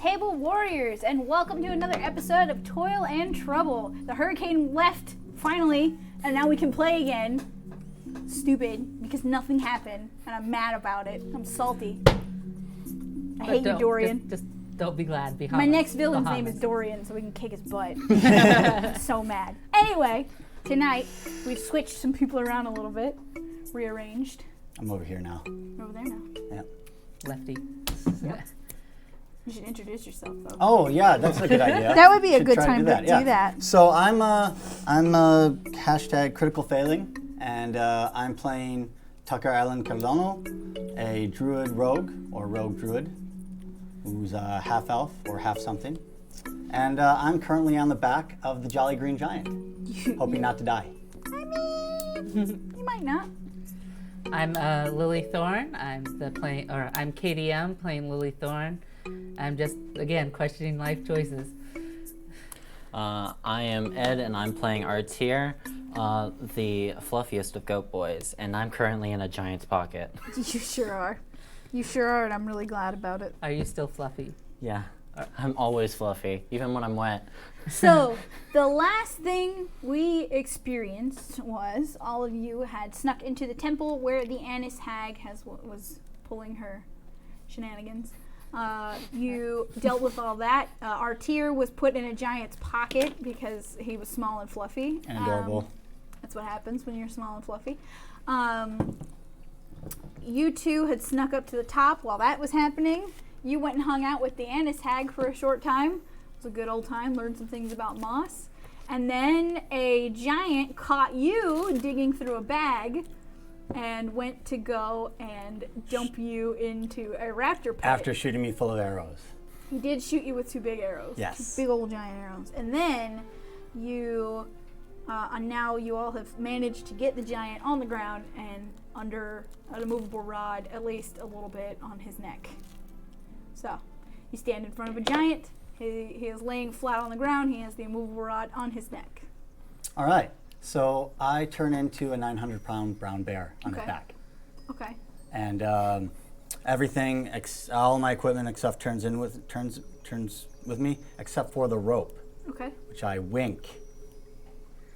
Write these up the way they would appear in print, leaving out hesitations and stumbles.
Table Warriors, and welcome to another episode of Toil and Trouble. The hurricane left, finally, and now we can play again. Stupid, because nothing happened, and I'm mad about it. I'm salty. I hate you, Dorian. Just don't be glad. Be My next villain's name is Dorian, so we can kick his butt. I'm so mad. Anyway, tonight, we've switched some people around a little bit. Rearranged. I'm over here now. You're over there now. Yeah. Lefty. Yep. You should introduce yourself, though. Oh yeah, that's a good idea. That would be a Should good try time to do that. So I'm hashtag critical failing, and I'm playing Tucker Allen Cardano, a druid rogue or rogue druid, who's half elf or half something, and I'm currently on the back of the Jolly Green Giant, hoping not to die. I mean, you might not. I'm Lily Thorne. I'm KDM playing Lily Thorne. I'm just, again, questioning life choices. I am Ed, and I'm playing Artier, the fluffiest of goat boys, and I'm currently in a giant's pocket. You sure are. You sure are, and I'm really glad about it. Are you still fluffy? Yeah, I'm always fluffy, even when I'm wet. So, the last thing we experienced was all of you had snuck into the temple where the Annis hag was pulling her shenanigans. You dealt with all that. Artier was put in a giant's pocket because he was small and fluffy. And adorable. That's what happens when you're small and fluffy. You two had snuck up to the top while that was happening. You went and hung out with the Annis hag for a short time. It was a good old time, learned some things about moss. And then a giant caught you digging through a bag and went to go and dump you into a raptor pit. After shooting me full of arrows. He did shoot you with two big arrows. Yes. Two big old giant arrows. And then you, now you all have managed to get the giant on the ground and under an immovable rod, at least a little bit on his neck. So, you stand in front of a giant. He is laying flat on the ground. He has the immovable rod on his neck. All right. So I turn into a 900-pound brown bear on his back. Okay. And everything, all my equipment except turns with me, except for the rope. Okay. Which I wink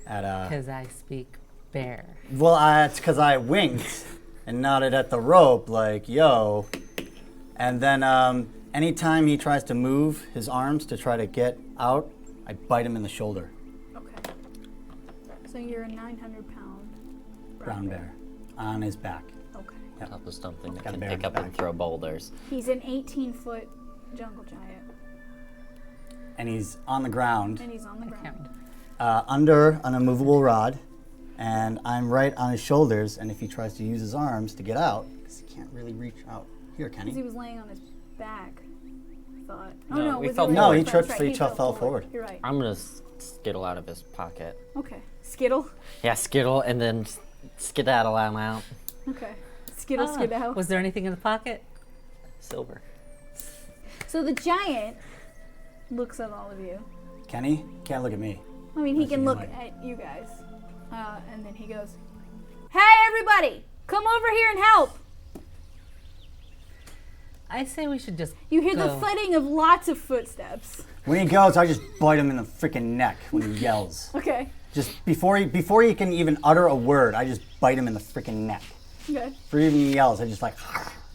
at. Because I speak bear. Well, it's because I winked and nodded at the rope, like yo. And then anytime he tries to move his arms to try to get out, I bite him in the shoulder. Okay. So you're a 900-pound Brown bear on his back. Okay. Yep. Top of something that Got a can bear pick in up the and back. throw boulders. He's an 18-foot jungle giant. And he's on the ground. And he's on the ground. Under an immovable rod, and I'm right on his shoulders, and if he tries to use his arms to get out, because he can't really reach out. Here, Because Kenny. he was laying on his back, I thought. No, we was fell it forward. No, he That's tripped, right, he fell forward. You're right. I'm gonna skittle out of his pocket. Okay. Skittle? Yeah, skittle, and then skedaddle out. Okay. Skittle, skedaddle. Was there anything in the pocket? Silver. So the giant looks at all of you. Kenny, can't look at me. I mean, he Unless can you look like- at you guys. And then he goes, "Hey, everybody! Come over here and help!" I say we should just You hear the go. thudding of lots of footsteps. When he goes, I just bite him in the freaking neck when he yells. Okay. Just before he can even utter a word, I just bite him in the freaking neck. Okay. Before he even yells, I just like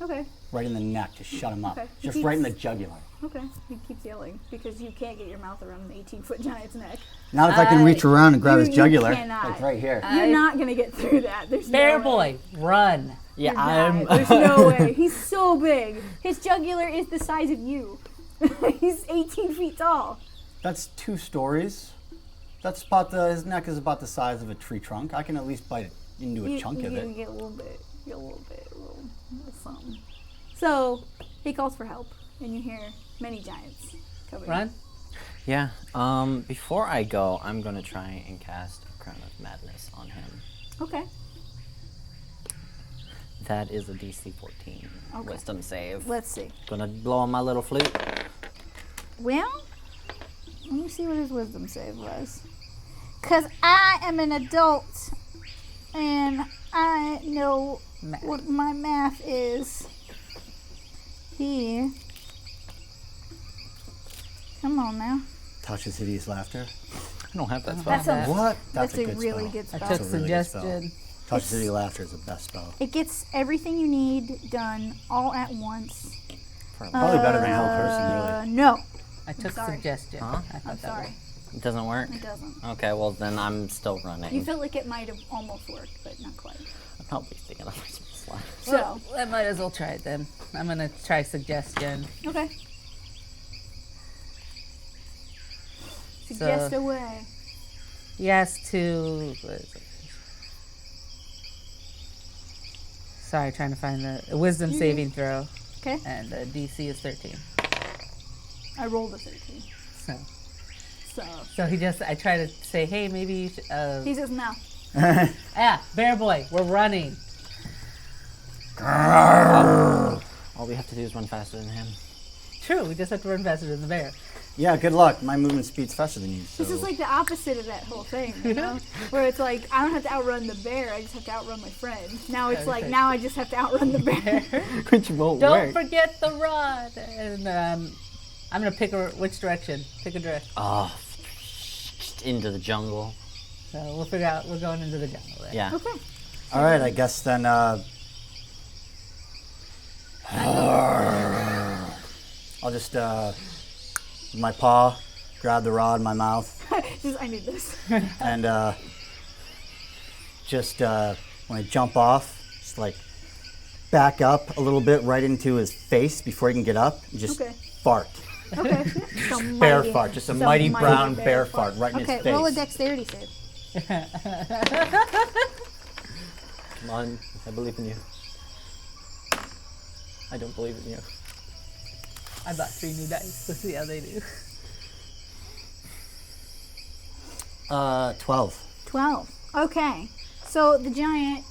Okay. right in the neck to shut him up. Okay. Just right in the jugular. Okay. He keeps yelling because you can't get your mouth around an 18-foot giant's neck. Not if I can reach around and grab his you jugular, cannot. like right here. You're not going to get through that. There's Bear no way. boy, run. Yeah, You're not. There's no way. He's so big. His jugular is the size of you. He's 18 feet tall. That's 2 stories. His neck is about the size of a tree trunk. I can at least bite it into a chunk of You it. get a little something. So he calls for help, and you hear many giants coming. Run. Yeah. Before I go, I'm gonna try and cast a Crown of Madness on him. Okay. That is a DC 14 Okay. Wisdom save. Let's see. Gonna blow on my little flute. Well, let me see what his wisdom save was. Because I am an adult, and I know what my math is. He Come on now. Touch his hideous laughter. I don't have that spell. That's a What? that's a good really spell. good I spell. took That's a really good spell. suggestion. Touch his hideous laughter is the best spell. It gets everything you need done all at once. Probably better than Hell Person, really. No, I took sorry. suggestion. Huh? I thought I'm that sorry. It doesn't work? It doesn't. Okay, well then I'm still running. You felt like it might have almost worked, but not quite. I'm not wasting another slot. So, Well, I might as well try it then. I'm gonna try suggestion. okay. Suggest a way. Yes to. What is it? Sorry, trying to find the wisdom saving throw, Okay. and the DC is 13. I rolled a 13. So, So, he just. I try to say, hey, maybe you should. he says no. Bear boy, we're running. All we have to do is run faster than him. True, we just have to run faster than the bear. Yeah, good luck. My movement speed's faster than you. So. This is like the opposite of that whole thing, you know? Where it's like, I don't have to outrun the bear, I just have to outrun my friend. Now it's like, Okay. now I just have to outrun the bear. Which won't Don't forget the run. And I'm gonna pick which direction. Pick a direction. Oh, into the jungle. So we'll figure out. We're going into the jungle. Then. Yeah. Okay. All right, I guess then. I'll just my paw, grab the rod in my mouth, Just, I need this. and just when I jump off, just like back up a little bit right into his face before he can get up, and just Okay. fart. Okay. Just a Bear mighty- fart, just a just mighty brown bear fart right in Okay, his face. roll a dexterity save. Come on, I believe in you. I don't believe in you. I bought 3 new dice. Let's see how they do. 12. 12. Okay. So the giant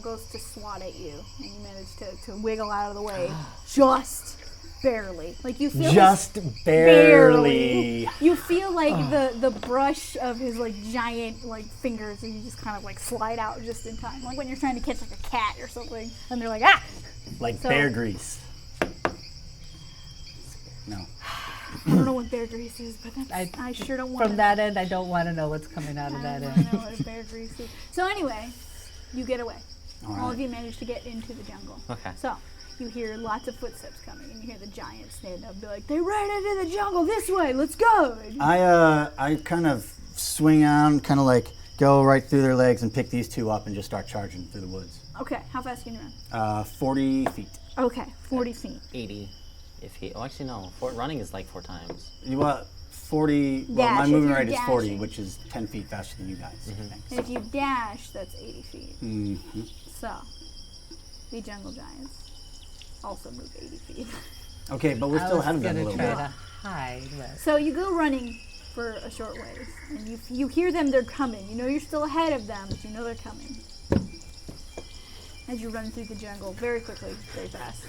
goes to swat at you, and you manage to wiggle out of the way just barely. Like you feel Just barely. You feel like the brush of his like giant like fingers, and you just kind of like slide out just in time, like when you're trying to catch like a cat or something, and they're like ah. Like So- bear grease. No. I don't know what bear grease is, but that's, I- I sure don't want From that end, I don't want to know what's coming out of I that don't end. know what bear grease is. So anyway, you get away. All All right. of you manage to get into the jungle. Okay. So you hear lots of footsteps coming, and you hear the giant stand up, and be like, "They ran into the jungle this way. Let's go!" I kind of swing out, kind of like go right through their legs and pick these two up and just start charging through the woods. Okay, how fast can you run? 40 feet. Okay, 40 feet. 80. If he. Oh, actually, no. Running is like 4 times. You want 40? Well, Dash, my if movement you're rate is 40, dashing. which is 10 feet faster than you guys. I think. And if you dash, that's 80 feet. Mm-hmm. So the jungle giants also move 80 feet. Okay, but we're I still was ahead of them a gonna little try bit. to hide, but So you go running for a short ways, and you hear them. They're coming. You know you're still ahead of them, but you know they're coming. As you run through the jungle very quickly, very fast.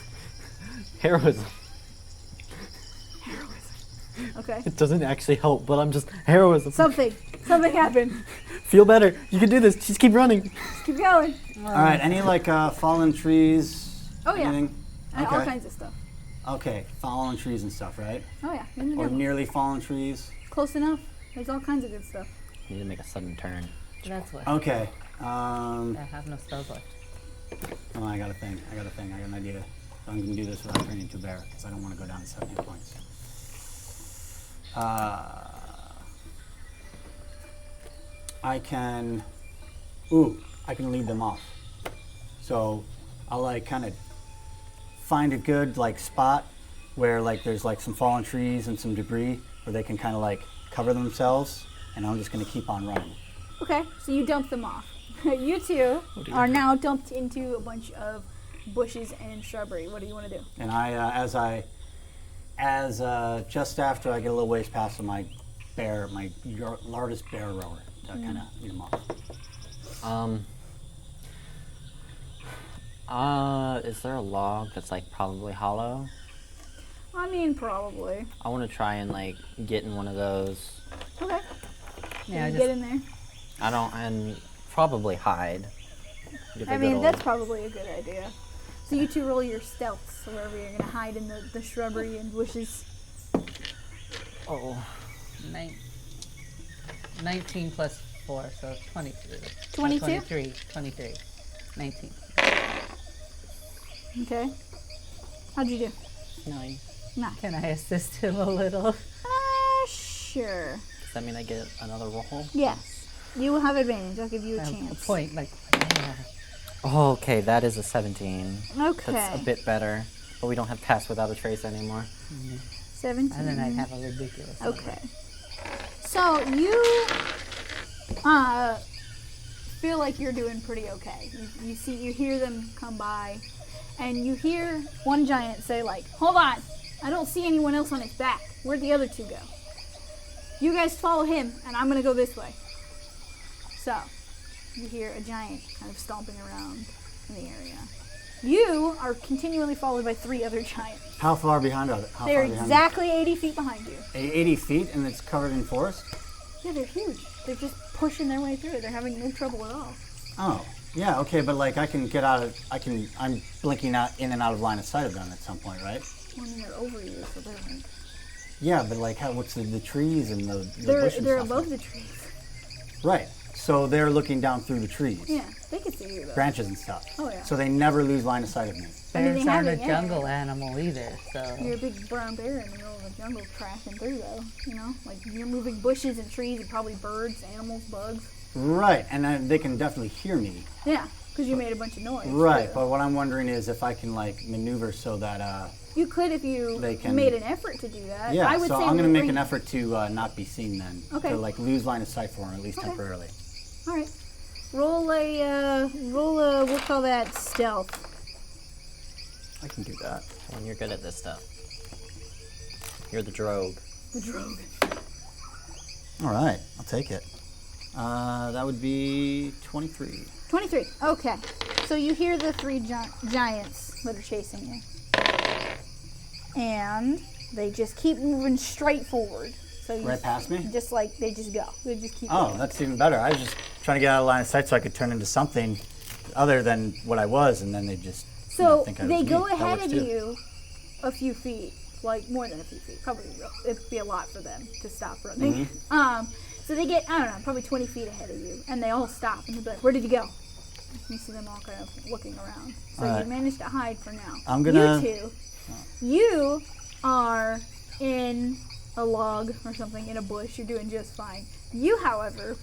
Heroism. Okay. It doesn't actually help, but I'm just heroism. Something happened. Feel better. You can do this. Just keep running. Keep going. All right, any like fallen trees? Oh, yeah. Anything? And all kinds of stuff. Okay, fallen trees and stuff, right? Oh yeah, in the Or jungle. nearly fallen trees. Close enough. There's all kinds of good stuff. Need to make a sudden turn. that's what. Okay. I have no spells left. Oh, I got a thing. I got an idea. So I'm going to do this without turning into a bear because I don't want to go down to 7 hit points. I can lead them off. So I'll like kind of find a good like spot where like there's like some fallen trees and some debris where they can kind of like cover themselves, and I'm just going to keep on running. Okay, so you dump them off. You two are now dumped into a bunch of bushes and shrubbery. What do you want to do? And as just after I get a little ways past my largest bear rower to kind of lead him off. Is there a log that's like probably hollow? I mean, probably. I want to try and like get in one of those. Okay. Yeah, You just get in there. And probably hide. Give I a mean, good that's old- probably a good idea. So you two roll your stealths, so wherever you're going to hide in the shrubbery and bushes. Oh. 19 plus 4, so 23. 22? 23. 19. Okay. How'd you do? 9. Nah. Can I assist him a little? Sure. Does that mean I get another roll? Yes. You will have advantage. I'll give you a A chance. point, like, yeah. Oh, okay, that is a 17. Okay. That's a bit better. But we don't have pass without a trace anymore. 17. And then I'd have a ridiculous number. Okay. So you feel like you're doing pretty okay. You hear them come by, and you hear one giant say like, "Hold on, I don't see anyone else on his back. Where'd the other two go? You guys follow him, and I'm gonna go this way." So you hear a giant kind of stomping around in the area. You are continually followed by 3 other giants. How far behind are they? How They're far behind exactly 80 feet behind you. 80 feet, and it's covered in forest? Yeah, they're huge. They're just pushing their way through. They're having no trouble at all. Oh, yeah, okay, but like I can get out of, I'm blinking out in and out of line of sight of them at some point, right? Well, I mean, they're over you, so they're like, Yeah, but like what's the trees and the they're bush and they're stuff above like- the trees. Right, so they're looking down through the trees. Yeah, they can see you though. Branches and stuff. Oh, yeah. So they never lose line of sight of me. I mean, Bears they aren't a haven't yet. jungle animal either, so. You're a big brown bear in the middle of the jungle crashing through though, you know? Like you're moving bushes and trees and probably birds, animals, bugs. Right, and then they can definitely hear me. Yeah, because you made a bunch of noise. Right, too. but what I'm wondering is if I can like maneuver so that, You could if you They can- made an effort to do that. yeah, I would so say I'm going to make re- an effort to not be seen then. Okay. To like lose line of sight for him, at least Okay. temporarily. All right. Roll a, we'll call that stealth. I can do that. And you're good at this stuff. You're the drogue. The drogue. All right, I'll take it. That would be 23. 23. Okay. So you hear the 3 giants that are chasing you. And they just keep moving straight forward. So you Right past me? Just like they just go. They just keep Oh, going. that's even better. I was just trying to get out of line of sight so I could turn into something other than what I was, and then they just So think I they was go me. That ahead works of too. you a few feet, like more than a few feet. Probably it'd be a lot for them to stop running. Mm-hmm. So they get, I don't know, probably 20 feet ahead of you, and they all stop, and they'll be like, "Where did you go?" You see them all kind of looking around. So All right. you managed to hide for now. I'm gonna- You are in a log or something in a bush. You're doing just fine. You, however,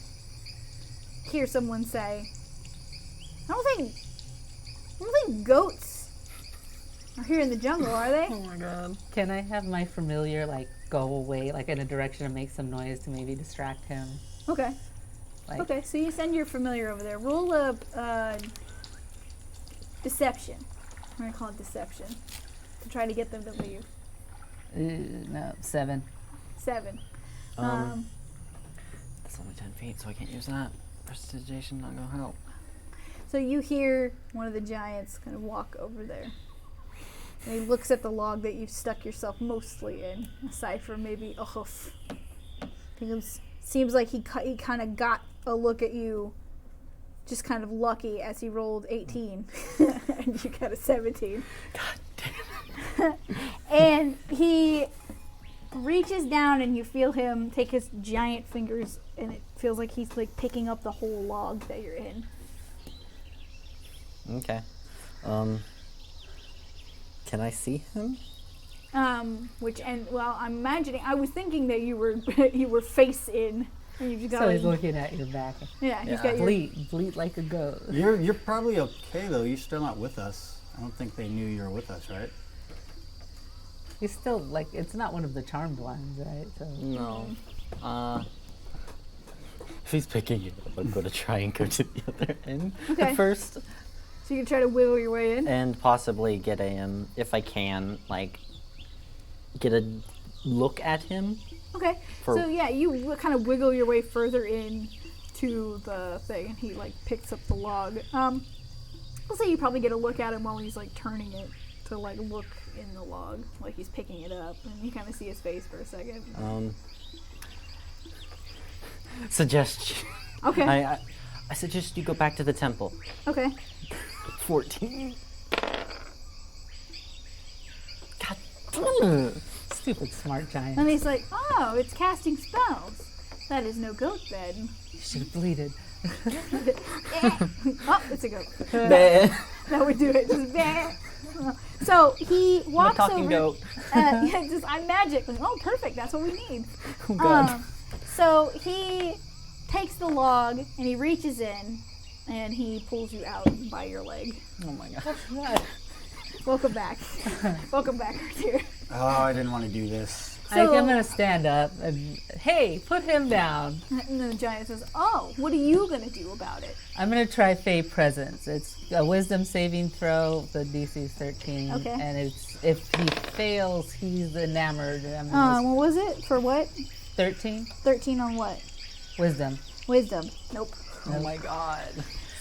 hear someone say, I don't think goats are here in the jungle, are they?" Oh my god. Can I have my familiar, like, go away, like, in a direction and make some noise to maybe distract him? Okay. Like, Okay, so you send your familiar over there. Roll a deception. I'm gonna call it deception to try to get them to leave. no, 7. 7. That's only 10 feet, so I can't use that. Prestidigitation not gonna help. So you hear one of the giants kind of walk over there. And he looks at the log that you've stuck yourself mostly in, aside from maybe a hoof. Because seems like he kind of got a look at you, just kind of lucky as he rolled 18, and you got a 17. God damn it. And he reaches down, and you feel him take his giant fingers, and it feels like he's like picking up the whole log that you're in. Okay. Can I see him? Well, I'm imagining. I was thinking that you were you were face in. And you've got So he's like- looking at your back. yeah, he's Yeah. got your. Bleat like a goat. You're probably okay though. You're still not with us. I don't think they knew you were with us, right? He's still, like, it's not one of the charmed ones, right? So No. If he's picking it up, I'm gonna try and go to the other end Okay. at first. So you can try to wiggle your way in. And possibly get a, if I can, like, get a look at him. Okay. For- So yeah, you kind of wiggle your way further in to the thing, and he like picks up the log. I'll say you probably get a look at him while he's like turning it to like look in the log, like he's picking it up, and you kind of see his face for a second. Suggestion. Okay. I suggest you go back to the temple. Okay. 14. God damn it. it's Stupid smart giant. And he's like, oh, it's casting spells. That is no goat then. You should have bleeded. Oh, it's a goat. Bleh. That would do it. Just bah. So he walks talking over. goat. Yeah, just I'm magic. Like, oh, perfect. That's what we need. Oh, God. So he takes the log and he reaches in and he pulls you out by your leg. Oh my God. Welcome back. Welcome back, Arthur. Oh, I didn't want to do this. I'm gonna stand up and hey, put him down. And then the giant says, oh, what are you going to do about it? I'm gonna try Fey Presence. It's a Wisdom saving throw. The DC is 13, Okay. and it's if he fails, he's enamored. I'm gonna What was it? For what? 13 13 on what? Wisdom. Wisdom. Nope. Oh my God.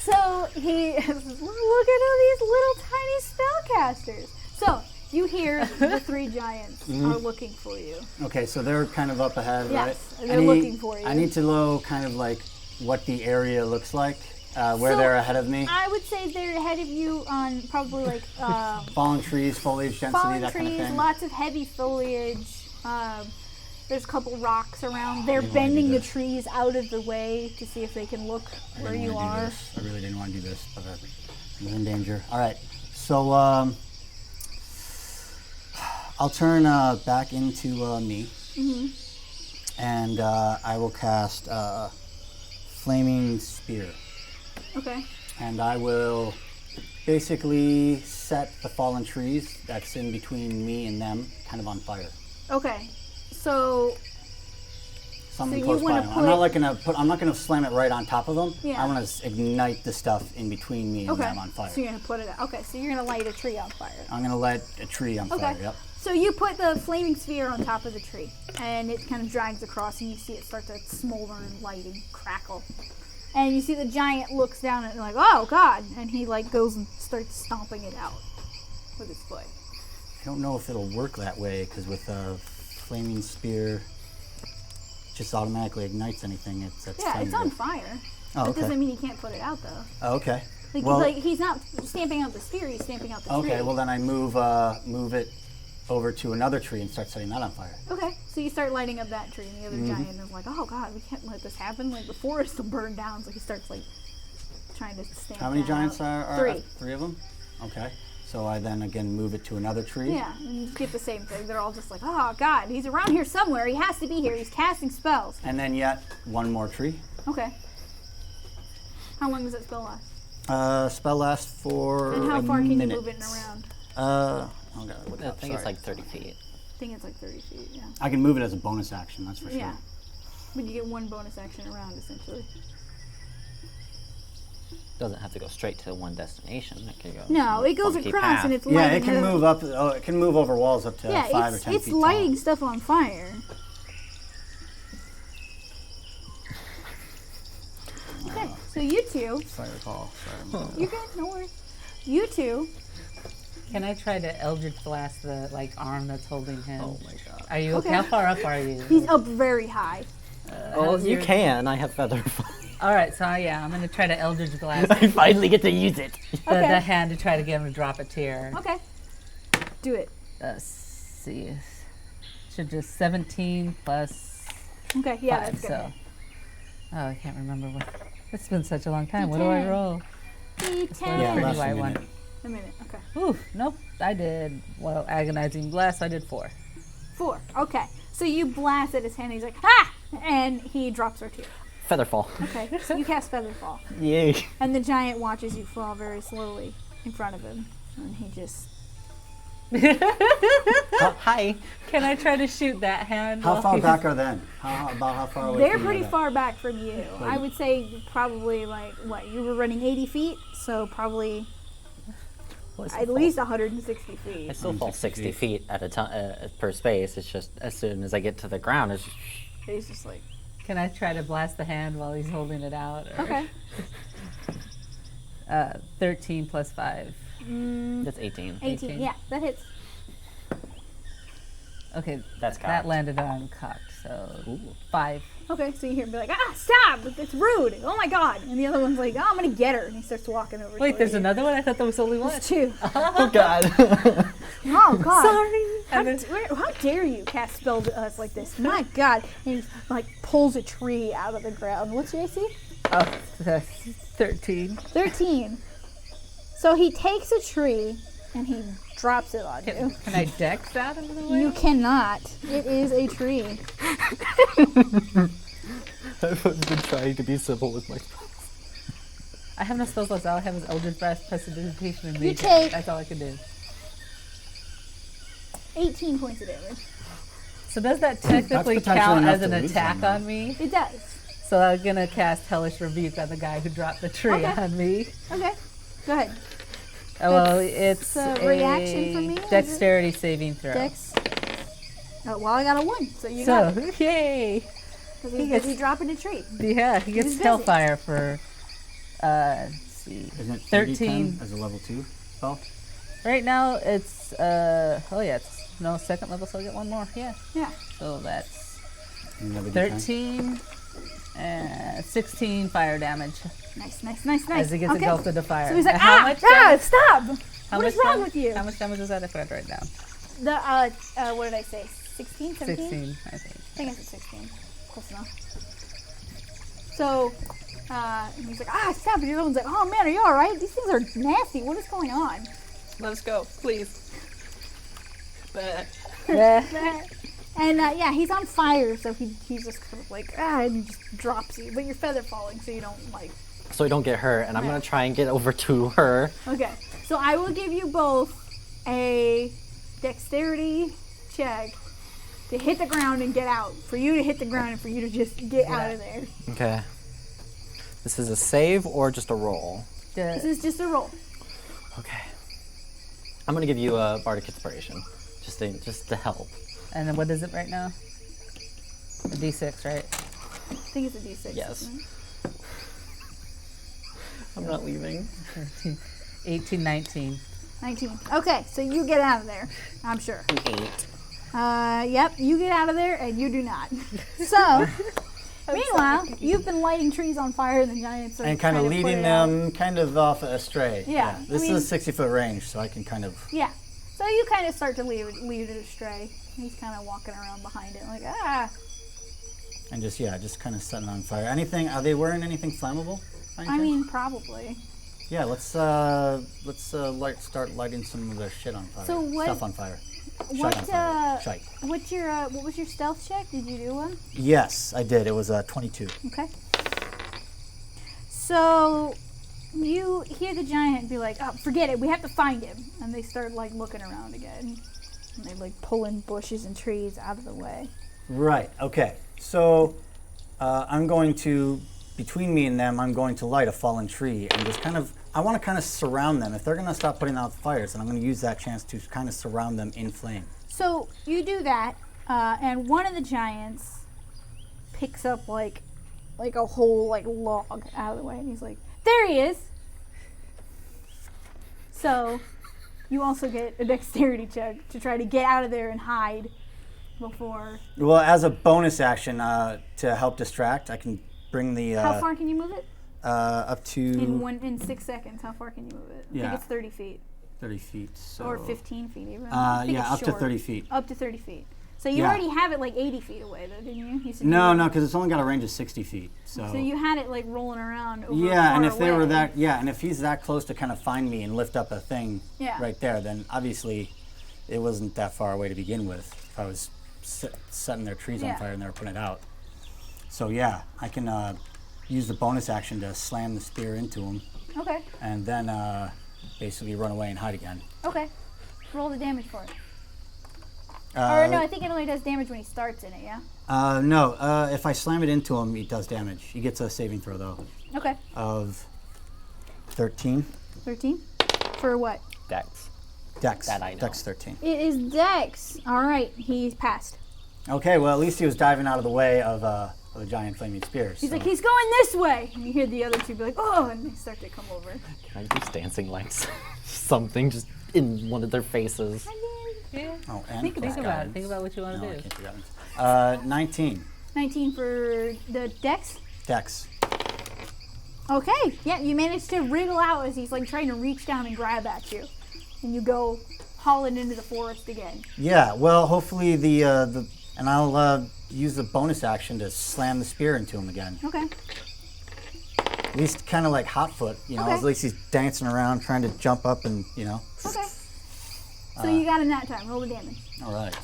So he look at all these little tiny spellcasters. So you hear the three giants are looking for you. Okay, so they're kind of up ahead, Yes, right? they're looking for you. I need to know kind of like what the area looks like, where So, they're ahead of me. I would say they're ahead of you on probably like Fallen trees, foliage density, fallen that trees, kind of thing. lots of heavy foliage. There's a couple rocks around. They're didn't wanna do bending the this. trees out of the way to see if they can look I where didn't you wanna do are. this. I really didn't want to do this, but I'm in danger. All right, so I'll turn back into me, and I will cast Flaming Spear, Okay. and I will basically set the fallen trees that's in between me and them kind of on fire. Okay. So Something So close you by wanna them. put- I'm not gonna slam it right on top of them. Yeah. I want to ignite the stuff in between me and okay. them on fire. So you're gonna put it out. Okay. So you're gonna light a tree on fire. I'm gonna light a tree on Okay. fire. Yep. So you put the flaming sphere on top of the tree, and it kind of drags across, and you see it start to smolder and light and crackle. And you see the giant looks down at it like, oh God, and he like goes and starts stomping it out with his foot. I don't know if it'll work that way because with a flaming spear, it just automatically ignites anything. It's Yeah, it's on fire. Oh, That okay. doesn't mean he can't put it out though. Oh, okay. Like, Well- he's not stamping out the spear; he's stamping out the tree. Okay. Well, then I move it over to another tree and start setting that on fire. Okay, so you start lighting up that tree, and the other Mm-hmm. giant is like, "Oh God, we can't let this happen! Like the forest will burn down." So he starts like trying to stamp. How many that giants out. are? Three. Three of them. Okay. So I then again move it to another tree. Yeah, and you get the same thing. They're all just like, "Oh God, he's around here somewhere. He has to be here. He's casting spells." And then yet one more tree. Okay. How long does that spell last? Spell lasts for And how a far can minute. you move it around? Oh God, look I up, think it's sorry. like 30 feet. I think it's like 30 feet. Yeah. I can move it as a bonus action. That's for sure. Yeah. But you get one bonus action around essentially. Doesn't have to go straight to one destination. It could go. No, it goes funky across path. and it's Yeah, lighting it can up. move up. Oh, it can move over walls up to Yeah, 5 or 10 it's feet lighting stuff on fire. Okay, so you two, tall. Fire call. Sorry. you're good, no worries. You two, Can I try to Eldritch Blast the arm that's holding him? Oh my God. Are you okay? Okay. How far up are you? he's up very high. Oh, how's you your- can. I have feather. All right, so yeah, I'm gonna try to Eldritch Blast I finally get to use it. Okay. the hand to try to get him to drop a tear. Okay, do it. See, should just 17 plus Okay, yeah, 5. that's good. So, oh, I can't remember what. It's been such a long time. What do I D10. roll? D10. Yeah, Pretty less wide than a one. minute. A minute, okay. Ooh, nope. I did agonizing blast. I did 4. 4, okay. So you blast at his hand, he's like, ah! And he drops her tear. Featherfall. Okay, so you cast Featherfall. Yay. And the giant watches you fall very slowly in front of him. And he just... Hi. Can I try to shoot that hand? How while far he's- back are they? About how far away? They're from you pretty are they? far back from you. I would say probably like, what, you were running 80 feet? So probably at least 160 I feet. still fall 60 feet at a time per space. It's just as soon as I get to the ground, it's just He's just like, Can I try to blast the hand while he's holding it out? Or, okay. 13 plus 5. that's 18. 18, yeah, that hits. Okay, That's that cocked. landed on cocked, so Ooh. 5. Okay, so you hear him be like, ah, stop! It's rude! Oh my god! And the other one's like, oh, I'm gonna get her! And he starts walking over Wait, toward there's you. another one? I thought there was only one. There's two. Oh God. Oh god! Sorry. How, And then- how dare you cast spells at us like this? My God! And he like pulls a tree out of the ground. What's your AC? Oh, that's 13. 13. So he takes a tree and he drops it on you. Can I dex that out of the way? You cannot. It is a tree. I've been trying to be civil with my. I have no spells left. All I have is Eldritch Blast, Prestidigitation, and You Mage. take- That's all I can do. 18 points of damage. So does that technically potentially count enough as an to lose attack one, on me? It does. So I'm gonna cast Hellish Rebuke on the guy who dropped the tree Okay. on me. Okay. Go ahead. Well, That's it's a reaction for me, is it? Dexterity saving throw. Dex. Oh, well, I got a 1, so you got So, it. yay! Because he he's gets- busy dropping a tree. Yeah, he gets busy. Hellfire for, let's see, Isn't it 13. 13 as a level 2 spell? Right now it's, it's no second level, so I get one more. Yeah. Yeah. So that's Another D10? 13 and 16 fire damage Nice, nice, nice, nice. as he gets okay. engulfed into fire. So he's like, How much stop! damage? What How is much wrong dam- with you? How much damage is that? I forgot to write down. The, what did I say? 16, 17? 16, I think. I think I said 16. Close enough. So, and he's like, stop. And your own's like, oh man, are you alright? These things are nasty. What is going on? Let us go, please. And yeah, he's on fire, so he's just kind of like, and he just drops you. But you're feather falling, so you don't like. So I don't get hurt, and I'm Yeah. gonna try and get over to her. Okay, so I will give you both a dexterity check to hit the ground and get out. For you to hit the ground and for you to just get out of there. Okay. This is a save or just a roll? This is just a roll. Okay. I'm gonna give you a bardic inspiration, just to help. And then what is it right now? A D6, right? I think it's a d6. Yes. isn't it? I'm not leaving. 18, 19. 19. Okay, so you get out of there, I'm sure. 8. Yep, you get out of there and you do not. So, meanwhile, you've been lighting trees on fire and the giants are And kind of trying to put leading it out. them kind of off astray. Yeah, I This mean- is 60-foot range, so I can kind of. Yeah. So you kind of start to lead it astray. He's kind of walking around behind it like, And just kind of setting on fire. Anything? Are they wearing anything flammable? by any I chance? mean, probably. Yeah. Let's start lighting some of their shit on fire. So what- Stuff on fire. What, Shite on fire. Shite. what was your stealth check? Did you do one? Yes, I did. It was 22. Okay. So you hear the giant be like, "Oh, forget it. We have to find him." And they start like looking around again. And they like pulling bushes and trees out of the way. Right. Okay. So I'm going to, between me and them, I'm going to light a fallen tree and just kind of. I want to kind of surround them. If they're going to stop putting out fires, then I'm going to use that chance to kind of surround them in flame. So you do that, and one of the giants picks up like a whole like log out of the way, and he's like, "There he is." So you also get a dexterity check to try to get out of there and hide before. Well, as a bonus action to help distract, I can bring the How far can you move it? up to In 6 seconds. How far can you move it? I Yeah. think it's 30 feet 30 feet. So or 15 feet even. I think yeah, it's up to short. 30 feet. Up to 30 feet. So you Yeah. already have it like 80 feet away, though, didn't you? You said you No, were- no, because it's only got a range of 60 feet. So you had it like rolling around over Yeah, and far if they were away. that, and if he's that close to kind of find me and lift up a thing Yeah. right there, then obviously it wasn't that far away to begin with. If I was setting their trees Yeah. on fire and they were putting it out. So yeah, I can use the bonus action to slam the spear into him Okay. and then basically run away and hide again. Okay. Roll the damage for it. Or no, I think it only does damage when he starts in it, yeah? No, if I slam it into him, he does damage. He gets a saving throw though Okay. of 13. 13? For what? Dex. Dex. That I know. Dex 13. It is Dex. Alright, he's passed. Okay, well at least he was diving out of the way of a giant flaming spear. He's so- like, he's going this way! And you hear the other two be like, oh, and they start to come over. Can I use dancing lights? Something just in one of their faces. Yeah. Oh, and Think plus about it. guidance. Think about what you want No, to I do. can't do guidance. 19. 19 for the Dex. Dex. Okay, yeah, you managed to wriggle out as he's like trying to reach down and grab at you. And you go hauling into the forest again. Yeah, well, hopefully and I'll use the bonus action to slam the spear into him again. Okay. At least kind of like Hotfoot, you know, Okay. at least he's dancing around trying to jump up and, you know. Okay. So you got him that time. Roll the damage. All right.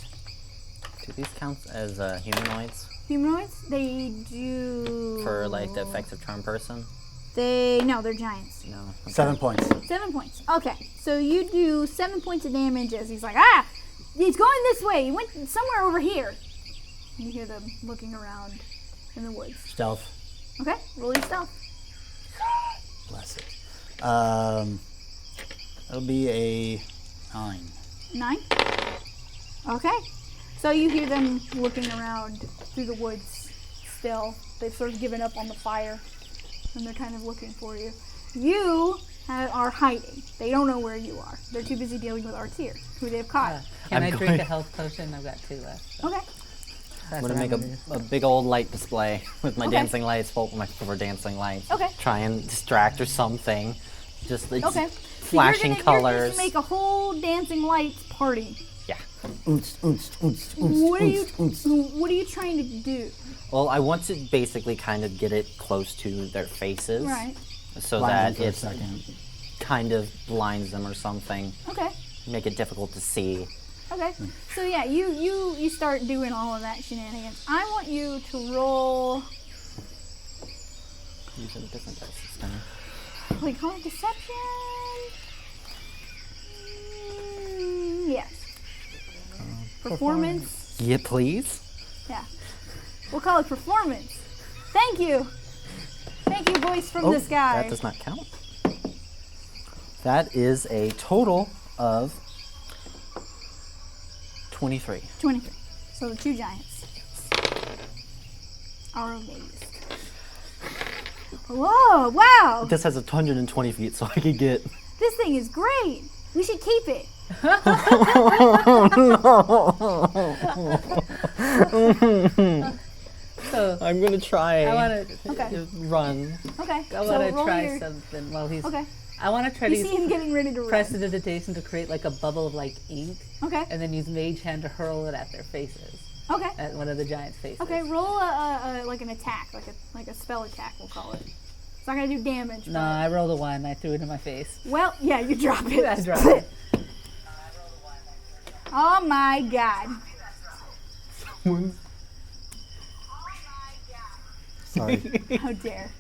Do these count as humanoids Humanoids, they do. for like the effective charm person? No, they're giants. No. Okay. 7 points. 7 points. Okay, so you do 7 points of damage as he's like, he's going this way. He went somewhere over here. You hear them looking around in the woods. Stealth. Okay, roll your stealth. Bless it. It'll be a 9. 9. Okay, so you hear them looking around through the woods still. They've sort of given up on the fire, and they're kind of looking for you. You are hiding. They don't know where you are. They're too busy dealing with Artir, who they've caught. Can I'm I drink going- a health potion? I've got 2 left. Okay. I'm That's gonna what make I'm gonna do. a big old light display with my Okay. dancing lights, full my 4 dancing lights. Okay. Try and distract or something. Just it's Okay. flashing You're colors. gonna make a whole dancing lights party. Yeah. Oonst, oonst, oonst, What are you? oonst, oonst. What are you trying to do? Well, I want to basically kind of get it close to their faces, Right. so Blind them that for a it second. kind of blinds them or something, Okay. make it difficult to see. Okay. So yeah, you start doing all of that shenanigans. I want you to roll. Using a different dice this time. We call it deception. Yes. Performance. Yeah, please. Yeah. We'll call it performance. Thank you. Thank you, voice from the sky. That does not count. That is a total of 23. 23. So the 2 giants are amazed. Whoa! Wow! This has 120 feet, so I could get. This thing is great. We should keep it. So I'm gonna try. I want to. Okay. Run. Okay. I so want to roll try your. something while he's. Okay. I want to try You to see use him getting ready to run. prestidigitation to create like a bubble of like ink, Okay. and then use Mage Hand to hurl it at their faces, Okay. at one of the giants' faces. Okay. Roll a like an attack, like a spell attack. We'll call it. It's not gonna do damage. No, but- I rolled a 1. I threw it in my face. Well, yeah, you drop it. I dropped it. Oh my god. Sorry. How dare.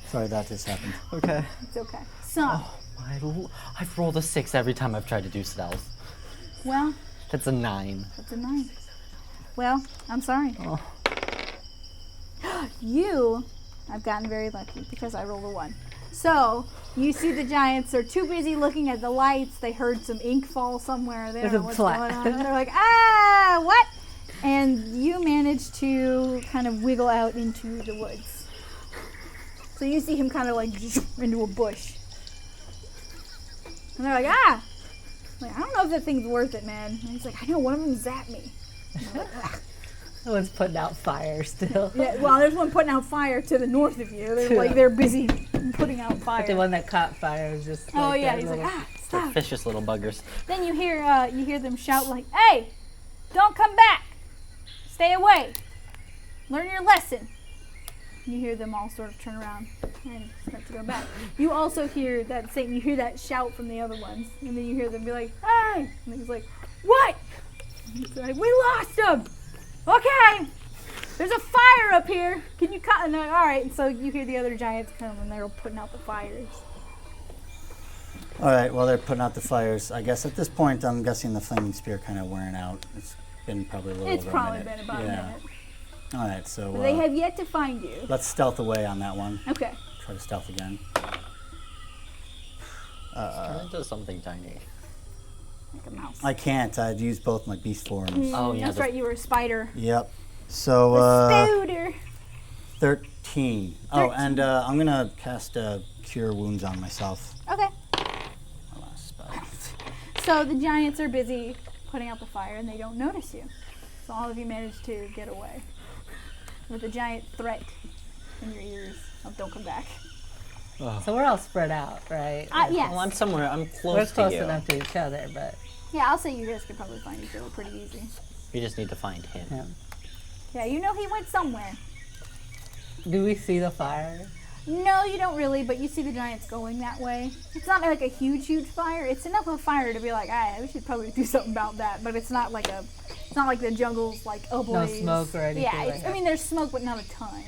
Sorry that just happened. Okay. It's okay. So, I've rolled a 6 every time I've tried to do stealth. well, That's a 9. that's a 9. Well, I'm sorry. Oh. I've gotten very lucky because I rolled a 1. So, you see the giants are too busy looking at the lights. They heard some ink fall somewhere. They don't know what's Flat. going on. And they're like, what? And you manage to kind of wiggle out into the woods. So you see him kind of like into a bush. And they're like, Like, I don't know if that thing's worth it, man. And he's like, I know, one of them zapped me. Someone's putting out fire still. Yeah, well, there's one putting out fire to the north of you. They're busy putting out fire. But the one that caught fire is just. Oh like yeah, that he's like, little- stop. Vicious little buggers. Then you hear them shout like, hey, don't come back. Stay away. Learn your lesson. You hear them all sort of turn around and start to go back. You also hear that shout from the other ones, and then you hear them be like, hey, and he's like, what? And he's like, we lost him. Okay, there's a fire up here. Can you cut? And they're like, all right. And so you hear the other giants come, and they're putting out the fires. All right, well, they're putting out the fires. I guess at this point, I'm guessing the flaming spear kind of wearing out. It's been probably a little It's over probably a minute. been about a minute. All right, so But they have yet to find you. let's stealth away on that one. Okay. Try to stealth again. Turn into something tiny. Like a mouse. I can't. I'd use both my beast forms. Oh, yeah, That's the- right, you were a spider. Yep. So, Spooder. 13. Oh, and I'm going to cast Cure Wounds on myself. Okay. My last spell. So the giants are busy putting out the fire and they don't notice you. So all of you manage to get away with a giant threat in your ears of don't come back. So we're all spread out, right? Yes. Well, I'm somewhere. I'm close We're to close you. enough to each other, but Yeah, I'll say you guys could probably find each other pretty easy. We just need to find him. yeah. Yeah, you know he went somewhere. Do we see the fire? No, you don't really, but you see the giants going that way. It's not like a huge fire. It's enough of a fire to be like, we should probably do something about that. But it's not like the jungle's like ablaze. No smoke or anything. Yeah, like that. I mean there's smoke, but not a ton.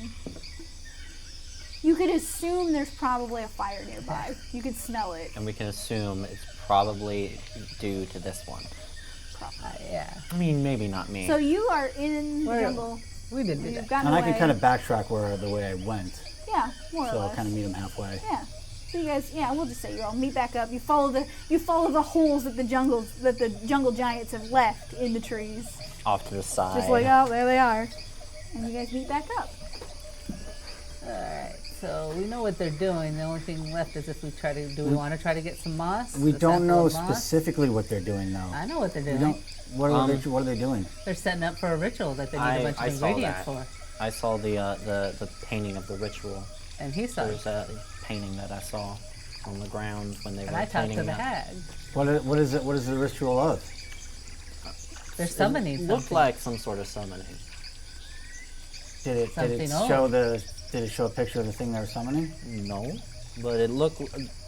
You could assume there's probably a fire nearby. You could smell it. And we can assume it's probably due to this one. yeah. I mean, maybe not me. So you are in the Where- jungle. We did do You've that. gotten And I away. can kind of backtrack the way I went, Yeah, more or so I'll less. kind of meet him halfway. Yeah. So you guys, we'll just say you all meet back up. You follow the holes that the jungle giants have left in the trees. Off to the side. Just like, oh, there they are. And you guys meet back up. Alright, so we know what they're doing. The only thing left is if we we want to try to get some moss? We A don't sample know of moss? specifically what they're doing, though. I know what they're We doing. don't. What are they doing? They're setting up for a ritual that they need a bunch I of saw ingredients that. for. I saw the painting of the ritual. And he saw it. There's a painting that I saw on the ground when they And were I talked painting to the that. hag. What is it? What is the ritual of? They're summoning It looked something. like some sort of summoning. Did it Something show old. Did it show a picture of the thing they were summoning? No, but it looked.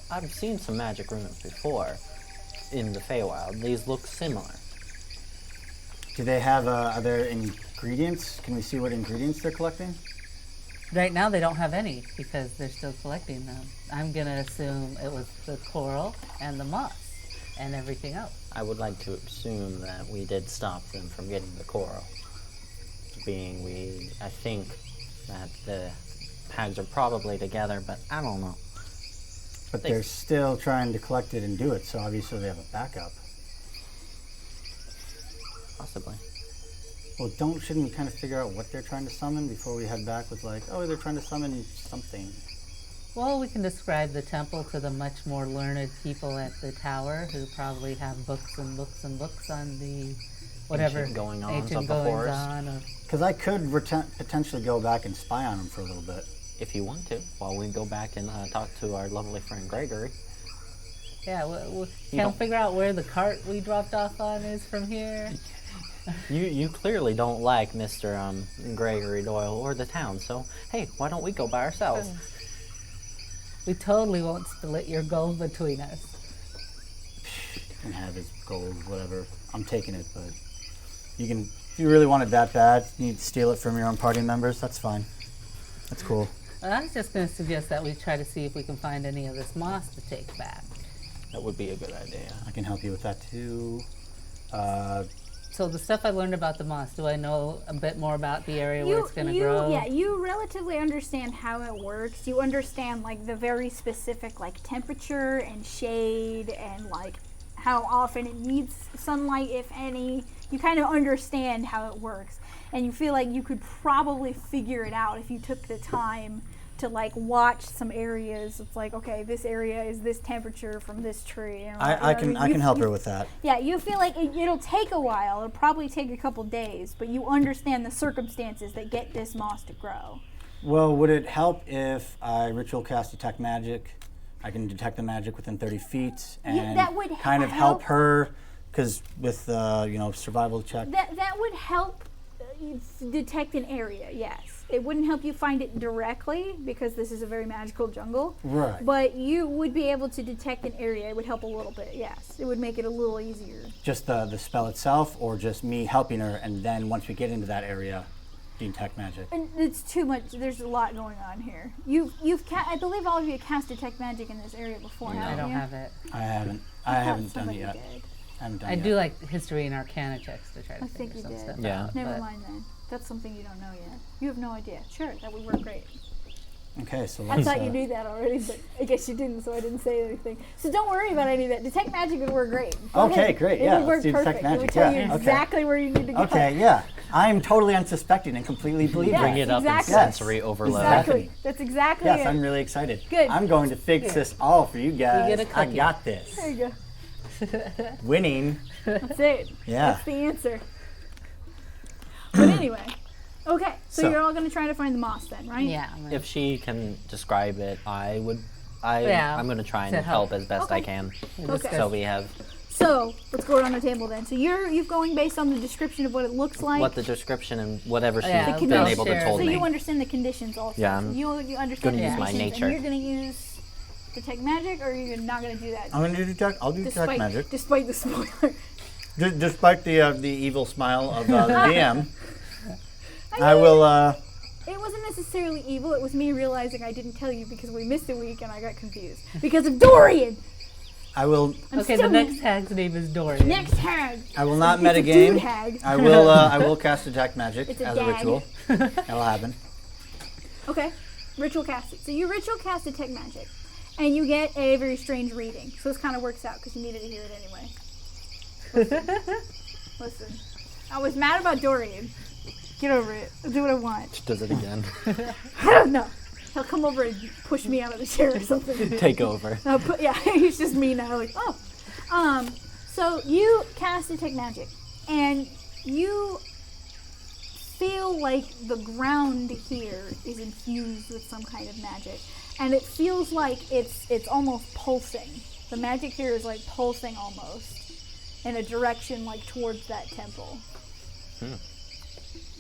I've seen some magic runes before in the Feywild. These look similar. Do they have other ingredients? Can we see what ingredients they're collecting? Right now they don't have any because they're still collecting them. I'm going to assume it was the coral and the moss and everything else. I would like to assume that we did stop them from getting the coral. I think that the hags are probably together, but I don't know. But they're still trying to collect it and do it, so obviously they have a backup. Possibly. Well, shouldn't we kind of figure out what they're trying to summon before we head back with like, oh, they're trying to summon something. Well, we can describe the temple to the much more learned people at the tower who probably have books and books and books on the whatever Ancient goings-ons ancient of the forest. goings-on of- Because I could potentially go back and spy on them for a little bit. If you want to, while we go back and talk to our lovely friend Gregory. Yeah, we You can't don't- figure out where the cart we dropped off on is from here. You clearly don't like Mr. Gregory Doyle or the town, so hey, why don't we go by ourselves? We totally won't split your gold between us. You can have his gold, whatever. I'm taking it, but if you really want it that bad, you need to steal it from your own party members, that's fine. That's cool. I was just going to suggest that we try to see if we can find any of this moss to take back. That would be a good idea. I can help you with that too. So the stuff I learned about the moss, do I know a bit more about the area where it's going to grow? Yeah, you relatively understand how it works. You understand like the very specific like temperature and shade and like how often it needs sunlight, if any. You kind of understand how it works. And you feel like you could probably figure it out if you took the time to like watch some areas. It's like, okay, this area is this temperature from this tree. And I can help her with that. Yeah, you feel like it'll take a while. It'll probably take a couple days, but you understand the circumstances that get this moss to grow. Well, would it help if I ritual cast detect magic? I can detect the magic within 30 feet and that would kind of help. help her, because with survival check. That would help detect an area, yes. It wouldn't help you find it directly because this is a very magical jungle. Right. But you would be able to detect an area. It would help a little bit, yes. It would make it a little easier. Just the spell itself, or just me helping her, and then once we get into that area, detect magic. And it's too much. There's a lot going on here. I believe all of you cast detect magic in this area before, I haven't don't you? have it. I haven't done it yet. Did. I haven't done I it do yet. like history and arcana checks to try to I think figure you some did. stuff Yeah. out. Never but mind then. That's something you don't know yet. You have no idea. Sure, that would work great. Okay, so I let's. thought you knew that already, but I guess you didn't, so I didn't say anything. So don't worry about any of that. Detect magic would work great. Go Okay, ahead. great, It yeah, would let's work do detect perfect. It would magic, tell yeah, you okay. exactly where you need to go. Okay, yeah. I am totally unsuspecting and completely believe Yeah. Bring it. it up exactly. in sensory overload. Exactly. That's exactly Yes, it. I'm really excited. Good. I'm going to fix this all for you guys. get a I cookie. got this. There you go. Winning. That's it. Yeah. That's the answer. But anyway. Okay, so So- you're all going to try to find the moss then, right? yeah. I'm gonna- If she can describe it, I would Yeah, I'm gonna try and to help. help as best I Okay. can. Okay. So we have So let's go around the table then. So you're going based on the description of what it looks like. what the description and whatever she's Yeah, been they'll able to share. told so me. you understand the conditions also. Yeah, So I'm you understand the gonna use my conditions, nature. and you're going to use detect magic, or you're not going to do that. I'm going to do detect. I'll do detect magic. Despite the spoiler. Despite the evil smile of the DM, I will. It wasn't necessarily evil. It was me realizing I didn't tell you because we missed a week and I got confused because of Dorian. I will. Okay, still the next hag's name is Dorian. Next hag. I will not It's a metagame. dude hag. I will. I will cast detect magic It's a as a dag. ritual. That'll happen. Okay, ritual cast it. So you ritual cast detect magic, and you get a very strange reading. So this kind of works out because you needed to hear it anyway. Listen, I was mad about Dorian. Get over it. I'll do what I want. Does it again. I don't know. He'll come over and push me out of the chair or something. Take over. Yeah, he's just me now. Like, oh. So you cast detect magic, and you feel like the ground here is infused with some kind of magic, and it feels like it's almost pulsing. The magic here is like pulsing almost in a direction like towards that temple.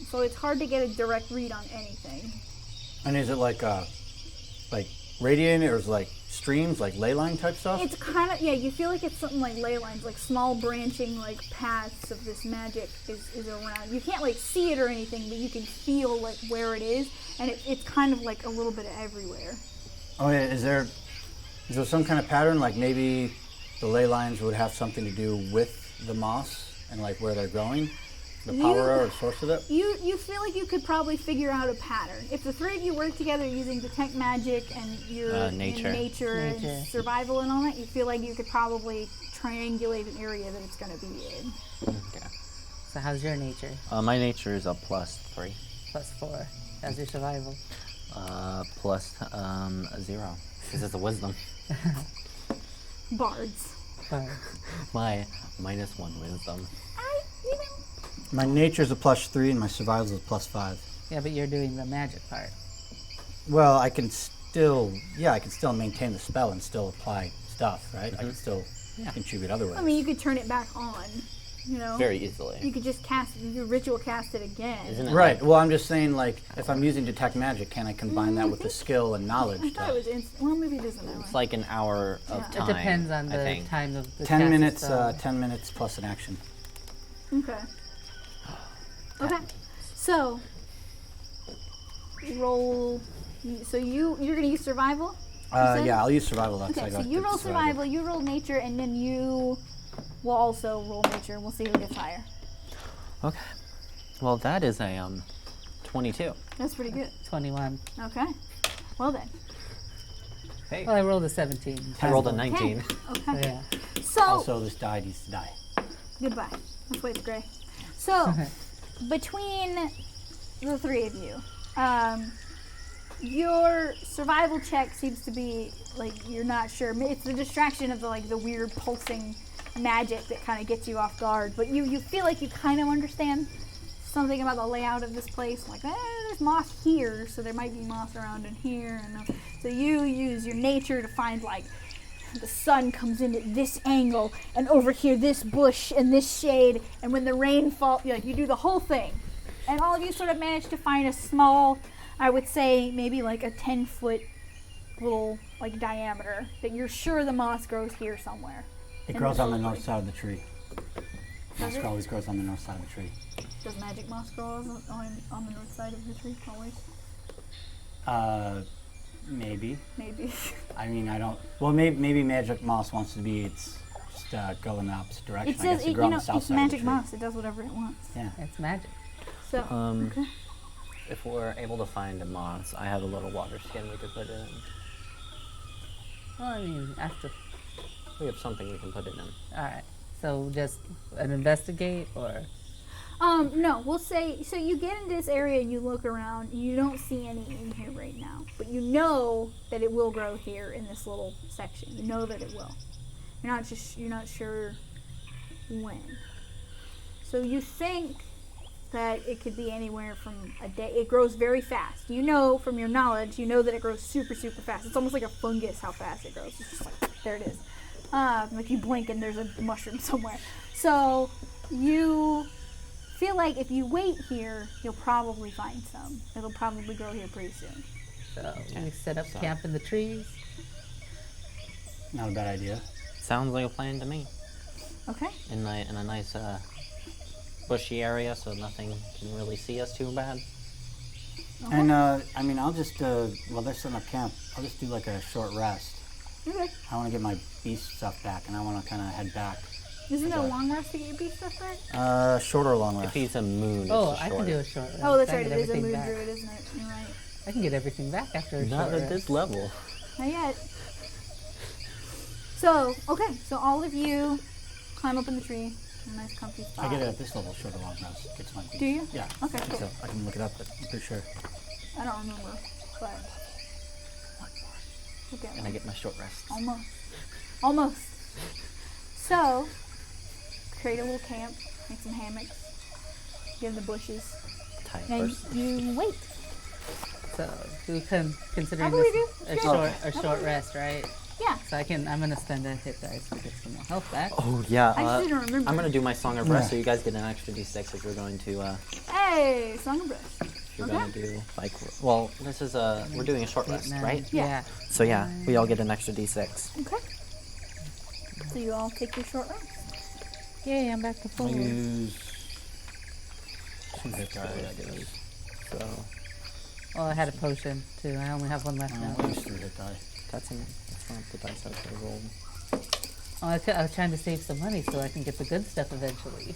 So it's hard to get a direct read on anything. And is it like radiant, or is it like streams, like ley line type stuff? It's kind of, yeah, you feel like it's something like ley lines, like small branching like paths of this magic is around. You can't like see it or anything, but you can feel like where it is, and it's kind of like a little bit of everywhere. Oh yeah. Is there some kind of pattern? Like maybe the ley lines would have something to do with the moss and like where they're growing, the power or source of it. You feel like you could probably figure out a pattern. If the three of you work together using detect magic and your Nature. nature and survival and all that, you feel like you could probably triangulate an area that it's going to be in. Okay. So how's your nature? My nature is a +3. +4. How's your survival? Plus 0. This is a wisdom. Bards. My -1 wisdom. You know, My nature's a +3 and my survival is a +5. Yeah, but you're doing the magic part. Well, I can still maintain the spell and still apply stuff, right? I can still contribute other ways. I mean, you could turn it back on, you know? Very easily. You could just cast it, you could ritual cast it again. Isn't it? Right. like- Well, I'm just saying, like, if I'm using detect magic, can I combine that with the skill and knowledge? I thought it was instant. Well, maybe it isn't that It's way. like an hour of Yeah. It time. It depends on I the think. time of the 10 cast minutes. spell. 10 minutes plus an action. Okay. Okay. So, roll. So you're going to use survival? said? Yeah, I'll use survival. That's Okay, I so got you good roll survival, you roll nature, and then you will also roll nature. We'll see who gets higher. Okay. Well, that is a 22. That's pretty good. 21. Okay. Well then. Hey. Well, I rolled a 17. I rolled a 10. 19. Okay. So, yeah. So, Also, this die needs to die. goodbye. Let's wait for Gray. So, between the three of you, your survival check seems to be like you're not sure. It's the distraction of the weird pulsing magic that kind of gets you off guard. But you feel like you kind of understand something about the layout of this place. Like, there's moss here, so there might be moss around in here. And so you use your nature to find like the sun comes in at this angle, and over here this bush and this shade, and when the rain falls, you do the whole thing. And all of you sort of manage to find a small, I would say maybe like a 10-foot little like diameter that you're sure the moss grows here somewhere. It In grows the on the middle. north side of the tree. Does Moss it? always grows on the north side of the tree. Does magic moss grow on the north side of the tree always? Maybe. Maybe. I mean, I don't. Well, maybe magic moss wants to be. It's just go in the opposite direction. It I says guess you grow on the south it's side of the magic tree. moss. It does whatever it wants. Yeah. It's magic. So okay. If we're able to find a moss, I have a little water skin we could put it in. Well, I mean, after. We have something we can put it in. Alright. So just an investigate or. No, we'll say, so you get into this area and you look around, you don't see any in here right now, but you know that it will grow here in this little section. You know that it will. You're not sure when. So you think that it could be anywhere from a day. It grows very fast. You know from your knowledge, you know that it grows super, super fast. It's almost like a fungus how fast it grows. It's just like, there it is. Like you blink and there's a mushroom somewhere. So you feel like if you wait here, you'll probably find some. It'll probably grow here pretty soon. So we set up camp in the trees. Not a bad idea. Sounds like a plan to me. Okay. In a nice bushy area, so nothing can really see us too bad. And I mean, I'll just while they're setting up camp, I'll just do like a short rest. Okay. I want to get my beast stuff back, and I want to kind of head back. Isn't it a Okay. long rest to get your beast stuff back? Short or long If rest? he's a moon, Oh, it's a I short. can do a short rest. Oh, that's I right. get It is a everything moon back. druid, isn't it? You're right. I can get everything back after a Not short at rest. this level. Not yet. So, okay. So all of you climb up in the tree. A nice comfy spot. I get it at this level, short or long rest. Gets my beast. Do you? Yeah. Okay, I think cool. so. I can look it up, but I'm pretty sure. I don't remember, but okay. And I get my short rest. Almost. So, create a little camp, make some hammocks, get in the bushes, Tight and first. you wait. So do we consider I believe this you. a Yeah. short I short believe rest, right? Yeah. So I'm gonna spend a hit dice to get some more health back. Oh yeah. I just didn't remember. I'm gonna do my song of rest, Yeah. so you guys get an extra d6 if you're going to. Hey, Song of Rest. If you're Okay. gonna do like, well, this is we're doing a short Eight, rest, nine. right? Yeah. So yeah, we all get an extra d6. Okay. So you all take your short rest. Yay, I'm back to I'll full. use 2 hit dice. So Oh, I had a potion too. I only have one left now. I'll use 3 hit die. that's not the dice I rolled. Oh, I was trying to save some money so I can get the good stuff eventually.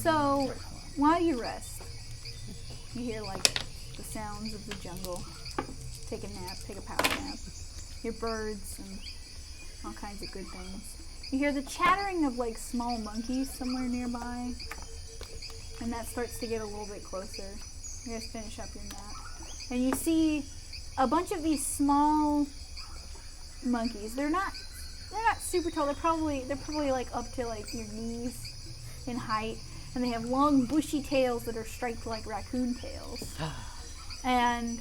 So, while you rest, you hear like the sounds of the jungle. Take a nap, take a power nap. Hear birds and all kinds of good things. You hear the chattering of like small monkeys somewhere nearby. And that starts to get a little bit closer. You guys finish up your nap. And you see a bunch of these small monkeys. They're not super tall. They're probably like up to like your knees in height, and they have long bushy tails that are striped like raccoon tails. And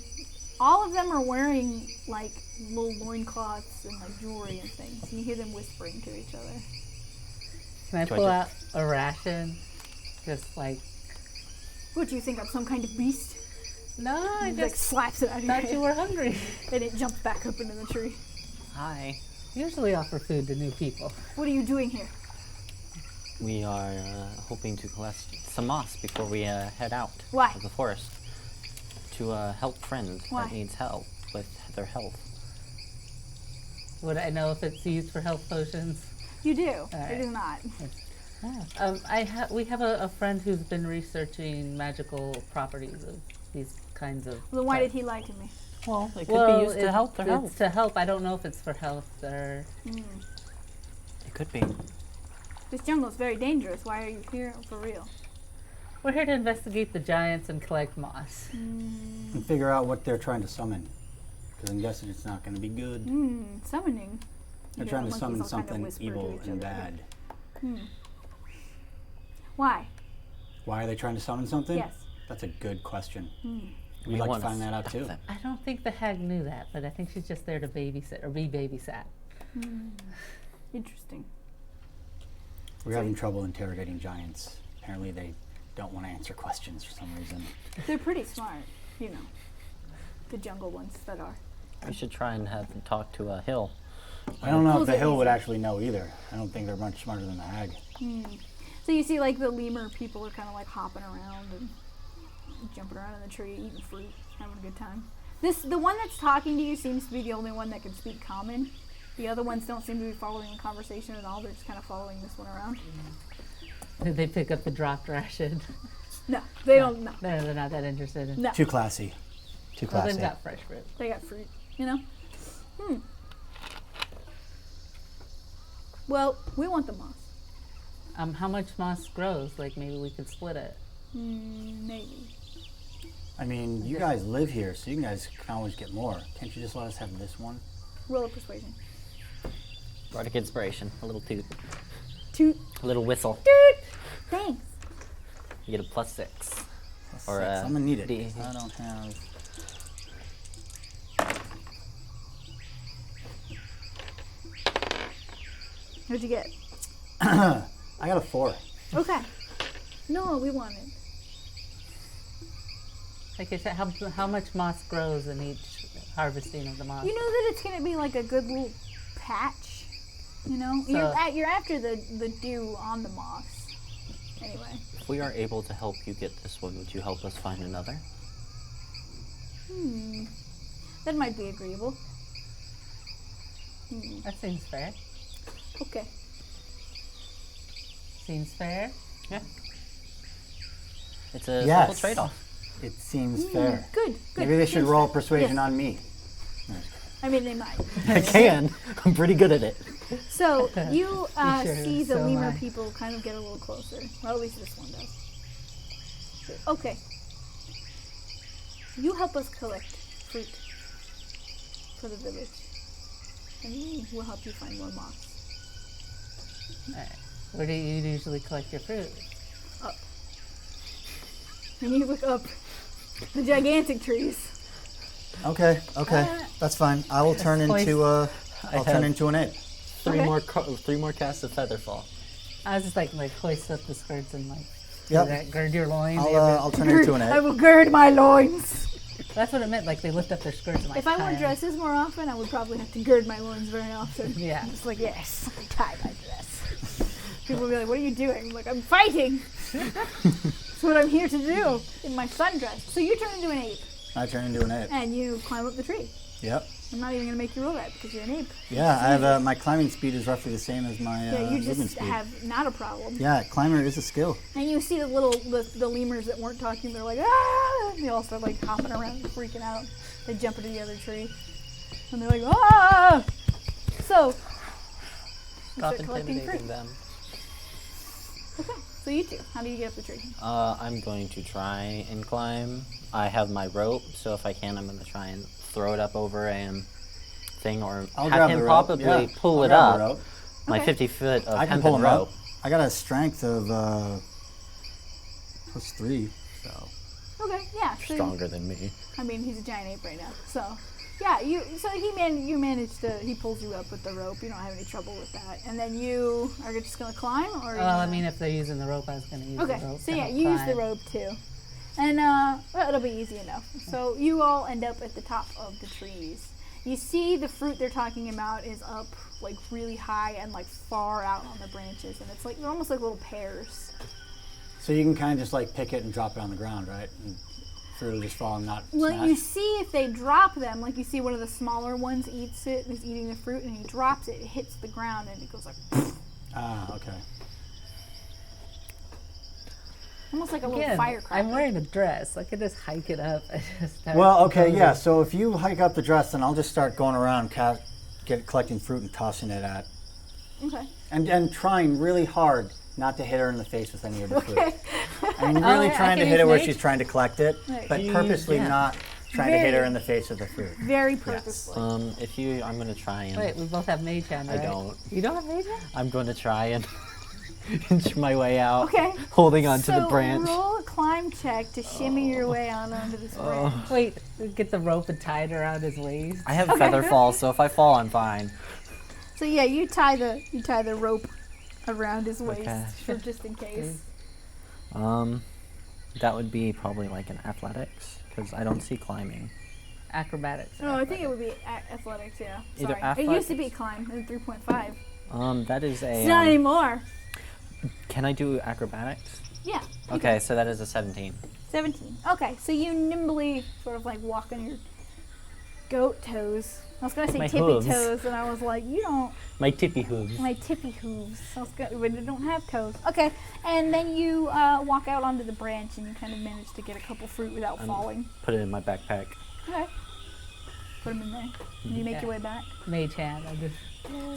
all of them are wearing like little loincloths and like jewelry and things. And you hear them whispering to each other. Can I Do I pull ju- out a ration? Just like What do you think? I'm some kind of beast? no, I He, like just slaps it out of your thought hand, you were hungry. and it jumps back up into the tree. Hi. Usually offer food to new people. What are you doing here? We are hoping to collect some moss before we head out Why? of the forest to help friend Why? that needs help with their health. Would I know if it's used for health potions? You do. right. It is not. We have a friend who's been researching magical properties of these kinds of. Well, then why did he lie to me? Well, it could Well, be used to help their it's health. to help. I don't know if it's for health or. It could be. This jungle is very dangerous. Why are you here for real? We're here to investigate the giants and collect moss. And figure out what they're trying to summon. Because I'm guessing it's not going to be good. Summoning. They're Yeah, trying to monkeys summon all kinda something whisper to evil each and other. bad. Why? Why are they trying to summon something? Yes. That's a good question. We We'd like to wanna find that out stop too. them. I don't think the hag knew that, but I think she's just there to babysit or be babysat. Interesting. We're having trouble interrogating giants. Apparently they don't want to answer questions for some reason. They're pretty smart, you know. The jungle ones that are. We should try and have them talk to a hill. I don't know if Those the are hill would easy. actually know either. I don't think they're much smarter than the hag. So you see, like, the lemur people are kind of like hopping around and jumping around in the tree, eating fruit, having a good time. The one that's talking to you seems to be the only one that can speak common. The other ones don't seem to be following the conversation at all. They're just kind of following this one around. Did they pick up the dropped ration? No, they don't. No, No, they're not that interested in. no. Too classy. Too Well, classy. they've got fresh fruit. They got fruit, you know. Well, we want the moss. How much moss grows? Like maybe we could split it. Maybe. I mean, you guys live here, so you guys can always get more. Can't you just let us have this one? Roll a persuasion. Bardic inspiration. A little toot. Toot. A little whistle. Toot. Thanks. You get a +6. Or Six. I'm gonna need it. D. I don't have. What'd you get? I got a 4. Okay. No, we want it. Like I said, how much moss grows in each harvesting of the moss? You know that it's gonna be like a good little patch. You know, So- you're after the dew on the moss. Anyway. If we are able to help you get this one, would you help us find another? That might be agreeable. That seems fair. Okay. Seems fair. Yeah. It's a Yes. simple trade-off. It seems fair. Good. Maybe they should Seems roll fair. persuasion Yes. on me. I mean, they might. I can. I'm pretty good at it. So you sure? see the So am lemur I. people kind of get a little closer. Well, at least this one does. Okay. You help us collect fruit for the village, and we will help you find more moss. Alright. Where do you usually collect your fruit? Up. And you look up the gigantic trees. Okay. That's fine. I will turn into I'll turn have- into an ape. Three Okay. more casts of Featherfall. I was just like hoist up the skirts and like Yep. do that, gird your loins. I'll turn into an I ape. will gird my loins. That's what it meant. Like they lift up their skirts and like If I wore tie 'em. dresses more often, I would probably have to gird my loins very often. Yeah. I'm just like, yes, tie my dress. People will be like, what are you doing? I'm like, I'm fighting. That's what I'm here to do in my sundress. So you turn into an ape I turn into an ape. and you climb up the tree. Yep. I'm not even going to make you roll that because you're an ape. Yeah, I have my climbing speed is roughly the same as my Yeah, you movement just speed. have not a problem. Yeah, climber is a skill. And you see the lemurs that weren't talking, they're like, ah! They all start like hopping around, freaking out. They jump into the other tree. And they're like, ah! So, you Stop start collecting fruit. intimidating them. Okay, so you two, how do you get up the tree? I'm going to try and climb. I have my rope, so if I can, I'm going to try and throw it up over a thing, or I'll have grab him the rope. probably Yeah, pull I'll it grab the up. rope. My Okay. 50 foot of I can hempen pull him rope. up. I got a strength of +3, so. Okay, yeah. So Stronger than me. I mean, he's a giant ape right now. So, yeah, you managed to, he pulls you up with the rope. You don't have any trouble with that. And then you are just going to climb? Or are you Well, I gonna- mean, if they're using the rope, I was going to use Okay, the rope. so to yeah, help you use the climb. rope too. And well, it'll be easy enough. So you all end up at the top of the trees. You see the fruit they're talking about is up like really high and like far out on the branches, and it's like they're almost like little pears. So you can kind of just like pick it and drop it on the ground, right? And fruit will just fall and not Well, smash. you see if they drop them, like you see one of the smaller ones eats it, is eating the fruit, and he drops it, it hits the ground, and it goes like Ah, okay. almost like a little Again, firecracker. I'm wearing a dress. I could just hike it up and just start Well, okay, throwing yeah. it. So if you hike up the dress, then I'll just start going around, collecting fruit and tossing it at, Okay. and trying really hard not to hit her in the face with any of the fruit. Okay. I'm Oh, really yeah, I trying to can hit her use where mage. she's trying to collect it, Right. but You- purposely yeah. not trying to hit her Very- in the face with the fruit. Very purposeful. I'm going to try and Wait, we both have mage hand, I right? don't. You don't have mage hand? I'm going to try and inch my way out, Okay. holding onto So the branch. roll a climb check to shimmy your way on onto this branch. Wait, get the rope and tie it around his waist. I have feather fall, so if I fall, I'm fine. So yeah, you tie the rope around his waist Okay. for just in case. That would be probably like an athletics, because I don't see climbing. Acrobatics. No, I think it would be athletics. Yeah. Either Sorry, it used to be athletics- climb in 3.5. That is a. It's not anymore. Can I do acrobatics? Yeah. you Okay, so that is a 17. 17. Okay, so you nimbly sort of like walk on your goat toes. I was gonna say My tippy hooves. toes, and I was like, you don't. My tippy hooves. My tippy hooves. I was gonna, but they don't have toes. Okay, and then you walk out onto the branch, and you kind of manage to get a couple fruit without falling. Put it in my backpack. Okay. Put them in there. And you make Yeah. your way back. Mage hand. I just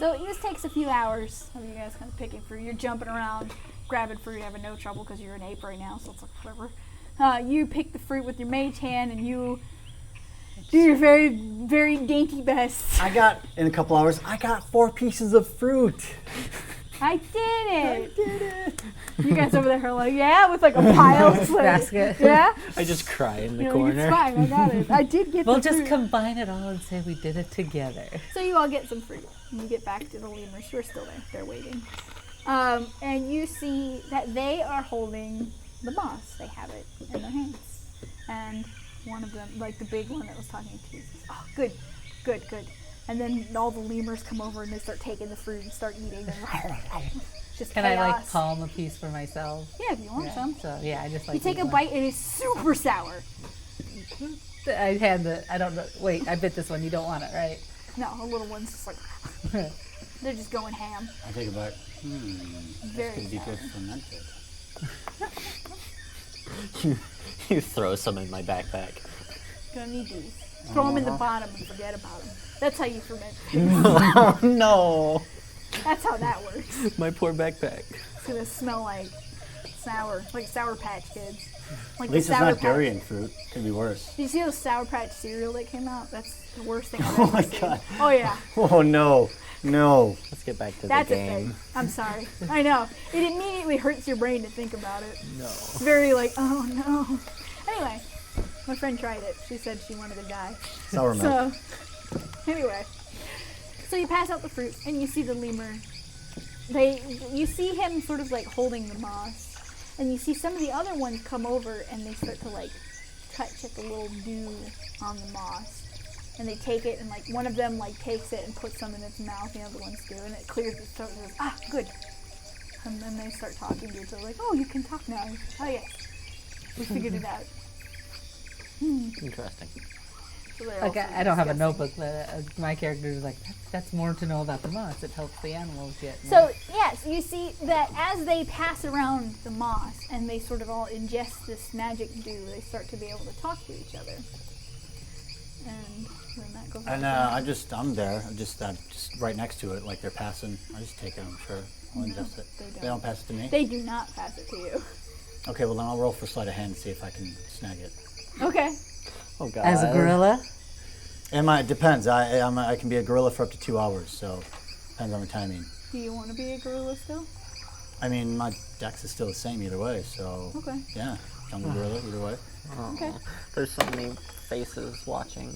So this takes a few hours of you guys kind of picking fruit. You're jumping around, grabbing fruit, having no trouble because you're an ape right now, so it's like whatever. You pick the fruit with your mage hand, and you do your very, very dainty best. In a couple hours, I got 4 pieces of fruit. I did it. You guys over there are like, yeah, with like a pile of Basket. Yeah. I just cry in the You're like, it's corner. fine. I got it. I did get We'll the just fruit. combine it all and say we did it together. So you all get some fruit. And you get back to the lemurs who are still there. They're waiting. And you see that they are holding the moss. They have it in their hands. And one of them, like the big one that was talking to you, says, oh, good. And then all the lemurs come over and they start taking the fruit and start eating. Just Can chaos. I like palm a piece for myself? Yeah, if you want some. So yeah, I just like You take eat a one. bite and it's super sour. I don't know. Wait, I bit this one. You don't want it, right? No, the little one's just like, they're just going ham. I take a bite. Very Could be sour. good fermented. You throw some in my backpack. Gonna need these. Throw them in the bottom and forget about them. That's how you ferment. Oh no! That's how that works. My poor backpack. It's gonna smell like sour, like Sour Patch Kids. Like At least the it's Sour not Patch. durian fruit. Could be worse. Did you see those Sour Patch cereal that came out? That's the worst thing I've Oh ever my seen. god. Oh yeah, Oh no. No. Let's get back to that's the a game. thing. I'm sorry. I know. It immediately hurts your brain to think about it. No. It's very like, oh no. Anyway, my friend tried it. She said she wanted to die. Sour milk. So, anyway, so you pass out the fruit and you see the lemur. You see him sort of like holding the moss, and you see some of the other ones come over and they start to like touch at the little dew on the moss, and they take it and like one of them like takes it and puts some in its mouth. The other ones do, and it clears its throat and goes, ah, good. And then they start talking to each other like, oh, you can talk now. Oh yes, we figured it out. Interesting. So they're Like also I don't have a discussing. notebook, but my character is like, that's more to know about the moss. It helps the animals get more. So, yes, you see that as they pass around the moss and they sort of all ingest this magic dew, they start to be able to talk to each other. And then that goes And on. I'm there. I'm just right next to it, like they're passing. I just take it. I'm sure. I'll ingest it. they don't. Pass it to me. They do not pass it to you. Okay, well then I'll roll for sleight of hand to see if I can snag it. Okay. Oh god. as a gorilla, It depends. I can be a gorilla for up to 2 hours, so depends on the timing. Do you want to be a gorilla still? I mean, my dex is still the same either way, so Okay. yeah, jungle gorilla either way. Oh, Okay. There's so many faces watching.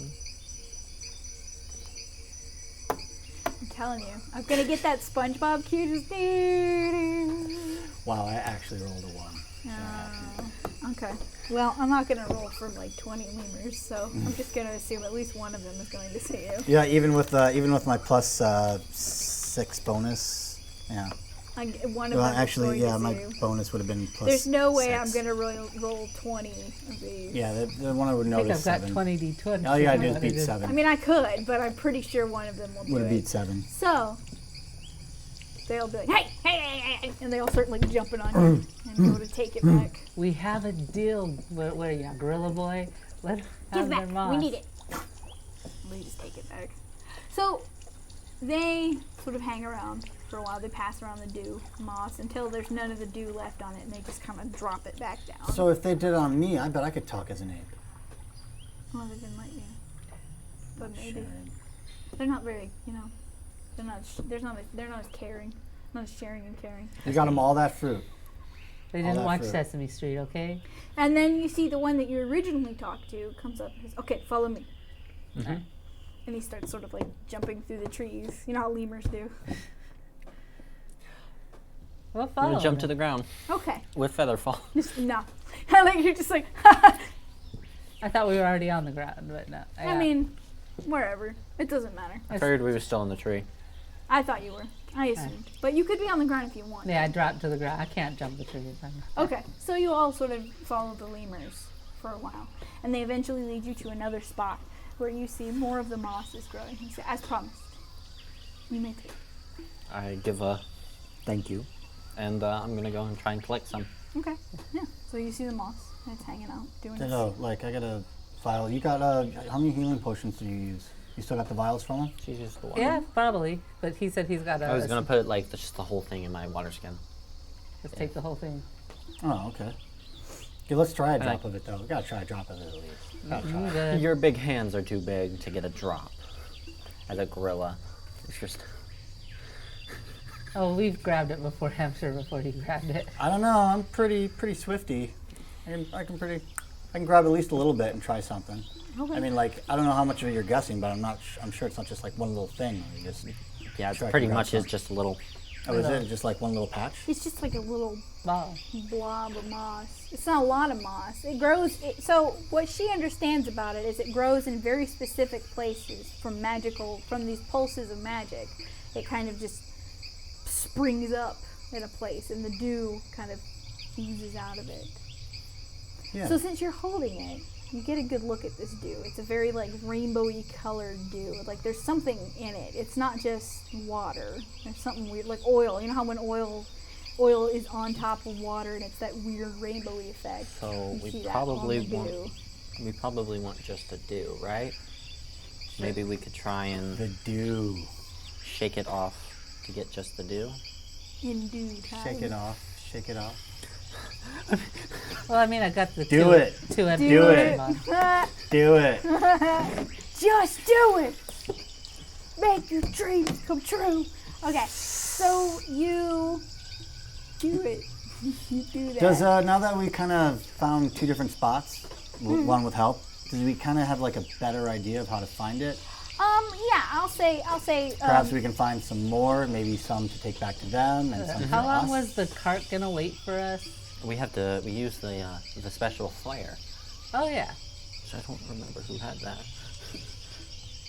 I'm telling you. I'm going to get that SpongeBob cue. Just doo-doo. Wow, I actually rolled a 1. Oh, okay. Well, I'm not going to roll for like 20 lemurs, so I'm just going to assume at least one of them is going to see you. Yeah, even with my plus 6 bonus. Yeah. One of Well, them actually, is going yeah, to my see you. bonus would have been plus. There's no way 6. I'm going to roll 20 of these. Yeah, the one I would I know think is I've got 7. 20 d20. All you gotta do is so beat just- 7. I mean, I could, but I'm pretty sure one of them will do Would it. have beat 7. So, they'll be like, hey, and they all start like jumping on you and go to take it back. We have a deal. What are you, a gorilla boy? Let them Give have it their back. moss. We need it. They just take it back. So, they sort of hang around for a while. They pass around the dew moss until there's none of the dew left on it, and they just kind of drop it back down. So if they did it on me, I bet I could talk as an ape. Well, they didn't let you. But maybe. Sharing. They're not very, they're not as caring. Not as sharing and caring. You got them all that fruit. They All didn't that watch fruit. Sesame Street, okay? And then you see the one that you originally talked to comes up and says, okay, follow me. Mm-hmm. And he starts sort of like jumping through the trees. You know how lemurs do. Well, I'm follow gonna jump to them. the ground Okay. with Featherfall. Just, no. Like you're just like, I thought we were already on the ground, but no. I mean, wherever. It doesn't matter. I figured we were still in the tree. I thought you were. I assumed. But you could be on the ground if you want. Yeah, I dropped to the ground. I can't jump the trees. Okay. So you all sort of follow the lemurs for a while. And they eventually lead you to another spot where you see more of the moss is growing. You say, as promised. You may take. I give a thank you, and I'm gonna go and try and collect some. Okay. Yeah. So you see the moss. And it's hanging out. Doing its I got a vial. You got how many healing potions do you use? You still got the vials from them? She's just the one. Yeah, probably. But he said he's got a. I was gonna put like just the whole thing in my water skin. Just take the whole thing. Oh, okay. Okay, let's try a Alright. drop of it though. We gotta try a drop of it at least. Gotta try. Mm, good. Your big hands are too big to get a drop. As a gorilla, it's just. Oh, we've grabbed it before, I'm sure, before he grabbed it. I don't know. I'm pretty swifty. I can grab at least a little bit and try something. Okay. I mean, like, I don't know how much of it you're guessing, but I'm sure it's not just like one little thing. You just Yeah, it's Sure, I pretty can grab much is some. just a little. oh, is it just like one little patch? It's just like a little Wow. blob of moss. It's not a lot of moss. It grows. So what she understands about it is it grows in very specific places from these pulses of magic. It kind of just springs up in a place, and the dew kind of oozes out of it. Yeah. So since you're holding it, you get a good look at this dew. It's a very like rainbowy colored dew. Like there's something in it. It's not just water. There's something weird, like oil. You know how when oil is on top of water and it's that weird rainbowy effect. So You we see that probably on the want. dew. We probably want just a dew, right? Maybe we could try and The dew. shake it off to get just the dew. In due time. Shake it off. Shake it off. Well, I mean, I got the Do two, it. two empty Do ones it. in mine. Do it. Just do it. Make your dreams come true. Okay, so you do it. You do that. Does now that we kind of found two different spots, one with help, does we kind of have like a better idea of how to find it? Yeah, I'll say. Perhaps we can find some more, maybe some to take back to them and some for How long us. was the cart gonna wait for us? We use the special flare. Oh yeah. Which I don't remember who had that.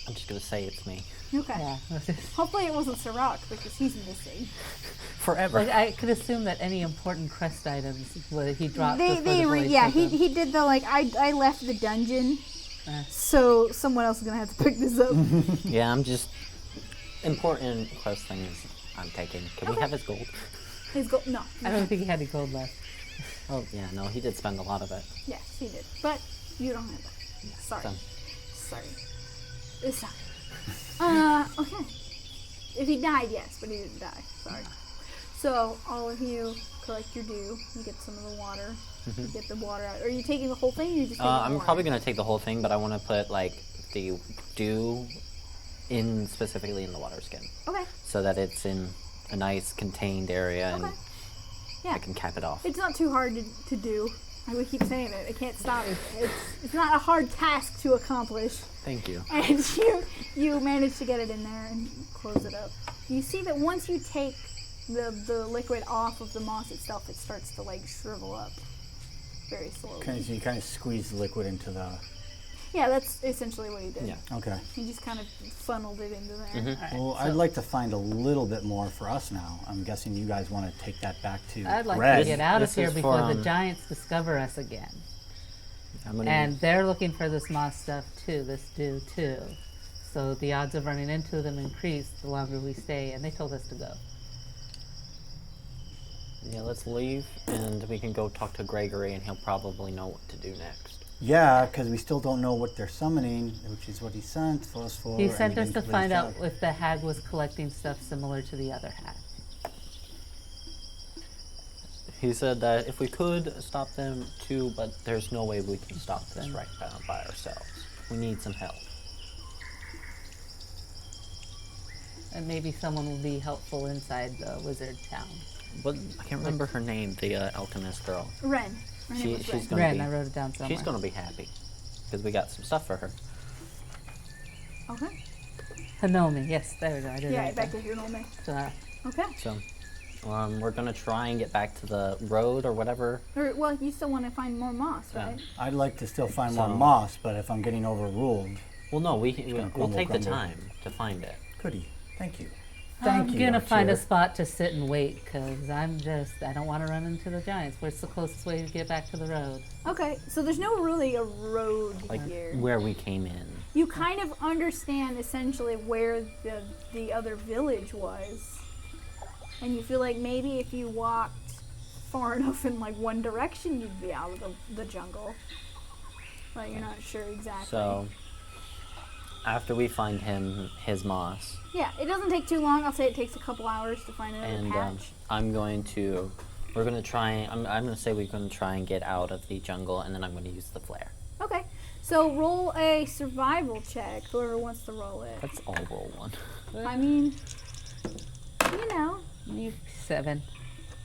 I'm just gonna say it's me. Okay. Yeah. Hopefully it wasn't Sirach because he's missing. Forever. Like I could assume that any important quest items he dropped before the boys Yeah, took them. he did the like I left the dungeon, so someone else is gonna have to pick this up. Yeah, I'm just important quest things I'm taking. Can we have his gold? His gold. No. I don't think he had any gold left. Oh yeah, no, he did spend a lot of it. Yes, he did, but you don't have that. Sorry. Done. Sorry. It's sorry. Okay. If he died, yes, but he didn't die. Sorry. So all of you collect your dew. You get some of the water. You get the water out. Are you taking the whole thing? Or you just taking the I'm water? probably gonna take the whole thing, but I want to put like the dew in specifically in the water skin, Okay. so that it's in a nice contained area and Okay. Yeah. I can cap it off. It's not too hard to do. I would keep saying it. I can't stop it. It's not a hard task to accomplish. Thank you. And you manage to get it in there and close it up. You see that once you take the liquid off of the moss itself, it starts to like shrivel up very slowly. So you kind of squeeze the liquid into the. Yeah, that's essentially what he did. Yeah. Okay. He just kind of funneled it into there. All right, Well, I'd like to find a little bit more for us now. I'm guessing you guys want to take that back to I'd like Red. to get out of This here is before for, the giants discover us again. I'm gonna And they're looking for this moss stuff too, this dew too. So the odds of running into them increase the longer we stay, and they told us to go. yeah, let's leave and we can go talk to Gregory and he'll probably know what to do next. Yeah, because we still don't know what they're summoning, which is what he sent us for. He and sent us didn't to complete find his out job. if the hag was collecting stuff similar to the other hag. He said that if we could stop them too, but there's no way we can stop this right by ourselves. We need some help. And maybe someone will be helpful inside the wizard town. But I can't remember her name, the alchemist girl. Ren. Her name was She's Ren. gonna Ren, be. I wrote it down somewhere. She's gonna be happy because we got some stuff for her. Okay. Hanomi, yes, there we go. I did Yeah, it. back to your normal. Okay. So, we're gonna try and get back to the road or whatever. Well, you still want to find more moss, Yeah. right? I'd like to still find more So- moss, but if I'm getting overruled, Well, no, we'll crumble, take the crumble. time to find it. goody. Thank you. I'm Thank you. gonna find a Archer. spot to sit and wait, because I don't want to run into the giants. Where's the closest way to get back to the road? Okay, so there's no really a road Like here. where we came in. You kind of understand essentially where the other village was, and you feel like maybe if you walked far enough in like one direction, you'd be out of the jungle. But you're not sure exactly. So, after we find his moss, yeah, it doesn't take too long. I'll say it takes a couple hours to find another and patch. we're gonna try. I'm gonna say we're gonna try and get out of the jungle, and then I'm gonna use the flare. Okay, so roll a survival check. Whoever wants to roll it. Let's all roll one. I mean, you know, 7.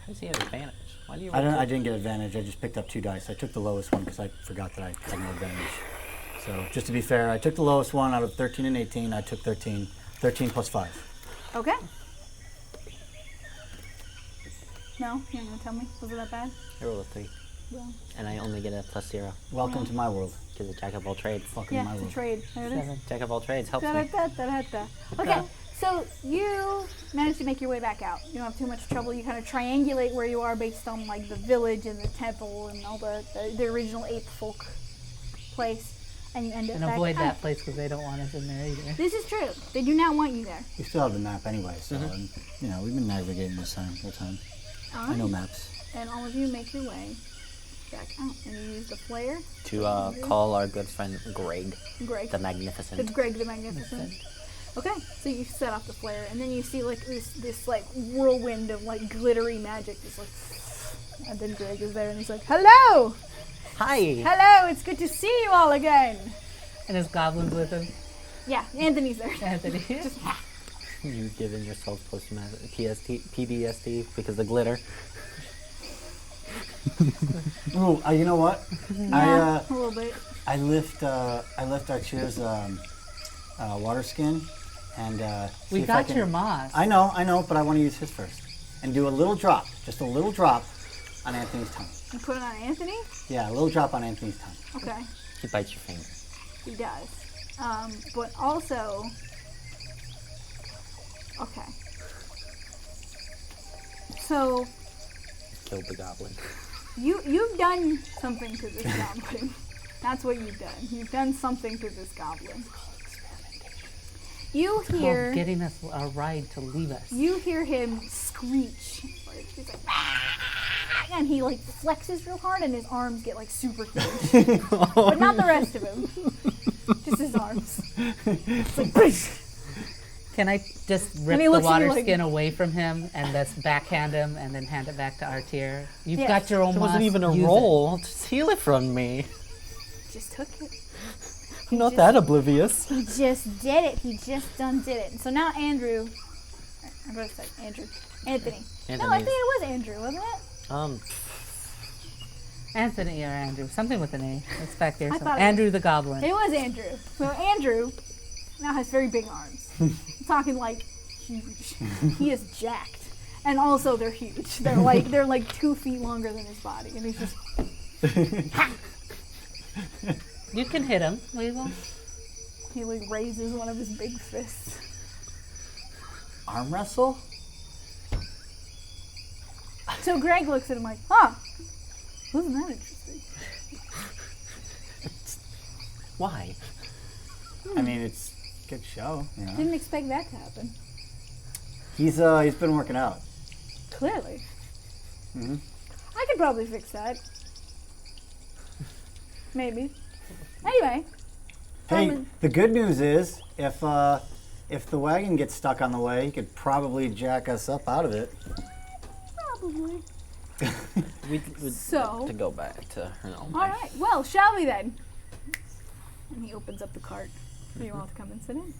How does he have advantage? Why do you I roll two? didn't get advantage. I just picked up 2 dice. I took the lowest one because I forgot that I had no advantage. So just to be fair, I took the lowest one out of 13 and 18. I took 13. 13 plus 5. Okay. No, you're not gonna tell me. Was it that bad? I roll a 3. Well, And I only get a +0. Welcome to my world. Because a jack of all trades. Welcome to yeah, my it's a world. trade. There it is. 7. Jack of all trades helps me. Da-da-da-da-da-da. Okay, so you managed to make your way back out. You don't have too much trouble. You kind of triangulate where you are based on like the village and the temple and all the original ape folk place, and you end up And back avoid out. that place because they don't want us in there either. This is true. They do not want you there. We still have the map anyway, so and, we've been navigating this whole time. I know maps. And all of you make your way back out, and you use the flare. To call our good friend Greg Greg. the The Magnificent. Greg the Magnificent. Okay, so you set off the flare, and then you see like this like whirlwind of like glittery magic, just like, and then Greg is there, and he's like, "Hello, Hi! hello, it's good to see you all again." And his goblins with him. Yeah, Anthony's there. Anthony. You've given yourself PTSD because the glitter. Ooh, you know what? Yeah, a little bit. I lift Archier's water skin and see We if I got can- your moss. I know, but I want to use his first and do a little drop, just a little drop on Anthony's tongue. You put it on Anthony. Yeah, a little drop on Anthony's tongue. Okay, He bites your finger. he does. But also, okay. So Killed the goblin. you've done something to this goblin. That's what you've done. You've done something to this goblin. You Well, hear getting us a ride to leave us. you hear him screech. Like, he's like, "Ah!" And he like flexes real hard, and his arms get like super huge, but not the rest of him. Just his arms. It's like, "Bish!" Can I just rip he the looks at you water like- skin away from him and just backhand him and then hand it back to Artier? You've Yes. got your own It moss. wasn't even a use it. roll. Just steal it from me. Just took it. I'm not that oblivious. He just did it. He just done did it. So now Andrew. I'm going to say Andrew. Anthony. No, I Anthony's- think it was Andrew, wasn't it? Anthony or Andrew. Something with an A. It's back there. I So. thought it Andrew the Goblin. It was Andrew. So Andrew now has very big arms. I'm talking like huge. He is jacked, and also they're huge. They're like 2 feet longer than his body, and he's just You can hit him. We will. he like raises one of his big fists. Arm wrestle? So Greg looks at him like, huh? Wasn't that interesting? Why? I mean, it's a good show. You know? Didn't expect that to happen. He's been working out. Clearly. Mhm. I could probably fix that. Maybe. Anyway. Hey, the good news is if the wagon gets stuck on the way, he could probably jack us up out of it. Probably. We'd So- like to go back to her home. All right. Well, shall we then? And he opens up the cart for you all to come and sit in.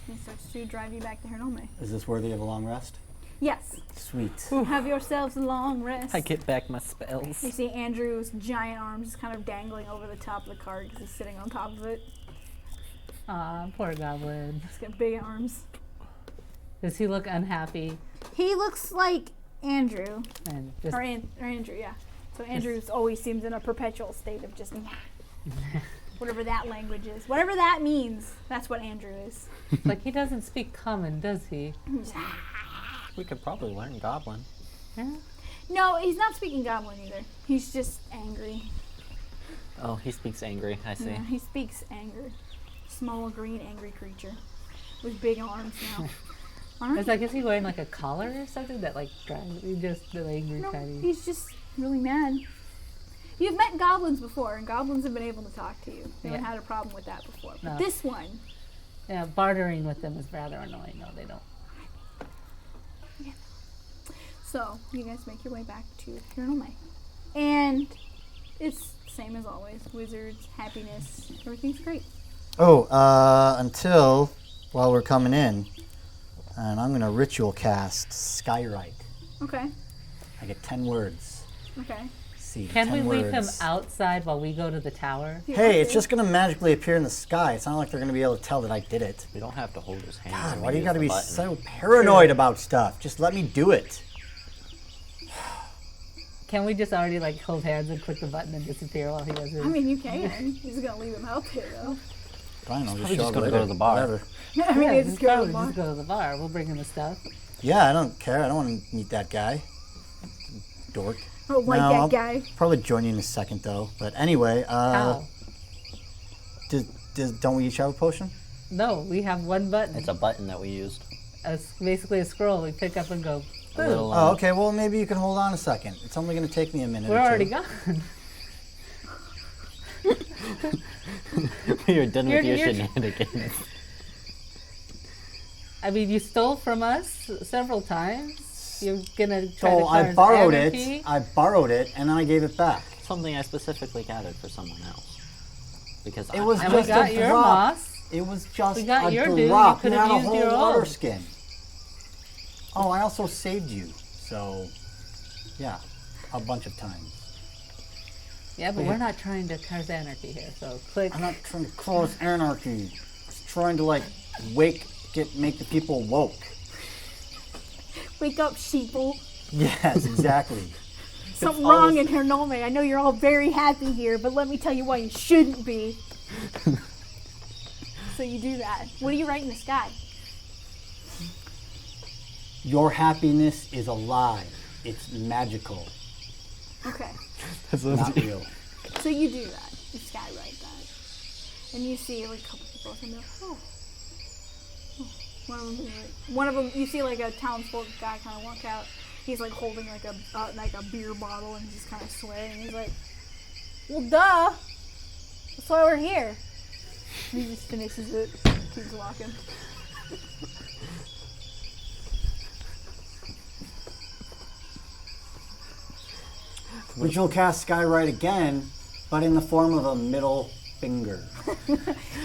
He starts to drive you back to Hernome. Is this worthy of a long rest? Yes. Sweet. Have yourselves a long rest. I get back my spells. You see Andrew's giant arms just kind of dangling over the top of the cart because he's sitting on top of it. Aw, poor Goblin. He's got big arms. Does he look unhappy? He looks like Andrew. And just Or Andrew, yeah. So Andrew's always seems in a perpetual state of just whatever that language is. Whatever that means, that's what Andrew is. like he doesn't speak common, does he? We could probably learn Goblin. Yeah. No, he's not speaking Goblin either. He's just angry. Oh, he speaks angry. I see. Yeah, he speaks anger. Small, green, angry creature with big arms now. All It's right. like, is he wearing like a collar or something that like drives you just the angry No, tiny? he's just really mad. You've met goblins before, and goblins have been able to talk to you. They haven't Yeah. had a problem with that before. But No. this one, Yeah, bartering with them is rather annoying. No, they don't. so you guys make your way back to Hernome. And it's the same as always. Wizards, happiness, everything's great. Oh, until while we're coming in, And I'm going to ritual cast Skywrite. Okay. I get 10 words. Okay. See, Can 10 we leave him words. outside while we go to the tower? Hey, it's just going to magically appear in the sky. It's not like they're going to be able to tell that I did it. We don't have to hold his hand. God, when why we do you use got to the be button. so paranoid about stuff? Just let me do it. Can we just already like hold hands and click the button and disappear while he does it? I mean, you can. You're just gonna leave him out there, though. Fine, I'll just Probably show just up gonna later. go to the bar. Whatever. I mean, yeah, it's just good. probably just go to the bar. We'll bring him the stuff. Yeah, I don't care. I don't want to meet that guy. Dork. I don't like No, that I'll guy. Probably join you in a second, though. But anyway, How? don't we each have a potion? No, we have one button. It's a button that we used. Basically a scroll we pick up and go, A boom. little, Oh, okay. Well, maybe you can hold on a second. It's only going to take me a minute. We're or two. already gone. You're done with your You're- shenanigans. I mean, you stole from us several times. You're gonna try to So I cause borrowed anarchy? it. I borrowed it, and then I gave it back. Something I specifically gathered for someone else. Because It was And we just got a your drop. moss. It was just We got a your due, you drop. could You have had a used whole your water own. skin. Oh, I also saved you. So, yeah, a bunch of times. Yeah, but we're not trying to cause anarchy here. So click. I'm not trying to cause anarchy. Just trying to make the people woke. Wake up, sheeple. Yes, exactly. Something all wrong this- in here, Nome. I know you're all very happy here, but let me tell you why you shouldn't be. So you do that. What do you write in the sky? Your happiness is a lie. It's magical, Okay. not real. So you do that. You skywrite that. And you see like a couple people and they're like, oh. One of them, you see like a townsfolk guy kind of walk out. He's like holding like a beer bottle and he's just kind of swearing. He's like, well, duh. That's why we're here. And he just finishes it, keeps walking. Ritual cast Skywrite again, but in the form of a middle finger.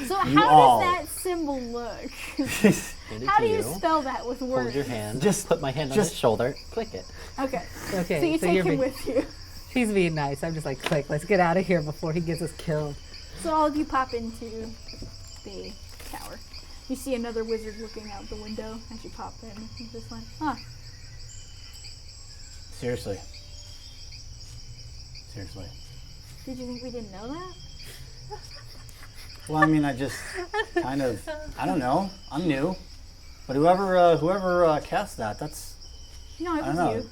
So You how all. does that symbol look? Just Hand it How to do you spell that with words? Hold your hand. Just- put my hand on just- his shoulder. Click it. Okay. Okay, So you so take you're him being- with you. He's being nice. I'm just like, click. Let's get out of here before he gets us killed. So all of you pop into the tower. You see another wizard looking out the window as you pop in. He's just like, huh. seriously. Seriously. Did you think we didn't know that? Well, I mean, I just kind of, I don't know. I'm new, but whoever cast that's. No, it I was don't know. you.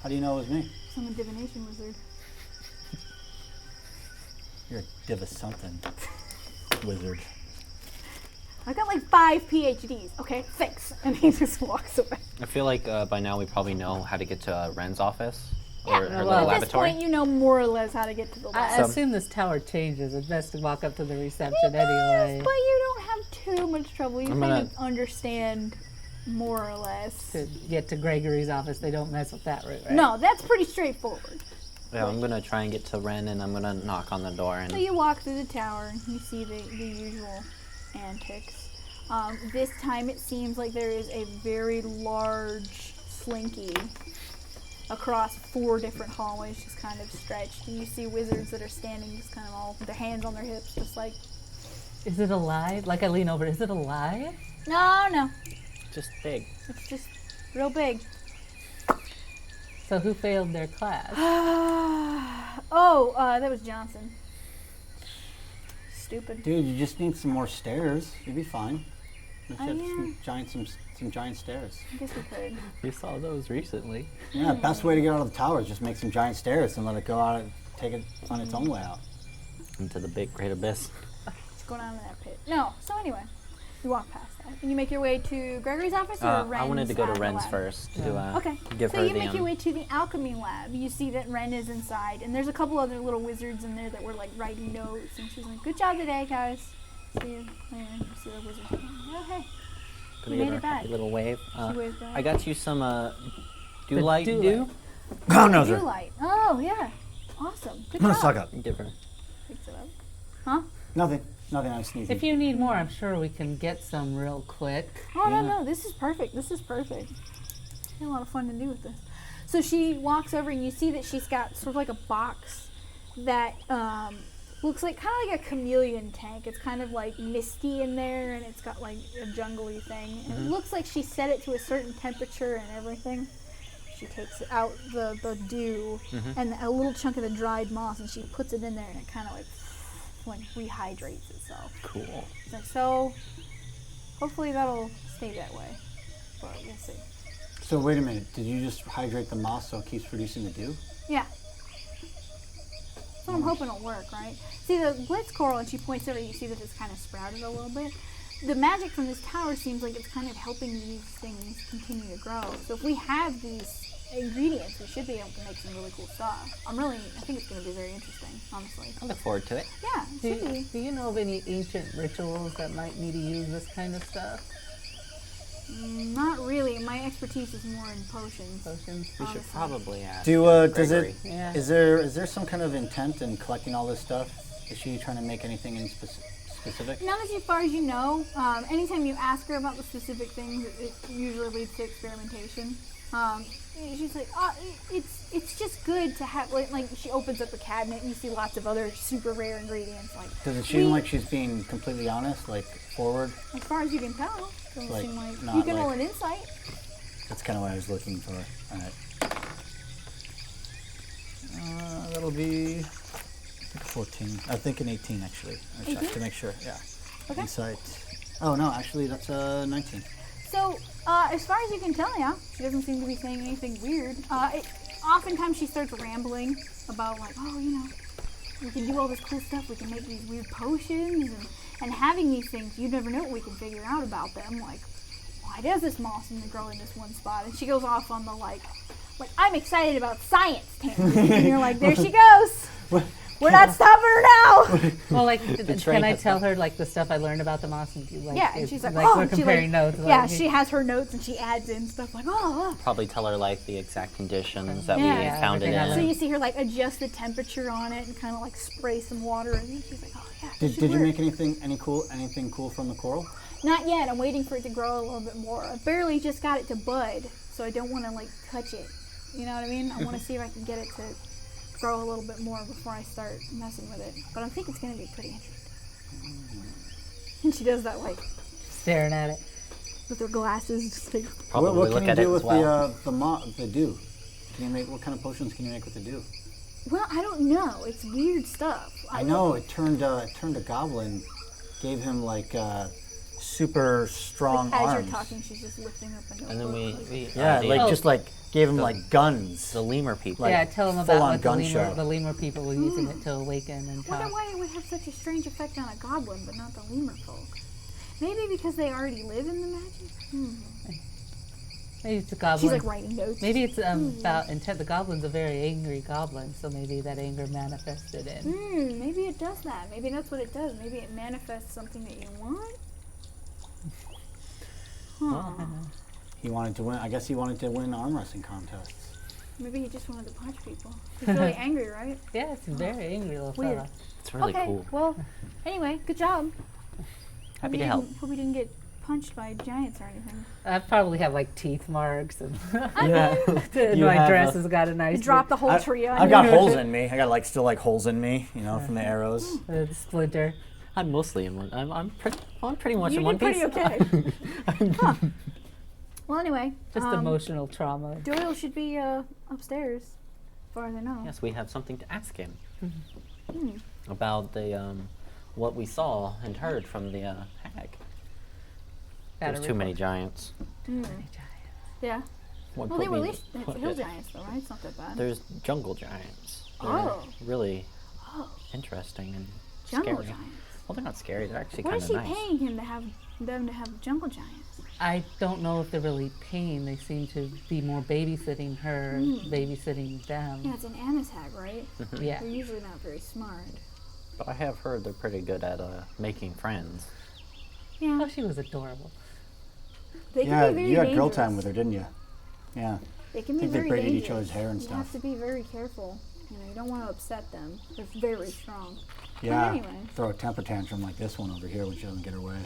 How do you know it was me? I'm a divination wizard. You're a div of something, wizard. I got like 5 PhDs. Okay, thanks. And he just walks away. I feel like by now we probably know how to get to Ren's office or her well, little At this laboratory. point, you know more or less how to get to the lab. I assume this tower changes. It's best to walk up to the reception It anyway. does, but you don't have too much trouble. You I'm kind gonna- of understand more or less. To get to Gregory's office, they don't mess with that route, right? No, that's pretty straightforward. Yeah, I'm gonna try and get to Ren, and I'm gonna knock on the door. So And you walk through the tower and you see the usual antics. This time it seems like there is a very large slinky across 4 different hallways, just kind of stretched. And you see wizards that are standing just kind of all with their hands on their hips, just like, Is it alive? Like I lean over, is it alive? no, just big. it's just real big. So who failed their class? That was Johnson. Stupid. Dude, you just need some more stairs. You'll be fine. You should have yeah. some giant stairs. I guess we could. You saw those recently. Yeah, best way to get out of the tower is just make some giant stairs and let it go out and take it on its own way out. Into the big great abyss. Let's go down to that pit. No, so anyway, you walk past that. And you make your way to Gregory's office or Ren's I wanted to go to Ren's lab? first to Okay, give so her you the. make your way to the alchemy lab. You see that Ren is inside, and there's a couple other little wizards in there that were like writing notes, and she's like, "Good job today, guys. See you later." You see the wizards. Oh, hey. Gonna you give made her it a back. happy little wave. She waved back. I got you some The dew dew. Oh, no, Blue sir. light. Oh, yeah. Awesome. Good I'm gonna job. suck up. Give her. Picks it up. Huh? Nothing. Nothing I'm sneezing. If you need more, I'm sure we can get some real quick. Oh, Yeah. no, this is perfect. This is perfect. Got a lot of fun to do with this. So she walks over and you see that she's got sort of like a box that looks like kind of like a chameleon tank. It's kind of like misty in there and it's got like a jungly thing. And it looks like she set it to a certain temperature and everything. She takes out the dew and a little chunk of the dried moss and she puts it in there and it kind of like rehydrates itself. Cool. So hopefully that'll stay that way. But we'll see. So wait a minute. Did you just hydrate the moss so it keeps producing the dew? Yeah. So I'm hoping it'll work, right? See the blitz coral, and she points over, you see that it's kind of sprouted a little bit. The magic from this tower seems like it's kind of helping these things continue to grow. So if we have these ingredients, we should be able to make some really cool stuff. I think it's going to be very interesting, honestly. I look forward to it. Yeah, it should be. Do you know of any ancient rituals that might need to use this kind of stuff? Not really. My expertise is more in potions. Potions? We should Honestly. probably ask. Does it? Gregory. Yeah. Is there some kind of intent in collecting all this stuff? Is she trying to make anything in specific? Not as far as you know. Anytime you ask her about the specific things, it usually leads to experimentation. She's like, it's just good to have, like she opens up a cabinet and you see lots of other super rare ingredients. Like, Does it seem like she's being completely honest, like forward? as far as you can tell, doesn't Like, seem like not you can roll like- an insight. That's kind of what I was looking for. All right. That'll be 14. I think an 18 actually. I checked 18? to make sure. Yeah. Okay. Insight. Oh no, actually that's 19. So, as far as you can tell, yeah, she doesn't seem to be saying anything weird. Oftentimes she starts rambling about like, oh, we can do all this cool stuff. We can make these weird potions and having these things. You never know what we can figure out about them. Like, why does this moss only grow in this one spot? And she goes off on the like I'm excited about science tangent. And you're like, there she goes. We're not stopping her now. Well, like, train can I has tell her like the stuff I learned about the moss? And like, Yeah, and she's like, like oh, we're and she, comparing notes. Yeah, like, she has her notes and she adds in stuff like, oh. Probably tell her like the exact conditions that Yeah. we Yeah, found it everything I in. So learned. you see her like adjust the temperature on it and kind of like spray some water in it. She's like, oh yeah. this should Did you work. make anything cool from the coral? Not yet. I'm waiting for it to grow a little bit more. I barely just got it to bud, so I don't want to like touch it. You know what I mean? I want to see if I can get it to grow a little bit more before I start messing with it. But I think it's going to be pretty interesting. And she does that like staring at it. with her glasses, just like. Probably what look can you at it do as with well. the dew? Can you make what kind of potions can you make with the dew? Well, I don't know. It's weird stuff. I know it turned a goblin, gave him like super strong As arms. you're talking, she's just lifting up a notebook. And then we Yeah, already- like just like gave him The- like guns. the lemur people. Like, Yeah, tell them full-on about what gun show. the lemur people were using it to awaken and I wonder talk. why it would have such a strange effect on a goblin, but not the lemur folk. Maybe because they already live in the magic? Maybe it's a goblin. She's like writing notes. Maybe it's about intent. The goblin's a very angry goblin, so maybe that anger manifested in. Maybe it does that. Maybe that's what it does. Maybe it manifests something that you want. He wanted to win. I guess he wanted to win arm wrestling contests. Maybe he just wanted to punch people. He's really angry, right? Yeah, it's a very angry little Weird. fella. It's really okay, cool. well, anyway, good job. Happy to help. Hope you didn't get punched by giants or anything. I probably have like teeth marks, and Yeah. You my have dress a- has got a nice You dropped the whole tree on I've you. got holes in me. I got like still like holes in me, from the arrows. splinter. I'm mostly in one. I'm pretty much You in one did piece. pretty okay. Huh. Well, anyway, Just emotional trauma. Doyle should be upstairs, as far as I know. Yes, we have something to ask him Hmm. about the what we saw and heard from the hag. Got a There's too many report. giants. Yeah. What Well, put they me- released what hill did- giants, though, right? It's not that bad. There's jungle giants. They're Oh. really Oh. interesting and Jungle scary. giants. Well, they're not scary. They're actually What kind is of she nice. paying him to have them to have jungle giants? I don't know if they're really paying. They seem to be more babysitting her, babysitting them. Yeah, it's an Amistag, right? Yeah. They're usually not very smart. But I have heard they're pretty good at making friends. Yeah. Oh, she was adorable. They can Yeah, be very you had dangerous. girl time with her, didn't you? Yeah. They can be think they very braided dangerous. each other's hair and You stuff. have to be very careful. You know, you don't want to upset them. They're very strong. Yeah. Anyway. Throw a temper tantrum like this one over here when she doesn't get her way.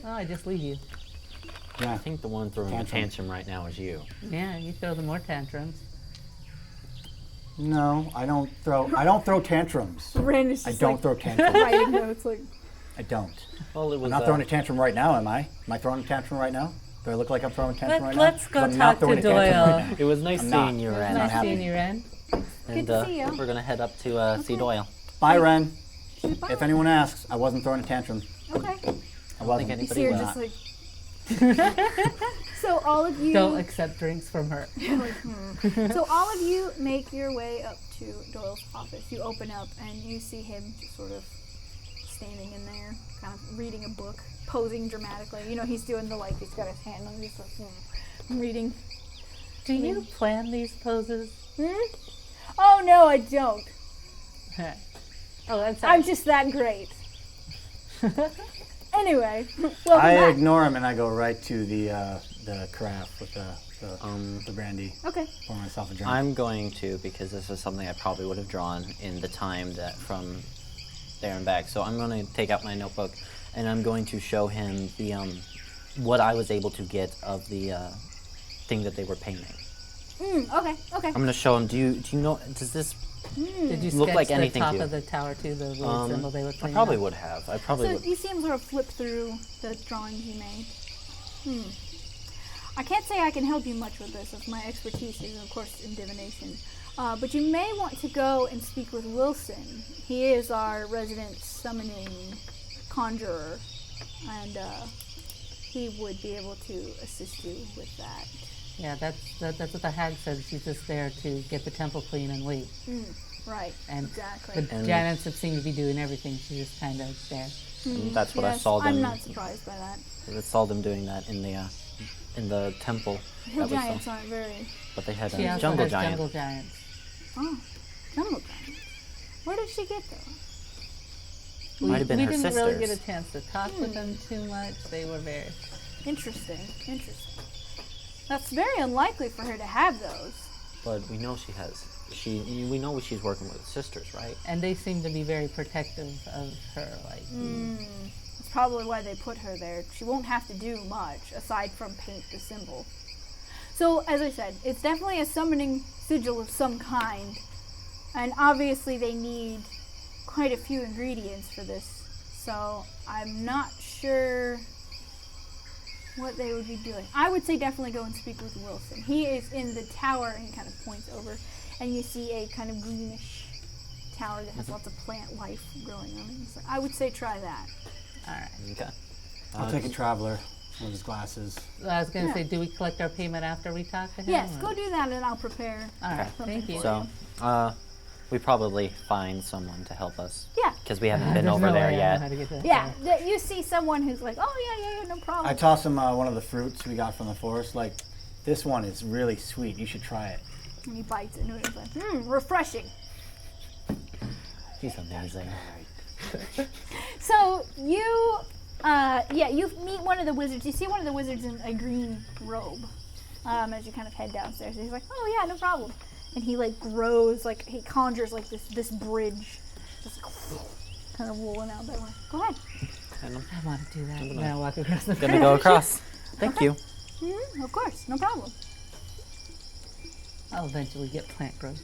Oh, I just leave you. Yeah. I think the one throwing the Tantrum. tantrum right now is you. Yeah, you throw the more tantrums. No, I don't throw tantrums. Ren is I just don't like throw tantrums. writing notes like. I don't. Well, it was. I'm not throwing a tantrum right now, am I? Am I throwing a tantrum right now? Do I look like I'm throwing a tantrum right now? Let's go 'Cause I'm not talk to throwing a tantrum Doyle. right now. It was nice I'm seeing not. you, It was Ren. Nice happy. seeing you, Ren. And to see ya. we're gonna head up to see Doyle. Bye, Ren. Bye. If anyone asks, I wasn't throwing a tantrum. Okay. I wasn't. think You see anybody her will. just like. So all of you. Don't accept drinks from her. So all of you make your way up to Doyle's office. You open up and you see him just sort of standing in there, kind of reading a book, posing dramatically. You know, he's doing the like, he's got his hand on his reading. Do you plan these poses? Oh no, I don't. Oh, that's I'm just that great. Anyway, welcome I back. ignore him and I go right to the carafe with the brandy. Okay. Pour myself a drink. I'm going to, because this is something I probably would have drawn in the time that from there and back. So I'm going to take out my notebook and I'm going to show him the what I was able to get of the thing that they were painting. Okay. I'm going to show him. Do you know? Does this? Did you Look sketch like the anything top to you. of the tower too, the little symbol they were I playing? probably would have. I probably So would. you see him sort of flip through the drawings you made. I can't say I can help you much with this, as my expertise is, of course, in divination. But you may want to go and speak with Wilson. He is our resident summoning conjurer, and he would be able to assist you with that. Yeah, that's what the hag said. She's just there to get the temple clean and leave. Right, And exactly. the giants that seem to be doing everything. She's just kind of there. And that's what I Yes, saw them. I'm not surprised by that. I saw them doing that in the temple. Hill That was giants aren't very... but they had She a also jungle has giant. jungle giants. Oh, jungle giants. Where did she get those? Might have been we her didn't really get sisters. a chance to talk with them too much. They were very... Interesting. That's very unlikely for her to have those. But we know she has. We know she's working with sisters, right? And they seem to be very protective of her. Like, That's probably why they put her there. She won't have to do much aside from paint the symbol. So, as I said, it's definitely a summoning sigil of some kind. And obviously they need quite a few ingredients for this. So, I'm not sure what they would be doing. I would say definitely go and speak with Wilson. He is in the tower, and he kind of points over, and you see a kind of greenish tower that has lots of plant life growing on it. So I would say try that. all right. Okay. I'll take a traveler with his glasses. I was going to Yeah. say, do we collect our payment after we talk to him? Yes, or- go do that, and I'll prepare. All right, something thank you. for So, we probably find someone to help us Yeah, because we haven't been There's over no there way I know how yet. to get to yeah. You see someone who's like, oh yeah, no problem. I toss him one of the fruits we got from the forest. Like, this one is really sweet. You should try it. And he bites into it. He's like, refreshing. He's amazing. So you, you meet one of the wizards. You see one of the wizards in a green robe as you kind of head downstairs. And he's like, oh yeah, no problem. And he like grows, like he conjures like this bridge, just kind of rolling out that way. Go ahead. I want to do that. And then I walk across the Gonna go across. Thank you. Of course, no problem. I'll eventually get plant growth.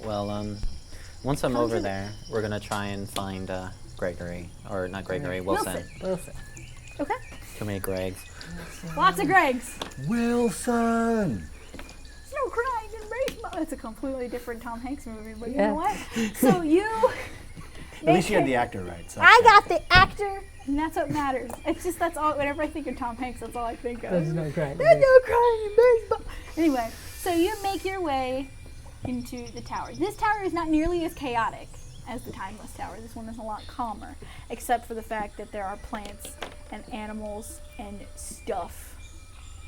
Well, once I'm over there, we're gonna try and find Gregory, or not Gregory, Wilson. Wilson. Okay. Too many Gregs. Lots of Gregs. Wilson! No crying in baseball. That's a completely different Tom Hanks movie, but you Yeah. know what? So you. At least you had the actor right. So I got the actor, and that's what matters. It's just that's all. Whenever I think of Tom Hanks, that's all I think of. There's no crying. There's no crying in baseball. Anyway, so you make your way into the tower. This tower is not nearly as chaotic as the Timeless Tower. This one is a lot calmer, except for the fact that there are plants and animals and stuff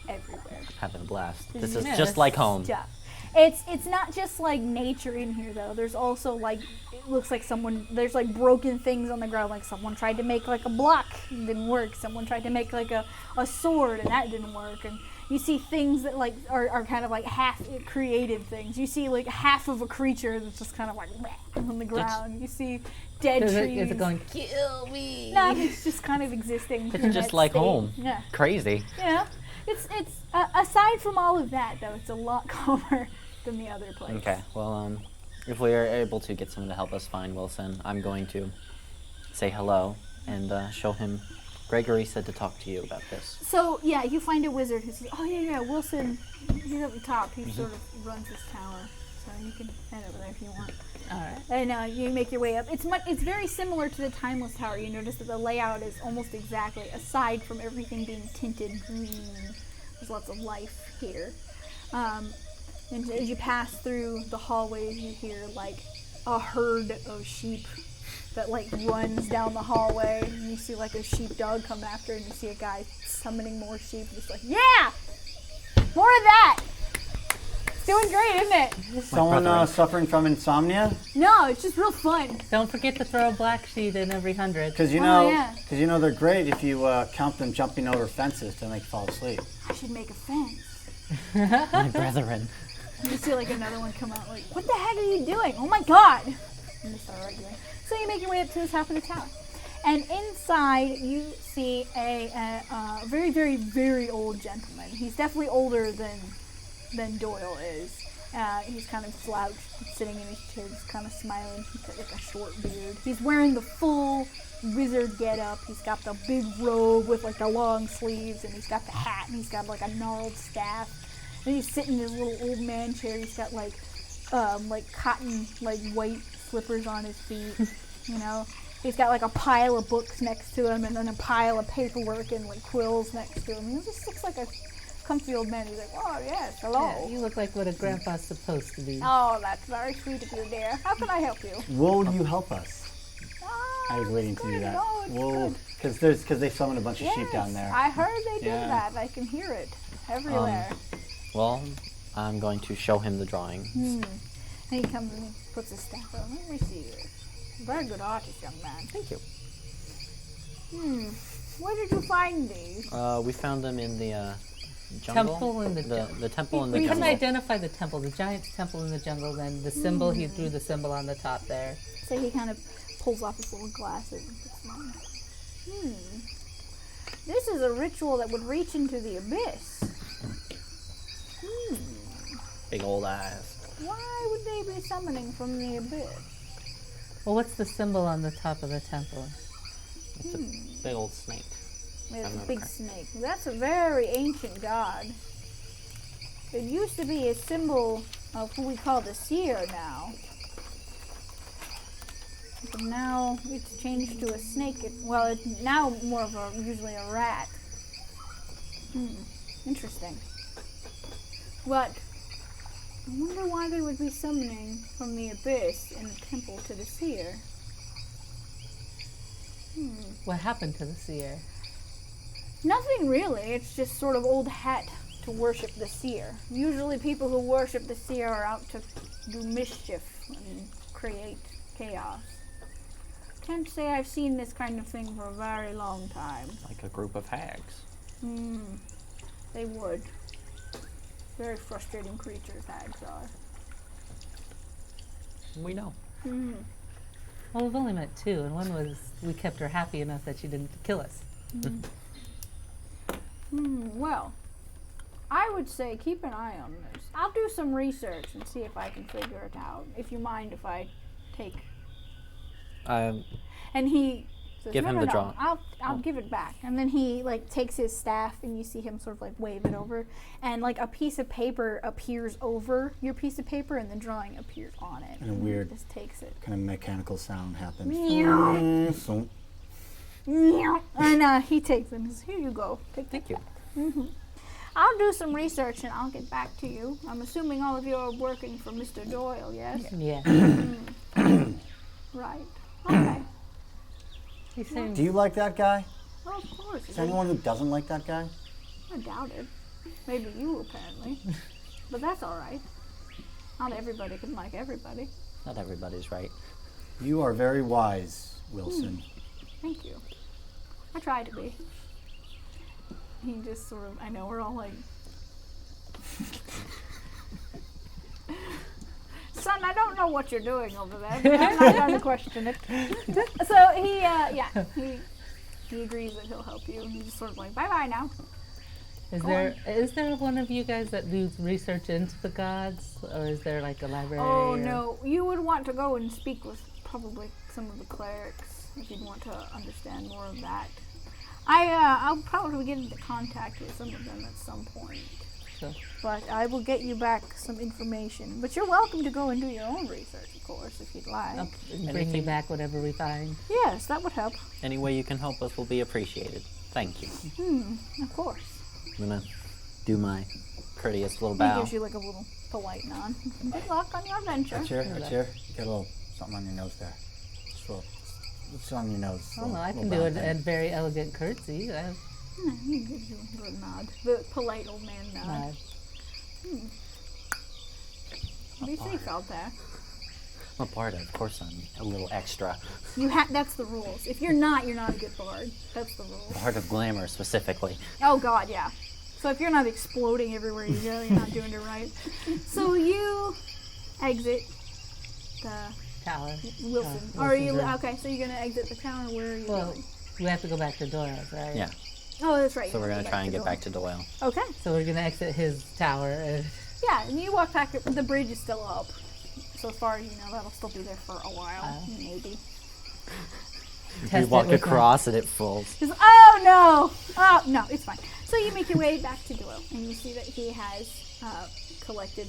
everywhere. Having a blast. This is Yeah, just that's like home. Stuff. It's not just like nature in here though. There's also like it looks like there's like broken things on the ground. Like someone tried to make like a block, and it didn't work. Someone tried to make like a sword, and that didn't work. And You see things that like are kind of like half created things. You see like half of a creature that's just kind of like on the ground. You see dead trees. Is it going, kill me? No, it's just kind of existing. in It's just that like state. home. Yeah. Crazy. Yeah. It's aside from all of that though, it's a lot calmer than the other place. Okay, well, if we are able to get someone to help us find Wilson, I'm going to say hello and show him. Gregory said to talk to you about this. So yeah, you find a wizard who says, "Oh yeah, Wilson, he's up the top. He sort of runs this tower, so you can head over there if you want." All right. And you make your way up. It's very similar to the Timeless Tower. You notice that the layout is almost exactly, aside from everything being tinted green. There's lots of life here. And as you pass through the hallways, you hear like a herd of sheep that like runs down the hallway. And you see like a sheepdog come after, and you see a guy summoning more sheep. Just like, yeah, more of that. It's doing great, isn't it? Someone suffering from insomnia? No, it's just real fun. Don't forget to throw a black sheet in every 100. Because yeah. you know they're great if you count them jumping over fences to make you fall asleep. I should make a fence. My brethren. You see like another one come out like, what the heck are you doing? Oh my god! And they start arguing. So you make your way up to the top of the tower. And inside you see a very, very, very old gentleman. He's definitely older than Doyle is. He's kind of slouched, sitting in his chair, just kind of smiling. He's got like a short beard. He's wearing the full wizard getup. He's got the big robe with like the long sleeves, and he's got the hat, and he's got like a gnarled staff. And he's sitting in his little old man chair. He's got like cotton, like white slippers on his feet. You know, he's got like a pile of books next to him, and then a pile of paperwork and like quills next to him. He just looks like a comfy old man. He's like, oh yes, hello. Yeah, you look like what a grandpa's supposed to be. Oh, that's very sweet of you, dear. How can I help you? Will you help us? Oh, I was waiting to do good. that. Oh, it's good. Because they summoned a bunch of sheep down there. I heard they did Yeah. that. I can hear it everywhere. Well, I'm going to show him the drawing. And he comes and he puts his staff on. Let me see this. Very good artist, young man. Thank you. Where did you find these? We found them in the jungle. Temple in the jungle. The temple in the We couldn't jungle. identify the temple, the giant's temple in the jungle, then the symbol, he drew the symbol on the top there. So he kind of pulls off his little glasses and puts them on. This is a ritual that would reach into the abyss. Big old eyes. Why would they be summoning from the abyss? Well, what's the symbol on the top of the temple? It's a big old snake. It's a not big correct. snake. That's a very ancient god. It used to be a symbol of who we call the seer now. But now it's changed to a snake. It's now more of usually a rat. Interesting. But I wonder why they would be summoning from the abyss in the temple to the seer. What happened to the seer? Nothing really. It's just sort of old hat to worship the seer. Usually people who worship the seer are out to do mischief and create chaos. Can't say I've seen this kind of thing for a very long time. Like a group of hags. They would. Very frustrating creatures, hags are. We know. Well, we've only met two, and one was we kept her happy enough that she didn't kill us. Well, I would say keep an eye on this. I'll do some research and see if I can figure it out. If you mind if I take... And he says, Give no, him no, the no, drawing. I'll give it back. And then he like takes his staff, and you see him sort of like wave it over, and like a piece of paper appears over your piece of paper, and the drawing appears on it. And a weird He just takes it. kind of mechanical sound happens. Meow. So, And he takes it and says, here you go. Thank you. I'll do some research and I'll get back to you. I'm assuming all of you are working for Mr. Doyle, yes? Yeah. Right. Okay. He seems do you like that guy? Well, of course. Is there anyone who doesn't like that guy? I doubt it. Maybe you, apparently. But that's all right. Not everybody can like everybody. Not everybody's right. You are very wise, Wilson. Thank you. I try to be. He just sort of, I know we're all like Son, I don't know what you're doing over there, but I'm not going to question it. So he agrees that he'll help you. He's just sort of like, bye-bye now. Is there one of you guys that does research into the gods, or is there like a library? Oh, or- no. You would want to go and speak with probably some of the clerics if you'd want to understand more of that. I'll probably get into contact with some of them at some point. Sure. But I will get you back some information. But you're welcome to go and do your own research, of course, if you'd like. I'll bring you Anything- back whatever we find. Yes, that would help. Any way you can help us will be appreciated. Thank you. Of course. I'm gonna do my courteous little He bow. gives you like a little polite nod. Good luck on your adventure. That's here. That's here. You got a little something on your nose there. Just a little, it's on your nose. Oh no, I can do a very elegant curtsy. He gives you a little nod. The polite old man nod. Be safe out there. I'm a bard, of course I'm a little extra. That's the rules. If you're not a good bard. That's the rules. Bard of glamour, specifically. Oh God, yeah. So if you're not exploding everywhere you go, you're not doing it right. So you exit the Tower. Wilson. Oh, Or are you Wilson's room. okay? So you're gonna exit the tower. Where are you Well, going? we have to go back to Doyle's, right? Yeah. Oh, that's right. So we're gonna try and get Doyle. back to Doyle. Okay. So we're gonna exit his tower. And Yeah, and you walk back. The bridge is still up. So as far as you know, that'll still be there for a while, maybe. We test walk it with across and it falls. Just, oh no! Oh no, it's fine. So you make your way back to Doyle, and you see that he has collected.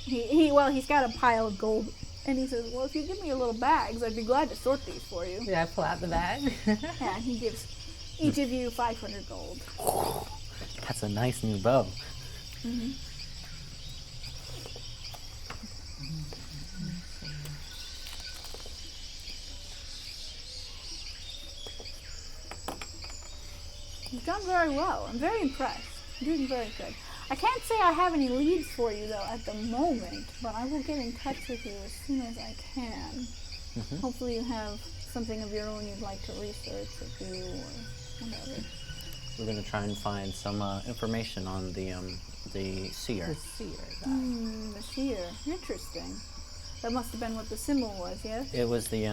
He's got a pile of gold, and he says, "Well, if you give me your little bags, I'd be glad to sort these for you." Yeah, I pull out the bag. Yeah, and he gives each of you 500 gold. That's a nice new bow. You've done very well. I'm very impressed. You're doing very good. I can't say I have any leads for you though at the moment, but I will get in touch with you as soon as I can. Hopefully you have something of your own you'd like to research or do or whatever. We're gonna try and find some information on the seer. The seer. The seer. Interesting. That must have been what the symbol was, yes? It was the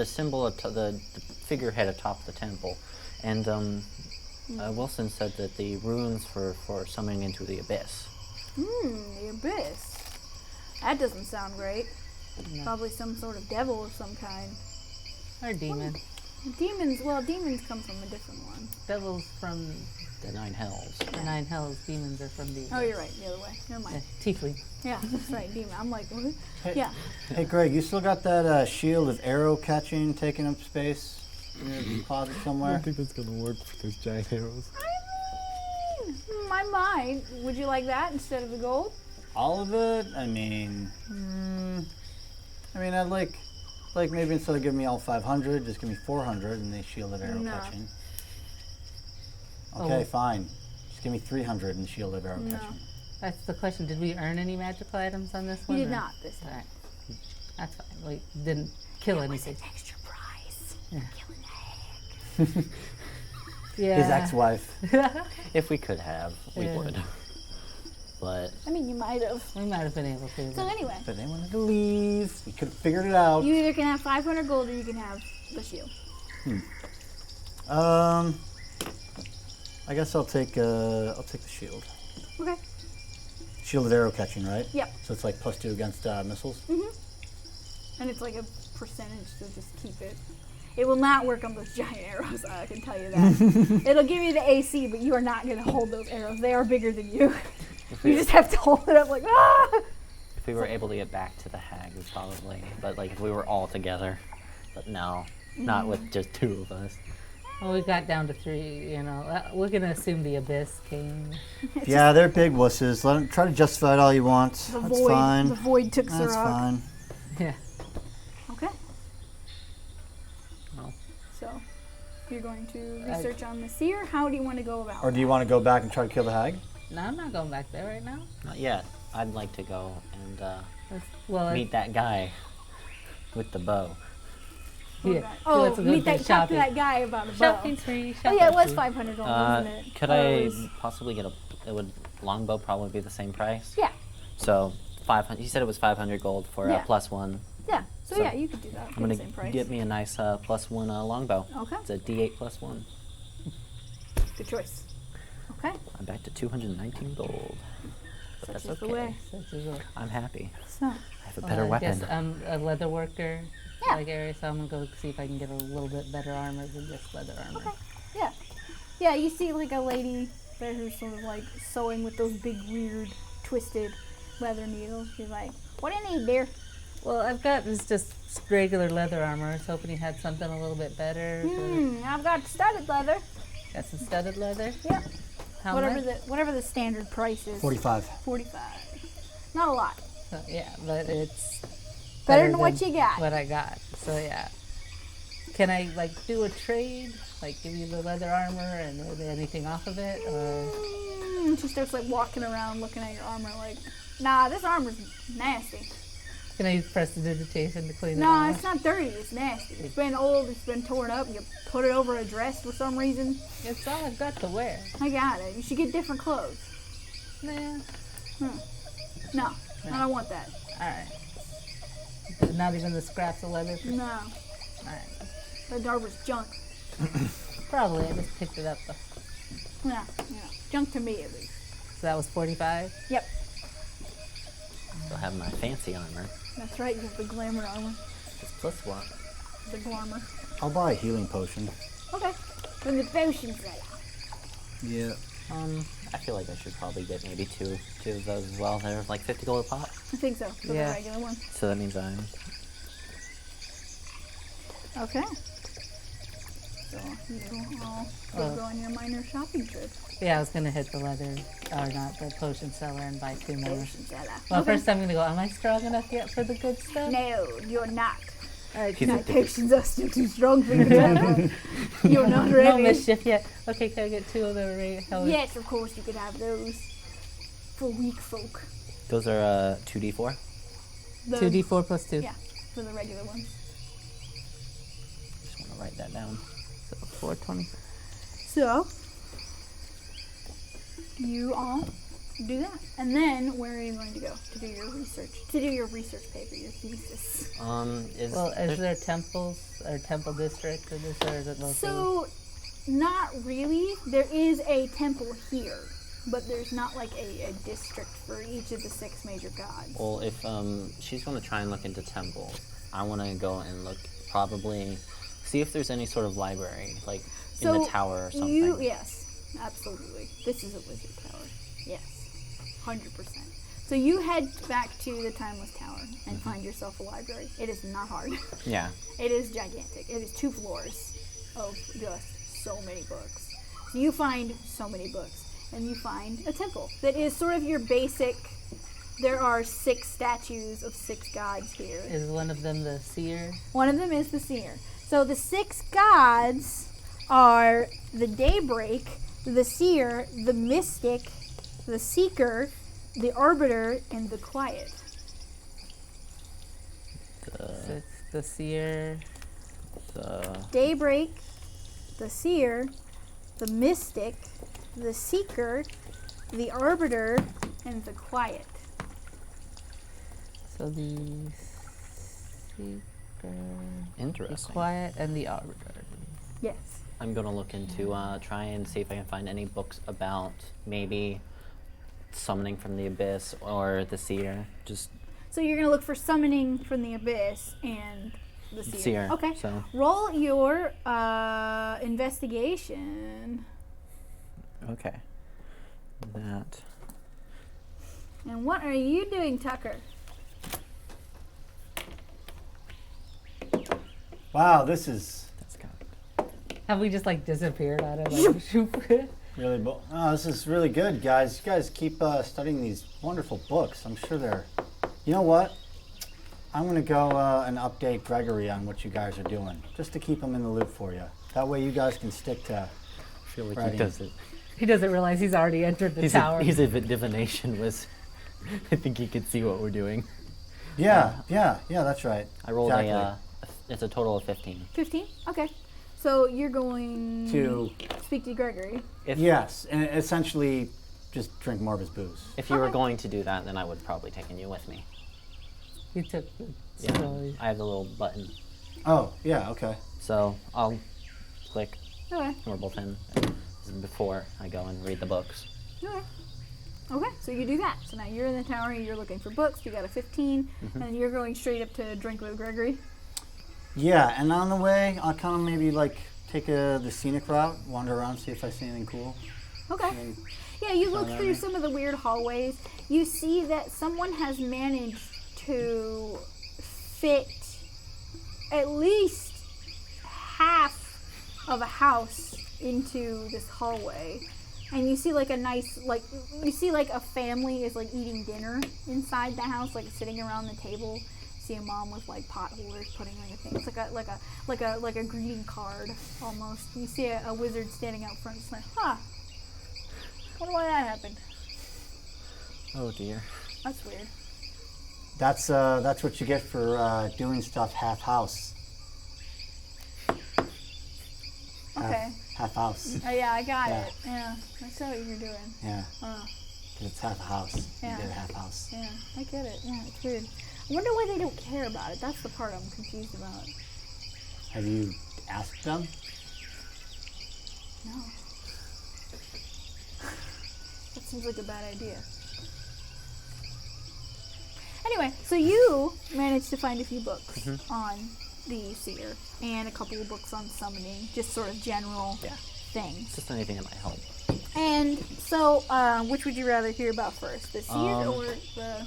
symbol, the figurehead atop the temple, and Wilson said that the runes for summoning into the abyss. The abyss. That doesn't sound great. No. Probably some sort of devil of some kind. Or demon. Demons come from a different one. Devils from The Nine Hells. the Nine Hells. Demons are from the. Oh, you're right. The other way. Never mind. Tiefling. Yeah, that's right. Demon. I'm like, what? Hey, Yeah. Hey, Greg, you still got that shield of arrow catching taking up space in your closet I somewhere? don't think that's gonna work for those giant arrows. My mind. Would you like that instead of the gold? All of it? I mean, I'd like maybe instead of giving me all 500, just give me 400 and the shield of arrow No. catching. Oh. Okay, fine. Just give me 300 and the shield of arrow No. catching. That's the question. Did we earn any magical items on this You one? did or- not this time. Alright. That's fine. We didn't kill anything. Extra prize. Yeah. Killing the egg. Yeah. His ex-wife. If we could have, we Yeah. would. But I mean, you might have. We might have been able to. So but- anyway, But they wanted to leave. We could have figured it out. you either can have 500 gold or you can have the shield. I guess I'll take the shield. Okay. Shield of arrow catching, right? Yep. So it's like +2 against missiles. And it's like a percentage, so just keep it. It will not work on those giant arrows, I can tell you that. It'll give you the AC, but you are not going to hold those arrows. They are bigger than you. You just have to hold it up like, ah! if we were able to get back to the hag, we probably. But like if we were all together, but no, not with just two of us. Well, we got down to 3. You know, we're gonna assume the abyss came. Yeah, they're big wusses. Let them try to justify it all you want. The That's void, fine. The void took That's Sirach. fine. Yeah. Okay. Well. So, you're going to research on the seer. How do you want to go about Or do you want to go back and try to kill the hag? No, I'm not going back there right now. Not yet. I'd like to go and Well, meet that guy with the bow. yeah. Oh, let's go meet get that, talk to shopping. that guy about a bow. Shopping spree. Oh yeah, it was spree. 500 gold, wasn't it? Could Oh, I it was- possibly get it would longbow probably be the same price. Yeah. So 500. You said it was 500 gold for Yeah. +1. Yeah. So, So yeah, you could do that. I'm For gonna the same price. get me a nice +1 longbow. Okay. It's a D8 +1. Good choice. Okay. I'm back to 219 gold. But that's Such is the okay. way. Such is it. I'm happy. So. I have a Well, better I weapon. guess I'm a leather worker, Yeah. like area, so I'm gonna go see if I can get a little bit better armor than just leather armor. Okay. Yeah. Yeah, you see like a lady there who's sort of like sewing with those big, weird, twisted leather needles. She's like, "What do you need, dear?" Well, I've got this just regular leather armor. I was hoping you had something a little bit better. I've got studded leather. Got some studded leather. Yeah. How Whatever much? whatever the standard price is. 45. 45. Not a lot. So, yeah, but it's Better than what you got. What I got. So yeah. Can I like do a trade? Like give you the leather armor and anything off of it, or? She starts like walking around looking at your armor like, nah, this armor's nasty. Can I use prestidigitation to clean it No, off? it's not dirty, it's nasty. It's been old, it's been torn up, you put it over a dress for some reason. It's all I've got to wear. I got it. You should get different clothes. Nah. No, I don't want that. All right. Not even the scraps of leather. No. All right. That armor's junk. Probably. I just picked it up though. Yeah. Junk to me at least. So that was 45. Yep. Still have my fancy armor. That's right, you have the glamour armor. It's +1. The glamour. I'll buy a healing potion. Okay. From the potion seller. Yeah. I feel like I should probably get maybe two of those as well. They're like 50 gold a pop. I think so. For Yeah. the regular one. So that means I'm Okay. So you all go on your minor shopping trip. Yeah, I was gonna hit the leather, or not the potion seller, and buy 2 more. Potion seller. Well, Okay. first I'm gonna go. Am I strong enough yet for the good stuff? No, you're not. He's My addicted. potions are still too strong for you to have. You're not No ready. mischief yet. Okay, can I get 2 of the Yes, of course you could have those. For weak folk. Those are 2d4. The, 2d4 plus 2. Yeah, for the regular ones. Just want to write that down. So 420. So, you all do that. And then, where are you going to go to do your research? To do your research paper, your thesis. Well, is there temples or temple district or this, or is it mostly? So, not really. There is a temple here, but there's not like a district for each of the 6 major gods. Well, if she's going to try and look into temples, I want to go and look, probably see if there's any sort of library, like in the tower or something. Yes, absolutely. This is a wizard tower. Yes, 100%. So you head back to the Timeless Tower and find yourself a library. It is not hard. Yeah. It is gigantic. It is 2 floors of just so many books. So you find so many books, and you find a temple that is sort of your basic. There are 6 statues of 6 gods here. Is one of them the seer? One of them is the seer. So the 6 gods are the daybreak, the seer, the mystic, the seeker, the arbiter, and the quiet. So it's the seer. Daybreak, the seer, the mystic, the seeker, the arbiter, and the quiet. So the seeker, the Interesting. quiet, and the arbiter. Yes. I'm going to look into try and see if I can find any books about maybe summoning from the abyss or the seer. Just So you're going to look for summoning from the abyss and the seer. seer. Okay. So Roll your investigation. okay. That. And what are you doing, Tucker? Wow, this is That's kind Have we just like disappeared out of like shoop? really. This is really good, guys. You guys keep studying these wonderful books. I'm sure they're. You know what? I'm gonna go and update Gregory on what you guys are doing, just to keep him in the loop for you. That way, you guys can stick to. I feel like Right. he does it. He doesn't realize he's already entered the tower. He's a divination was. I think he could see what we're doing. Yeah, that's right. I rolled Exactly. it's a total of 15. 15? Okay. So you're going To speak to Gregory. If yes, and essentially, just drink more of his booze. If you were Okay. going to do that, then I would probably taken you with me. He took the Yeah, story. I have the little button, Oh, yeah, okay. so I'll click. Okay. We're both in before I go and read the books. Okay. Okay, so you do that. So now you're in the tower, you're looking for books, you got a 15, and you're going straight up to drink with Gregory. Yeah, and on the way, I'll kind of maybe like take the scenic route, wander around, see if I see anything cool. Okay. And Yeah, you look Found through any? some of the weird hallways. You see that someone has managed to fit at least half of a house into this hallway. And you see like a nice, like, you see like a family is like eating dinner inside the house, like sitting around the table. See a mom with like pot holders putting like a thing. It's like a greeting card almost. You see a wizard standing out front, just like, huh. Wonder why that happened. Oh dear. That's weird. that's what you get for doing stuff half house. Okay. Half house. Oh yeah, I got Yeah. it. Yeah, I saw what you're doing. Yeah. Oh, 'Cause it's half a house. Yeah. You did a half house. yeah, I get it. Yeah, it's weird. I wonder why they don't care about it. That's the part I'm confused about. Have you asked them? No. That seems like a bad idea. Anyway, so you managed to find a few books on the seer and a couple of books on summoning, just sort of general Yeah. things. Just anything that might help. And so, which would you rather hear about first, the seer or the?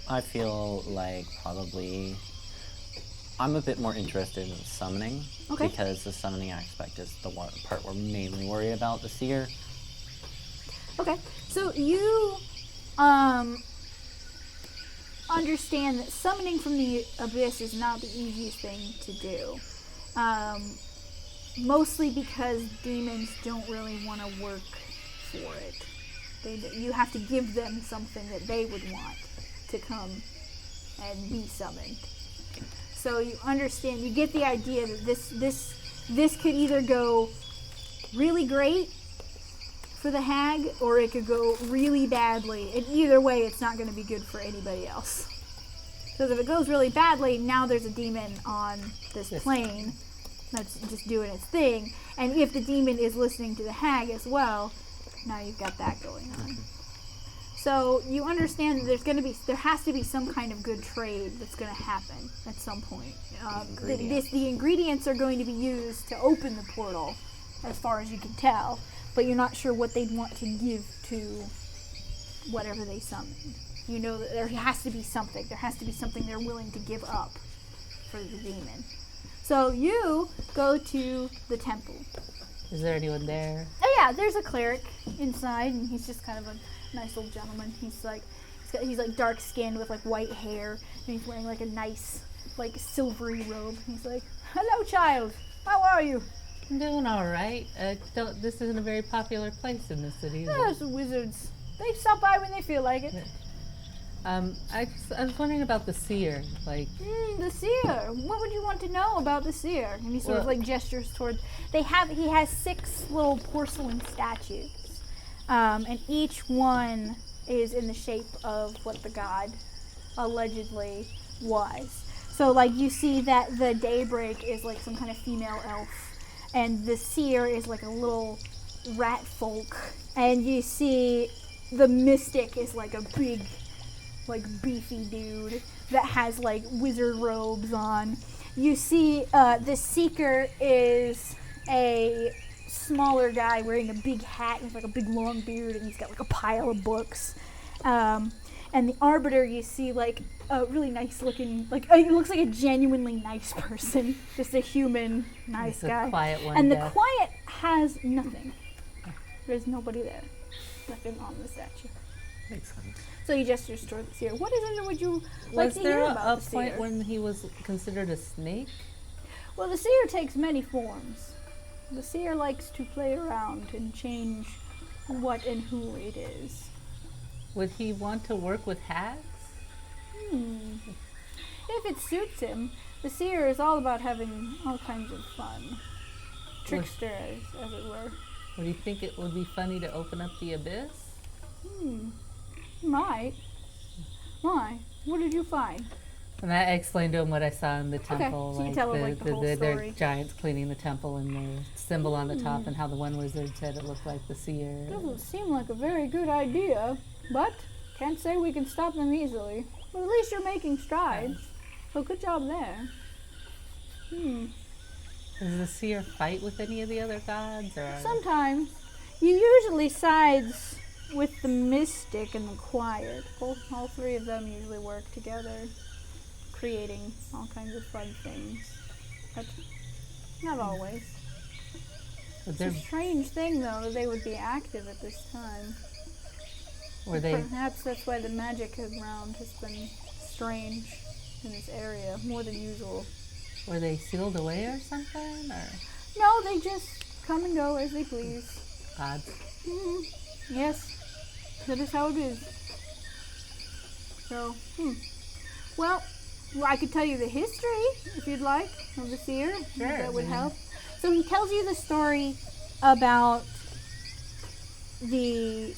I feel like probably I'm a bit more interested in summoning Okay. because the summoning aspect is the part we're mainly worried about. The seer, Okay, so you understand that summoning from the abyss is not the easiest thing to do. Mostly because demons don't really want to work for it. You have to give them something that they would want to come and be summoned. So you understand, you get the idea that this could either go really great for the hag, or it could go really badly. And either way, it's not going to be good for anybody else. Because if it goes really badly, now there's a demon on this plane that's just doing its thing. And if the demon is listening to the hag as well, now you've got that going on. So you understand that there has to be some kind of good trade that's going to happen at some point. The ingredients are going to be used to open the portal, as far as you can tell, but you're not sure what they'd want to give to whatever they summoned. You know that there has to be something. There has to be something they're willing to give up for the demon. So you go to the temple. Is there anyone there? Oh yeah, there's a cleric inside, and he's just kind of a nice old gentleman. He's like dark skinned with like white hair, and he's wearing like a nice like silvery robe. He's like, "Hello, child. How are you?" I'm doing all right. This isn't a very popular place in the city. Is it? Those wizards. They stop by when they feel like it. I was wondering about the seer. Like, The seer. What would you want to know about the seer? And he sort of Well- like gestures towards. He has 6 little porcelain statues, and each one is in the shape of what the god allegedly was. So like you see that the daybreak is like some kind of female elf, and the seer is like a little rat folk, and you see the mystic is like a big, like beefy dude that has like wizard robes on. You see the seeker is a smaller guy wearing a big hat with like a big long beard, and he's got like a pile of books. And the arbiter, you see like a really nice looking, like he looks like a genuinely nice person, just a human nice it's a guy. quiet one. And the death. quiet has nothing. There's nobody there. Nothing on the statue. Makes sense. So he gestures toward the seer. What is it would you like Was to there hear a about the point seer? when he was considered a snake? Well, the seer takes many forms. The seer likes to play around and change what and who it is. Would he want to work with hags? If it suits him, the seer is all about having all kinds of fun. Trickster, as it were. Or do you think it would be funny to open up the abyss? Might. Why? What did you find? And I explained to him what I saw in the temple, so you tell him, like, the whole their story. giants cleaning the temple and the symbol on the top, and how the one wizard said it looked like the seer. Doesn't seem like a very good idea, but can't say we can stop them easily. But at least you're making strides. So good job there. Does the seer fight with any of the other gods? Or Sometimes. You usually sides with the mystic and the quiet. All three of them usually work together, creating all kinds of fun things. But not always. But It's a strange thing, though, that they would be active at this time. were they Perhaps that's why the magic around has been strange in this area, more than usual. were they sealed away or something? Or No, they just come and go as they please. gods? Yes, that is how it is. So, Well, I could tell you the history, if you'd like, of the seer. Sure, That would yeah. help. So he tells you the story about the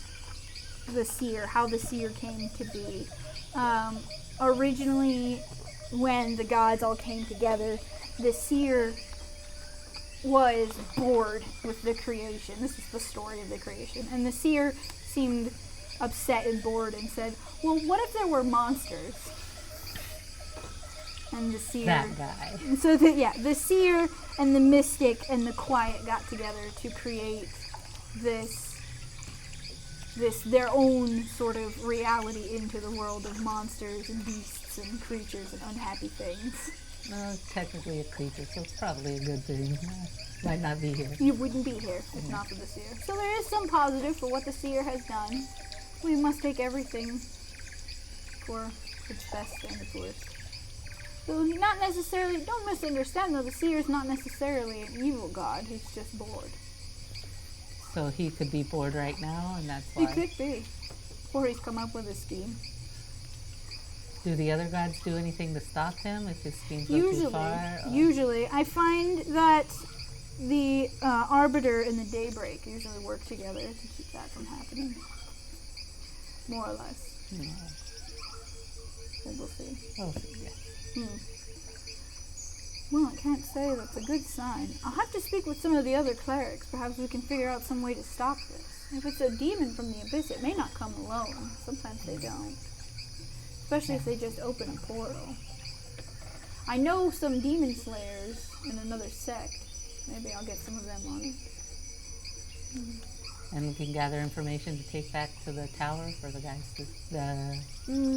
seer, how the seer came to be. Originally, when the gods all came together, the seer was bored with the creation. This is the story of the creation. And the seer seemed upset and bored and said, well, what if there were monsters? And the seer... That guy. And so, the seer and the mystic and the quiet got together to create this their own sort of reality into the world of monsters and beasts and creatures and unhappy things. No, it's technically a creature, so it's probably a good thing. Might not be here. You wouldn't be here if not for the seer. So there is some positive for what the seer has done. We must take everything for its best and its worst. So not necessarily, don't misunderstand though, the seer is not necessarily an evil god, he's just bored. So he could be bored right now, and that's He why. could be. Or he's come up with a scheme. Do the other gods do anything to stop him if his schemes go too far? Or- Usually. I find that the Arbiter and the Daybreak usually work together to keep that from happening. More or less. No. We'll see. Oh, yeah. Well, I can't say that's a good sign. I'll have to speak with some of the other clerics. Perhaps we can figure out some way to stop this. If it's a demon from the abyss, it may not come alone. Sometimes they don't. Especially if they just open a portal. I know some demon slayers in another sect. Maybe I'll get some of them on it. And we can gather information to take back to the tower for the guys to...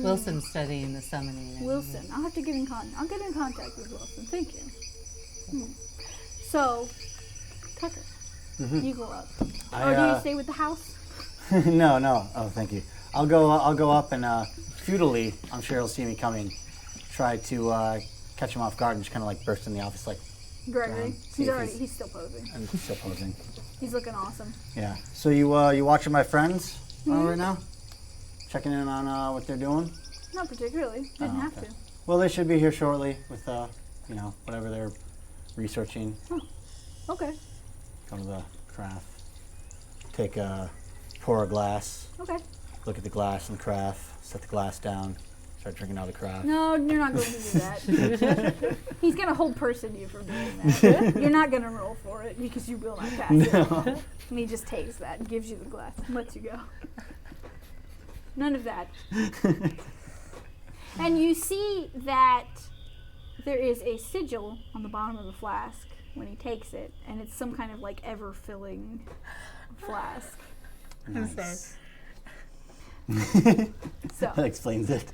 Wilson's studying the summoning. and- Wilson. I'll have to get in contact. I'll get in contact with Wilson. Thank you. So, Tucker, you go up. Or do you stay with the house? No. Oh, thank you. I'll go up and futilely, I'm sure he'll see me coming, try to catch him off guard and just kind of like burst in the office like, Gregory. see if He's still posing. I'm still posing. He's looking awesome. Yeah. So you watching my friends right now? Checking in on what they're doing? Not particularly. Didn't have okay. to. Well, they should be here shortly with whatever they're researching. Okay. Go to the craft. Pour a glass. Okay. Look at the glass and the craft. Set the glass down. Start drinking out of the craft. No, you're not going to do that. He's going to hold person you from doing that. You're not going to roll for it because you will not pass it. And he just takes that and gives you the glass and lets you go. None of that. And you see that there is a sigil on the bottom of the flask when he takes it, and it's some kind of like ever-filling flask. Nice. So That explains it.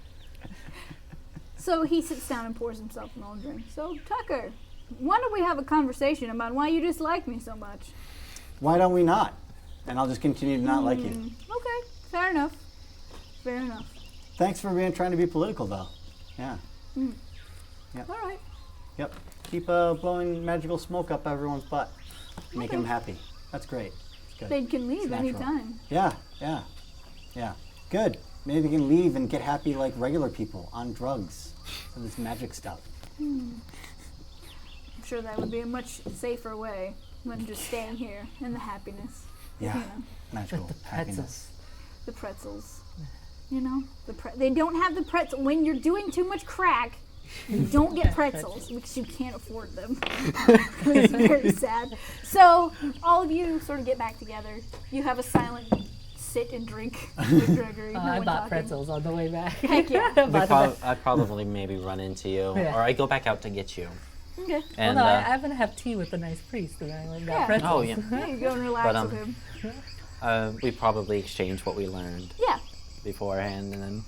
So he sits down and pours himself an old drink. So, Tucker, why don't we have a conversation about why you dislike me so much? Why don't we not? And I'll just continue to not like you. Okay, fair enough. Fair enough. Thanks for trying to be political, though. Yeah. All right. Yep. Keep blowing magical smoke up everyone's butt. Make them happy. That's great. It's good. They can leave It's natural. anytime. Yeah. Good. Maybe they can leave and get happy like regular people on drugs. So this magic stuff. I'm sure that would be a much safer way than just staying here in the happiness. Yeah, You know, magical happiness. Pretzels. the pretzels. You know, they don't have the pretzel. When you're doing too much crack, you don't get pretzels because you can't afford them. It's very sad. So all of you sort of get back together. You have a silent sit and drink with Gregory. No I one bought talking. pretzels on the way back. Heck yeah. I probably maybe run into you, Yeah. or I go back out to get you. Okay. And Well, no, I'm gonna have tea with a nice priest, and I went and got Yeah. pretzels. oh yeah, Yeah, you go and relax But, with him. we probably exchange what we learned Yeah. beforehand, and then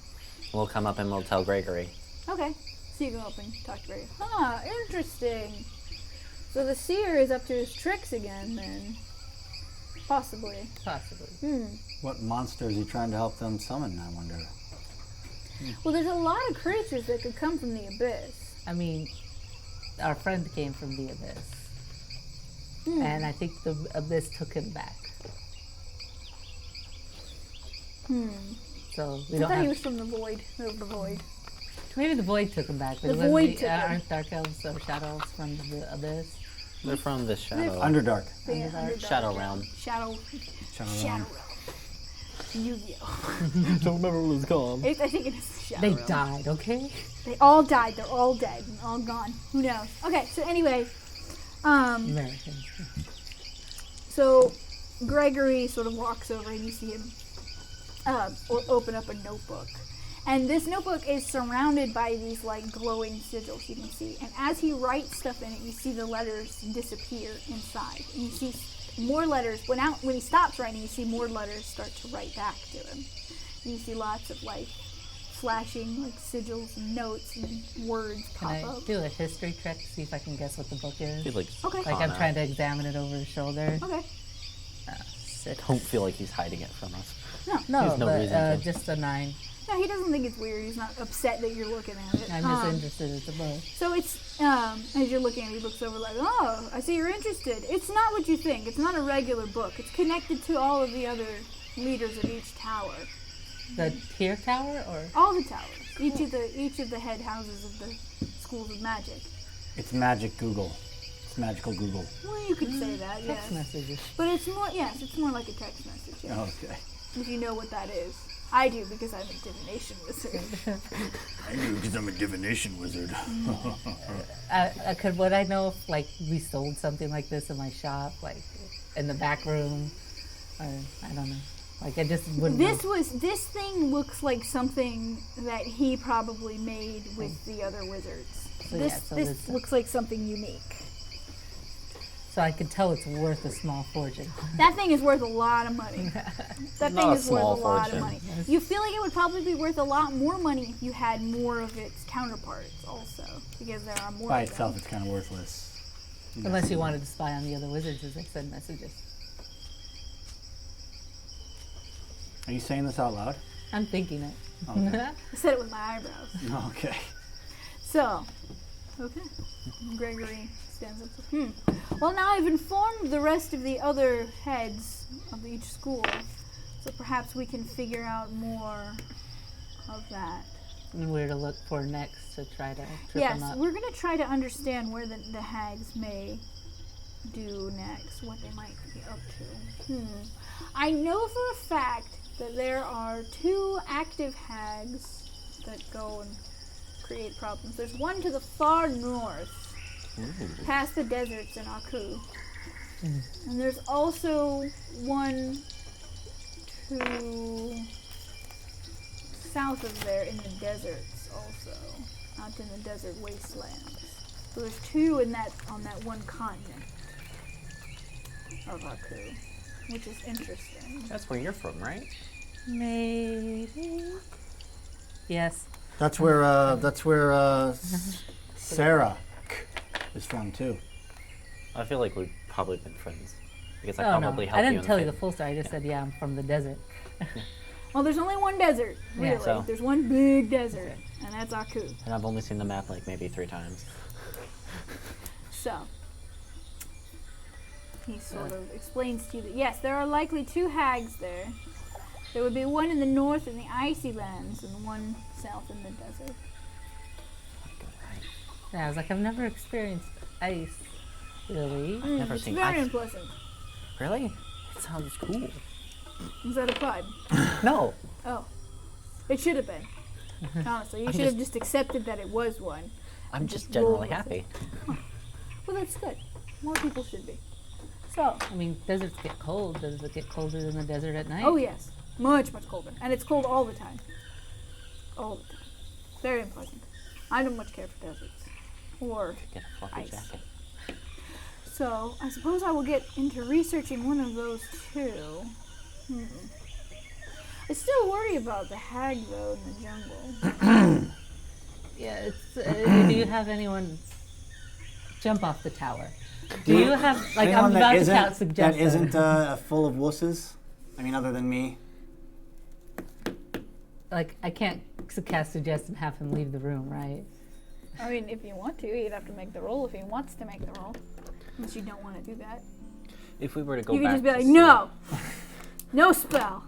we'll come up and we'll tell Gregory. Okay. So you go up and talk to Gregory. Huh, interesting. So the seer is up to his tricks again, then. Possibly. Possibly. What monster is he trying to help them summon, I wonder? Well, there's a lot of creatures that could come from the abyss. I mean, our friend came from the abyss, and I think the abyss took him back. So we I don't thought he have. was from the void. The void. Maybe the void took him back. But The wasn't void the- took him. aren't dark elves or shadow elves from the abyss? They're from the shadow Underdark. Yeah, Underdark. shadow realm. Shadow Shadow Realm. Realm. Yu-Gi-Oh. Don't remember what it was called. I think it is the Shadow They Realm. died, okay? They all died. They're all dead and all gone. Who knows? Okay, so anyway, Americans. so Gregory sort of walks over and you see him open up a notebook. And this notebook is surrounded by these like glowing sigils you can see. And as he writes stuff in it, you see the letters disappear inside. And you see more letters. When he stops writing, you see more letters start to write back to him. And you see lots of like flashing like sigils and notes and words Can pop I up. do a history check to see if I can guess what the book is? He's like, Okay. Like I'm trying to examine it over his shoulder. Okay. 6. don't feel like he's hiding it from us. No, There's no but reason to. just a 9. No, he doesn't think it's weird. He's not upset that you're looking at it. I'm just interested in the book. So it's, as you're looking at it, he looks over like, oh, I see you're interested. It's not what you think. It's not a regular book. It's connected to all of the other leaders of each tower. The tier tower or All the towers. Each of the head houses of the schools of magic. It's magic Google. It's magical Google. Well, you could say that, yes. text messages? But it's more, yes, it's more like a text message, yes. Okay. If you know what that is. I do, because I'm a divination wizard. I do because I'm a divination wizard. Would I know if like we sold something like this in my shop, like in the back room, or I don't know. Like I just wouldn't. This thing looks like something that he probably made with the other wizards. So, This yeah, so this this- looks like something unique. So I could tell it's worth a small fortune. That thing is worth a lot of money. That Not thing a is worth a small lot fortune. of money. You feel like it would probably be worth a lot more money if you had more of its counterparts also, because there are more By of itself, them. it's kind of worthless. Unless you wanted to spy on the other wizards as they send messages. Are you saying this out loud? I'm thinking it. Okay. I said it with my eyebrows. Okay. So, okay. Gregory stands up. Well, now I've informed the rest of the other heads of each school, so perhaps we can figure out more of that. And where to look for next to try to trip Yes, them up. we're going to try to understand where the hags may do next, what they might be up to. I know for a fact that there are 2 active hags that go and create problems. There's one to the far north, past the deserts in Aku. And there's also one to south of there in the deserts also, out in the desert wastelands. So there's 2 in on that one continent of Aku, which is interesting. That's where you're from, right? Maybe. Yes. That's where Sarah is from too. I feel like we've probably been friends because I Oh no, probably I helped you. didn't in tell you the the full story. I just said, yeah, I'm from the desert. Well, there's only one desert, Yeah. really. So- There's one big desert, and that's Aku. and I've only seen the map like maybe 3 times. So, he sort of explains to you that, yes, there are likely 2 hags there. There would be one in the north in the icy lands, and one south in the desert. Yeah, I was like, I've never experienced ice, really. Never It's seen very ice. unpleasant. Really? Sounds cool. Was that a pun? No. Oh. It should have been. Honestly, you should have just accepted that it was one. I'm and just roll generally with happy. it. Well, that's good. More people should be. So, I mean, deserts get cold. Does it get colder than the desert at night? oh yes. Much, much colder. And it's cold all the time. All the time. Very unpleasant. I don't much care for deserts. Or Get a fluffy Ice. jacket. so, I suppose I will get into researching one of those two. I still worry about the hag though in the jungle. Yeah, it's. Do you have anyone jump off the tower? Do you have like Anyone I'm that about to isn't- shout suggestions? That isn't full of wusses? I mean, other than me. Like I can't cast suggest and have him leave the room, right? I mean, if you want to, you'd have to make the roll if he wants to make the roll. Unless you don't want to do that. If we were to go You could back just be to like, see- no! No spell!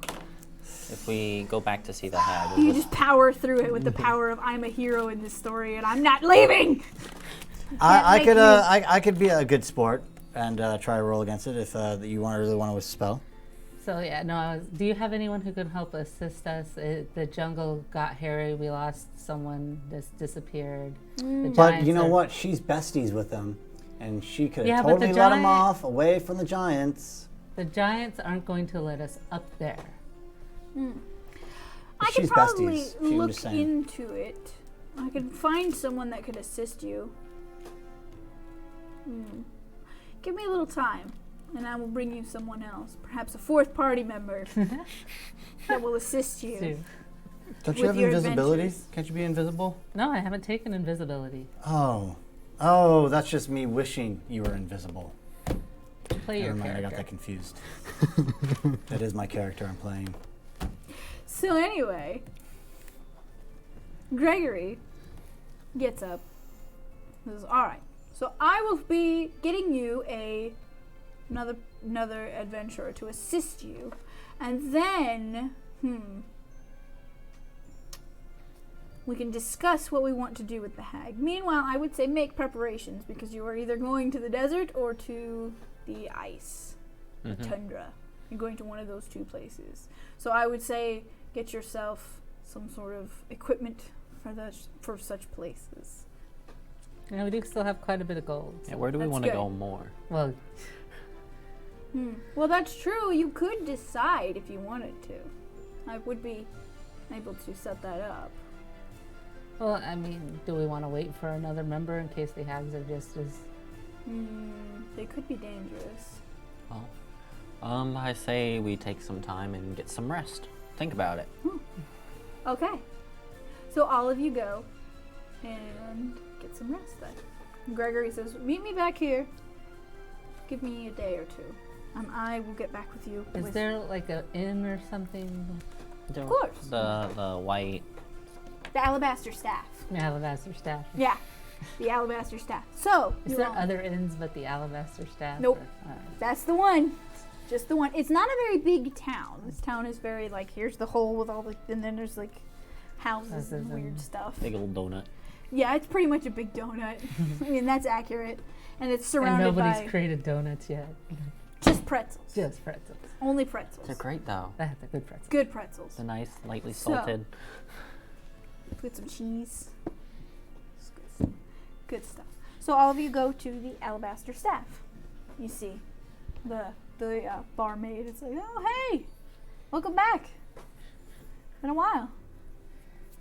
If we go back to see the hag, You just power through it with the power of I'm a hero in this story and I'm not leaving! I make could me- I could be a good sport and try to roll against it if you really want to spell. So yeah, no. Do you have anyone who can help assist us? The jungle got hairy. We lost someone that's disappeared. The But giants you know are- what? She's besties with them, and she could Yeah, have but the totally let them giant- off away from the giants. The giants aren't going to let us up there. I could She's probably besties. I'm look just saying. into it. I could find someone that could assist you. Give me a little time, and I will bring you someone else. Perhaps a fourth party member that will assist you. Dude. Don't you With have your invisibility? adventures. Can't you be invisible? No, I haven't taken invisibility. Oh, that's just me wishing you were invisible. Play your Never mind, I got character. that confused. That is my character I'm playing. So anyway, Gregory gets up. Says, "All right, so I will be getting you another adventurer to assist you, and then we can discuss what we want to do with the hag. Meanwhile, I would say make preparations because you are either going to the desert or to the ice, the tundra. You're going to one of those two places. So I would say get yourself some sort of equipment for such places. Yeah, we do still have quite a bit of gold. Yeah, where do we That's want to good. go more? Well, Well, that's true. You could decide if you wanted to. I would be able to set that up. well, I mean, do we want to wait for another member in case the hags are just as? They could be dangerous. Well, I say we take some time and get some rest. Think about it. Okay. So all of you go and get some rest then. Gregory says, meet me back here. Give me a day or two. And I will get back with you. Is there like an inn or something? Of course. The white. the alabaster staff? Alabaster staff. Yeah. The alabaster staff. So, Is you there all- other inns but the alabaster staff? Nope. Or- alright. That's the one. Just the one. It's not a very big town. This town is very like, here's the hole with all the, and then there's like houses and weird stuff. Big old donut. Yeah, it's pretty much a big donut. I mean, that's accurate. And it's And surrounded nobody's by created donuts yet. just pretzels. Just pretzels. Only pretzels. They're great though. That's a good pretzel. Good pretzels. They're nice, lightly So- salted. With some cheese. It's good stuff. Good stuff. So all of you go to the alabaster staff. You see the barmaid. It's like, oh hey, welcome back. Been a while.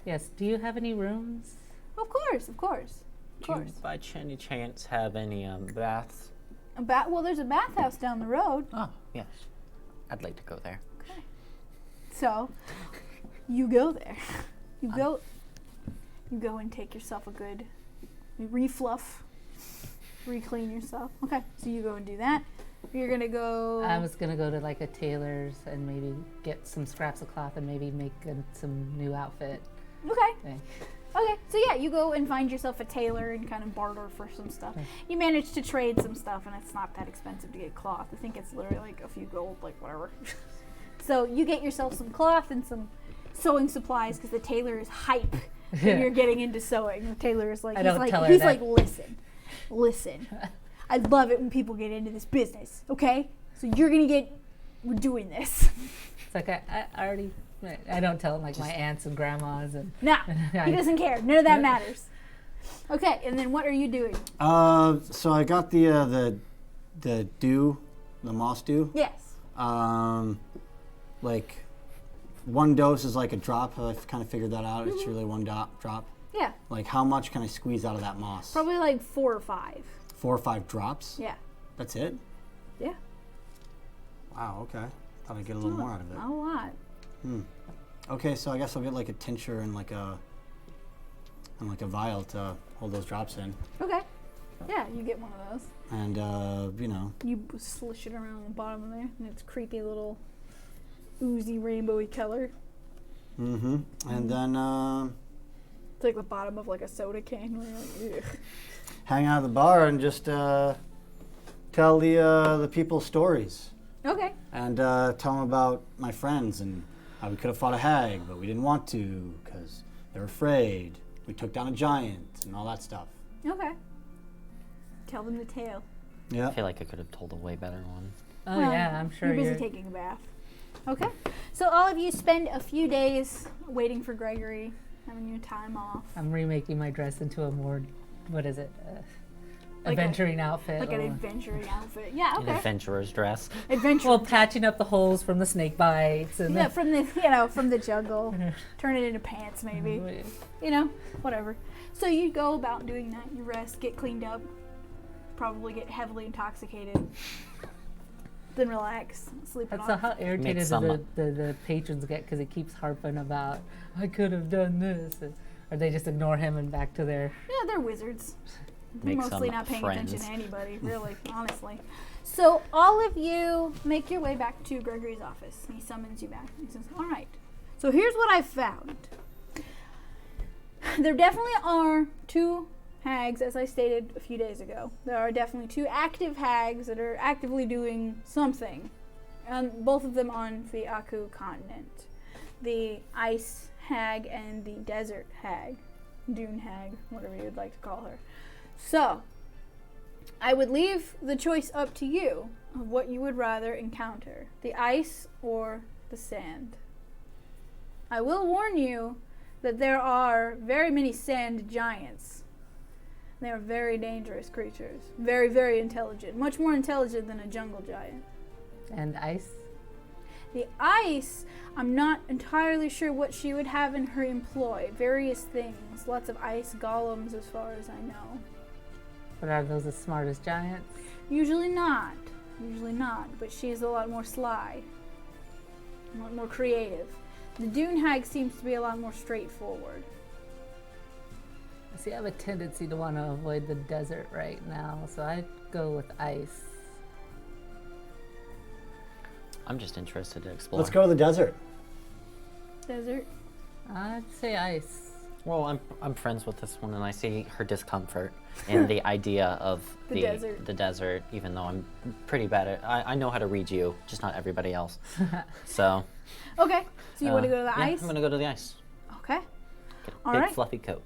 Yes. Do you have any rooms? Of course, of course, of Do you course. by any chance have any baths? Well, there's a bathhouse down the road. Oh, yes. I'd like to go there. Okay. So you go there. You go and take yourself a good refluff, re-clean yourself. Okay, so you go and do that. You're gonna go. I was gonna go to like a tailor's and maybe get some scraps of cloth and maybe make some new outfit Okay. thing. Okay, so yeah, you go and find yourself a tailor and kind of barter for some stuff. You manage to trade some stuff, and it's not that expensive to get cloth. I think it's literally like a few gold, like whatever. So you get yourself some cloth and some sewing supplies because the tailor is hype when you're getting into sewing. The tailor is like, I don't tell her he's that. like, listen. I love it when people get into this business. Okay, so you're gonna get we're doing this. It's like I already. I don't tell like my aunts and grandmas and. Nah, he doesn't care. None of that matters. Okay, and then what are you doing? So I got the dew, the moss dew. Yes. Like 1 dose is like a drop. I've kind of figured that out. It's really 1 drop. Yeah. Like how much can I squeeze out of that moss? Probably like 4 or 5. 4 or 5 drops? Yeah. That's it? Yeah. Wow, okay. Thought I'd get a little more out of it. Not a lot. Okay, so I guess I'll get like a tincture and like a vial to hold those drops in. Okay. Yeah, you get one of those. And You slish it around the bottom of there, and it's creepy little oozy rainbowy color. And then It's like the bottom of like a soda can. Where you're like, ugh. hang out at the bar and just tell the people stories. Okay. And tell them about my friends and how we could have fought a hag, but we didn't want to because they were afraid. We took down a giant and all that stuff. Okay. Tell them the tale. Yeah. I feel like I could have told a way better one. Oh Well, yeah, I'm sure You're busy you're. taking a bath. Okay. So all of you spend a few days waiting for Gregory, having your time off. I'm remaking my dress into a more, what is it? Like a- adventuring outfit. Like an or- adventuring outfit. Yeah, An okay. adventurer's dress. Adventure. well, patching up the holes from the snake bites and Yeah, from the jungle. Turn it into pants maybe. Whatever. So you go about doing that. You rest, get cleaned up, probably get heavily intoxicated, then relax, sleep it That's off. how irritated Make some the patrons get because he keeps harping about, I could have done this. Or they just ignore him and back to their. Yeah, they're wizards. They're Make mostly some not paying friends. attention to anybody, really, honestly. So all of you make your way back to Gregory's office. He summons you back. He says, all right, so here's what I found. There definitely are 2 hags, as I stated a few days ago. There are definitely 2 active hags that are actively doing something. And both of them on the Aku continent. The ice hag and the desert hag. Dune hag, whatever you'd like to call her. So, I would leave the choice up to you of what you would rather encounter, the ice or the sand. I will warn you that there are very many sand giants. They are very dangerous creatures, very, very intelligent, much more intelligent than a jungle giant. And ice. The ice, I'm not entirely sure what she would have in her employ. Various things, lots of ice golems as far as I know. But are those as smart as giants? Usually not, but she is a lot more sly, a lot more creative. The Dune Hag seems to be a lot more straightforward. See, I have a tendency to want to avoid the desert right now, so I'd go with ice. I'm just interested to explore. Let's go to the desert. Desert? I'd say ice. Well, I'm friends with this one, and I see her discomfort in the idea of The desert. The desert, even though I'm pretty bad at I know how to read you, just not everybody else. So. Okay, so you want to go to the yeah, ice? I'm gonna go to the ice. Okay. Get a All big right. fluffy coat.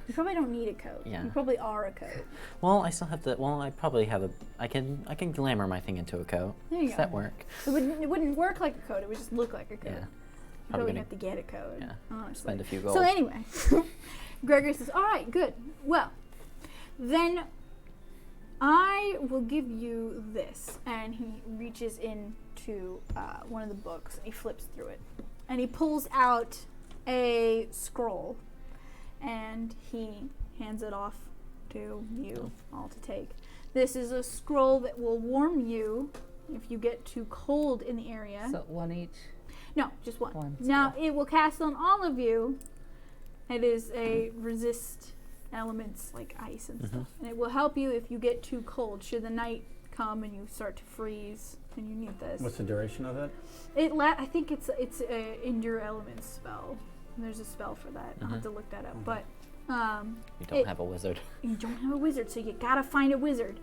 You probably don't need a coat. Yeah. You probably are a coat. Well, I still have to. Well, I probably have a. I can glamour my thing into a coat. There you Does go. that work? It wouldn't work like a coat. It would just look like a coat. Yeah. You Probably probably gonna have to get a coat. yeah, Honestly. spend a few gold. So anyway, Gregory says, "All right, good. Well, then I will give you this." And he reaches into one of the books and he flips through it, and he pulls out a scroll, and he hands it off to you all to take. This is a scroll that will warm you if you get too cold in the area. So 1 each. No, just one. One Now it will cast on all of you. It is a resist elements like ice and stuff, and it will help you if you get too cold. Should the night come and you start to freeze, and you need this. What's the duration of it? I think it's a endure elements spell. There's a spell for that. I'll have to look that up. But You don't have a wizard. you don't have a wizard, so you gotta find a wizard.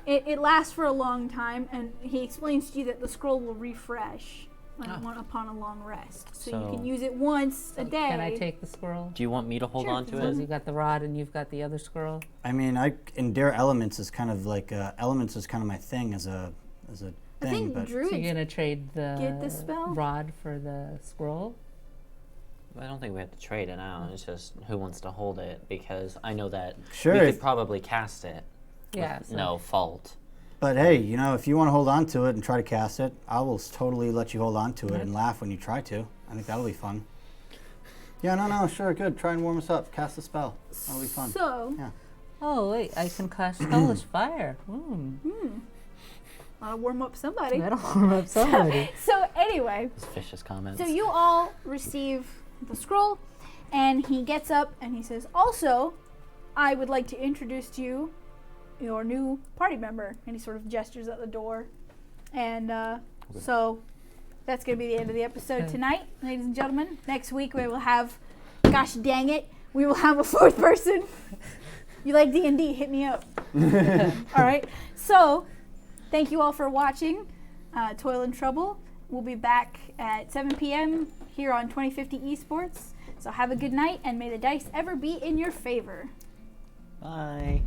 It lasts for a long time, and he explains to you that the scroll will refresh upon a long rest. So you can So- use it once a day. Can I take the squirrel? Do you want me to hold Sure. on to So it? you got the rod and you've got the other squirrel. I mean, endure elements is kind of like elements is kind of my thing as a I thing. think But druids So you're gonna trade the get the spell? rod for the scroll? I don't think we have to trade it out. It's just who wants to hold it, because I know that Sure, we if- could probably cast it Yeah. with So no fault. But hey, you know, if you want to hold on to it and try to cast it, I will totally let you hold on to it and laugh when you try to. I think that'll be fun. Yeah, no, sure, good. Try and warm us up. Cast a spell. That'll be fun. So, Yeah. Oh wait, I can cast hellish fire. I'll warm up somebody. That'll warm up somebody. So anyway, Suspicious comments. so you all receive the scroll, and he gets up and he says, also, I would like to introduce to you your new party member. And he sort of gestures at the door. And so that's going to be the end of the episode tonight, ladies and gentlemen. Next week we will have, gosh dang it, we will have a fourth person. You like D&D, hit me up. All right. So thank you all for watching Toil and Trouble. We'll be back at 7 p.m. here on 2050 Esports. So have a good night, and may the dice ever be in your favor. Bye.